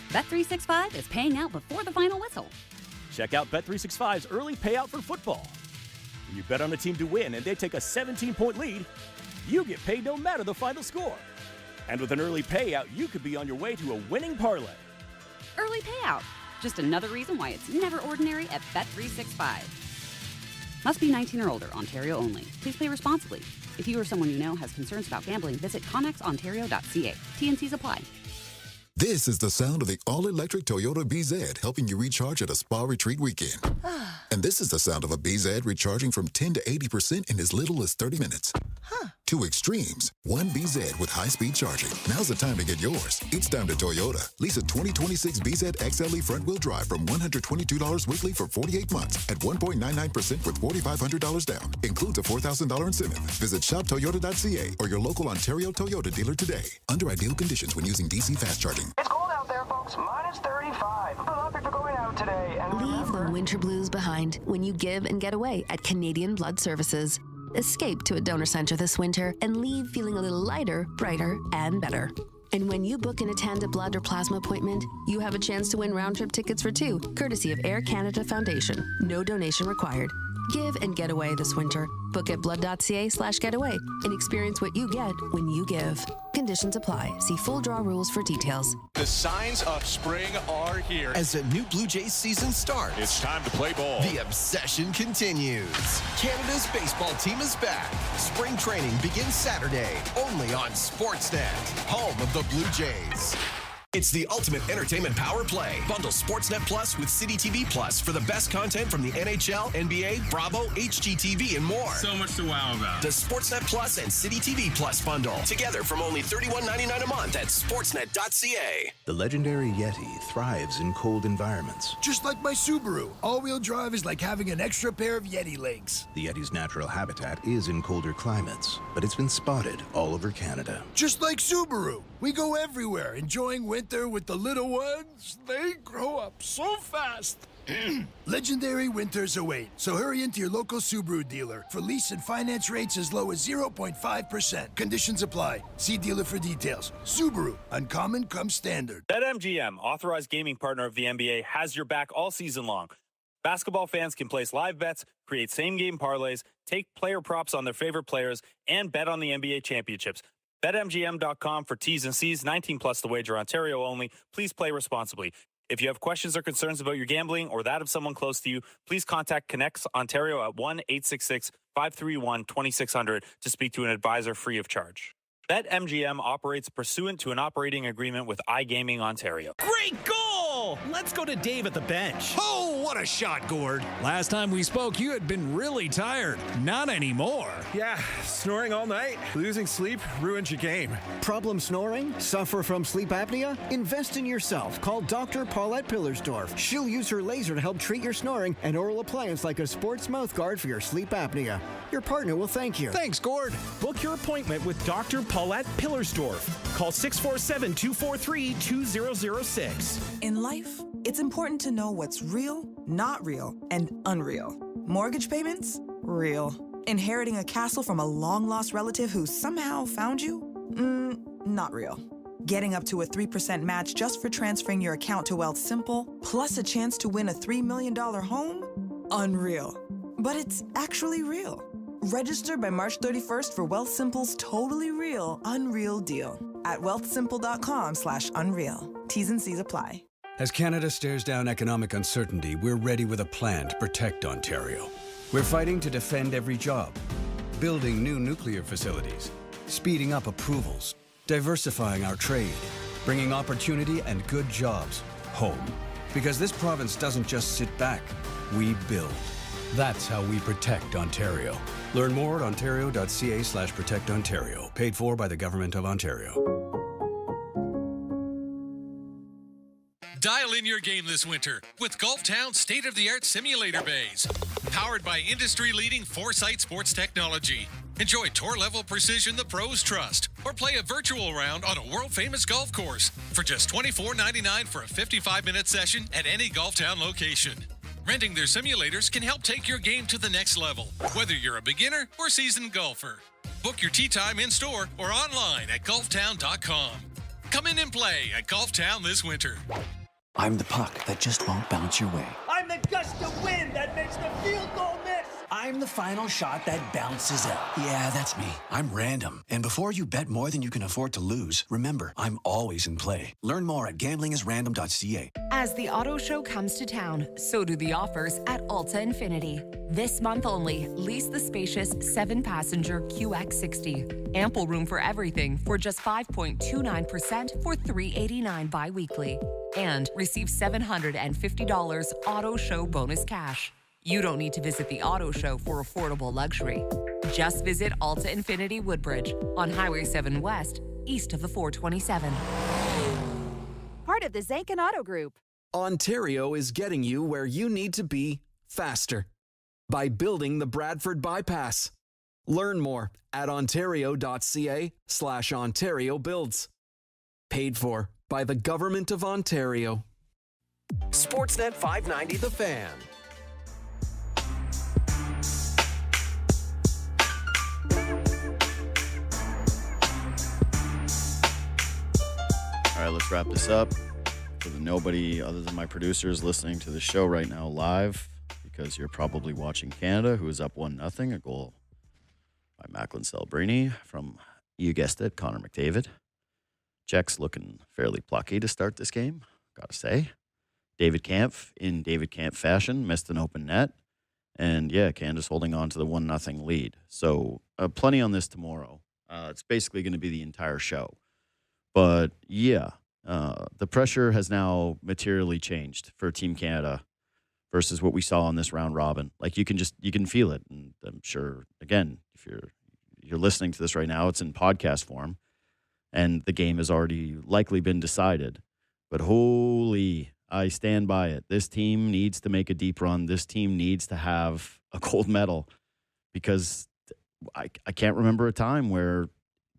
Bet365 is paying out before the final whistle. Check out Bet365's early payout for football. When you bet on a team to win and they take a 17-point lead, you get paid no matter the final score. And with an early payout, you could be on your way to a winning parlay. Early payout. Just another reason why it's never ordinary at Bet365. Must be 19 or older, Ontario only. Please play responsibly. If you or someone you know has concerns about gambling, visit connexontario.ca. T&Cs apply. This is the sound of the all-electric Toyota BZ, helping you recharge at a spa retreat weekend. And this is the sound of a BZ recharging from 10 to 80% in as little as 30 minutes. Two extremes, one BZ with high-speed charging. Now's the time to get yours. It's time to Toyota. Lease a 2026 BZ XLE front-wheel drive from $122 weekly for 48 months at 1.99% with $4,500 down. Includes a $4,000 incentive. Visit shoptoyota.ca or your local Ontario Toyota dealer today. Under ideal conditions when using DC fast charging. It's cold out there, folks. Minus 35. Buckle up if you're going out today. And Leave the winter blues behind when you give and get away at Canadian Blood Services. Escape to a donor center this winter and leave feeling a little lighter, brighter, and better. And when you book and attend a blood or plasma appointment, you have a chance to win round-trip tickets for 2, courtesy of Air Canada Foundation. No donation required. Give and get away this winter. Book at blood.ca/getaway and experience what you get when you give. Conditions apply. See full draw rules for details. The signs of spring are here. As a new Blue Jays season starts, It's time to play ball. the obsession continues. Canada's baseball team is back. Spring training begins Saturday, only on Sportsnet, home of the Blue Jays. It's the ultimate entertainment power play. Bundle Sportsnet Plus with City TV Plus for the best content from the NHL, NBA, Bravo, HGTV, and more. So much to wow about. The Sportsnet Plus and City TV Plus bundle. Together from only $31.99 a month at sportsnet.ca. The legendary Yeti thrives in cold environments. Just like my Subaru, all-wheel drive is like having an extra pair of Yeti legs. The Yeti's natural habitat is in colder climates, but it's been spotted all over Canada. Just like Subaru, we go everywhere, enjoying winter with the little ones. They grow up so fast. Legendary winters await, so hurry into your local Subaru dealer for lease and finance rates as low as 0.5%. Conditions apply. See dealer for details. Subaru, uncommon comes standard. BetMGM, authorized gaming partner of the NBA, has your back all season long. Basketball fans can place live bets, create same-game parlays, take player props on their favorite players, and bet on the NBA championships. BetMGM.com for T's and C's. 18 plus the wager, Ontario only. Please play responsibly. If you have questions or concerns about your gambling or that of someone close to you, please contact Connects Ontario at 1-866-531-2600 to speak to an advisor free of charge. BetMGM operates pursuant to an operating agreement with iGaming Ontario. Great goal! Let's go to Dave at the bench. Oh, what a shot, Gord. Last time we spoke, you had been really tired. Not anymore. Yeah, snoring all night. Losing sleep ruins your game. Problem snoring? Suffer from sleep apnea? Invest in yourself. Call Dr. Paulette Pillersdorf. She'll use her laser to help treat your snoring and oral appliance like a sports mouth guard for your sleep apnea. Your partner will thank you. Thanks, Gord. Book your appointment with Dr. Paulette Pillersdorf. Call 647-243-2006. In life, it's important to know what's real, not real, and unreal. Mortgage payments? Real. Inheriting a castle from a long-lost relative who somehow found you? Not real. Getting up to a 3% match just for transferring your account to Wealthsimple, plus a chance to win a $3 million home? Unreal. But it's actually real. Register by March 31st for Wealthsimple's totally real, unreal deal at wealthsimple.com/unreal. T's and C's apply. As Canada stares down economic uncertainty, we're ready with a plan to protect Ontario. We're fighting to defend every job, building new nuclear facilities, speeding up approvals, diversifying our trade, bringing opportunity and good jobs home. Because this province doesn't just sit back, we build. That's how we protect Ontario. Learn more at ontario.ca/protectontario. Paid for by the Government of Ontario. Dial in your game this winter with Golftown's state-of-the-art simulator bays. Powered by industry-leading Foresight sports technology. Enjoy tour-level precision the pros trust. Or play a virtual round on a world-famous golf course for just $24.99 for a 55-minute session at any Golftown location. Renting their simulators can help take your game to the next level, whether you're a beginner or seasoned golfer. Book your tee time in-store or online at golftown.com. Come in and play at Golftown this winter. I'm the puck that just won't bounce your way. I'm the gust of wind that makes the field goal miss. I'm the final shot that bounces out. Yeah, that's me. I'm random. And before you bet more than you can afford to lose, remember, I'm always in play. Learn more at gamblingisrandom.ca. As the auto show comes to town, so do the offers at Alta Infinity. This month only, lease the spacious 7-passenger QX60. Ample room for everything for just 5.29% for $389 bi-weekly. And receive $750 auto show bonus cash. You don't need to visit the auto show for affordable luxury. Just visit Alta Infinity Woodbridge on Highway 7 West, east of the 427. Part of the Zankin Auto Group. Ontario is getting you where you need to be faster by building the Bradford Bypass. Learn more at ontario.ca/Ontario Builds. Paid for by the Government of Ontario. Sportsnet 590 The Fan. All right, let's wrap this up. For the nobody other than my producers listening to the show right now live, because you're probably watching Canada, who is up 1-0, a goal by Macklin Celebrini from, you guessed it, Connor McDavid. Czechs looking fairly plucky to start this game, gotta say. David Kampf, in David Kampf fashion, missed an open net. And yeah, Canada's holding on to the 1-0 lead. So plenty on this tomorrow. It's basically going to be the entire show. But yeah, the pressure has now materially changed for Team Canada versus what we saw in this round robin. Like you can feel it. And I'm sure, again, if you're listening to this right now, it's in podcast form. And the game has already likely been decided. But holy, I stand by it. This team needs to make a deep run. This team needs to have a gold medal, because I can't remember a time where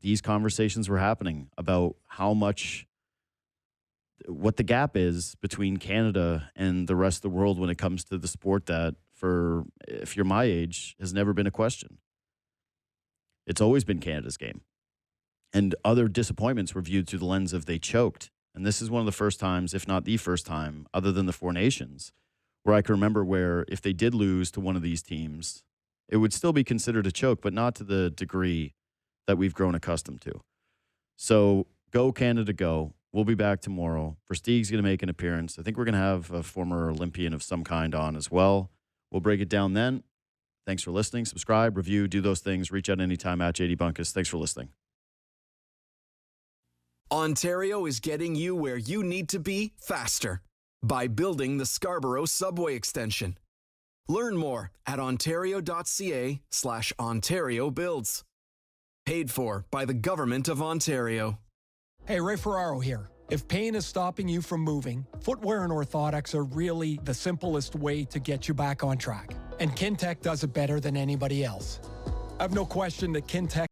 these conversations were happening about how much what the gap is between Canada and the rest of the world when it comes to the sport that, for if you're my age, has never been a question. It's always been Canada's game. And other disappointments were viewed through the lens of they choked. And this is one of the first times, if not the first time, other than the Four Nations, where I can remember where if they did lose to one of these teams, it would still be considered a choke, but not to the degree that we've grown accustomed to. So go Canada, go. We'll be back tomorrow. Versteeg's going to make an appearance. I think we're going to have a former Olympian of some kind on as well. We'll break it down then. Thanks for listening. Subscribe, review, do those things. Reach out anytime at JD Bunkis. Thanks for listening. Ontario is getting you where you need to be faster by building the Scarborough Subway Extension. Learn more at ontario.ca/Ontario Builds. Paid for by the Government of Ontario. Hey, Ray Ferraro here. If pain is stopping you from moving, footwear and orthotics are really the simplest way to get you back on track. And Kintec does it better than anybody else. I have no question that Kintec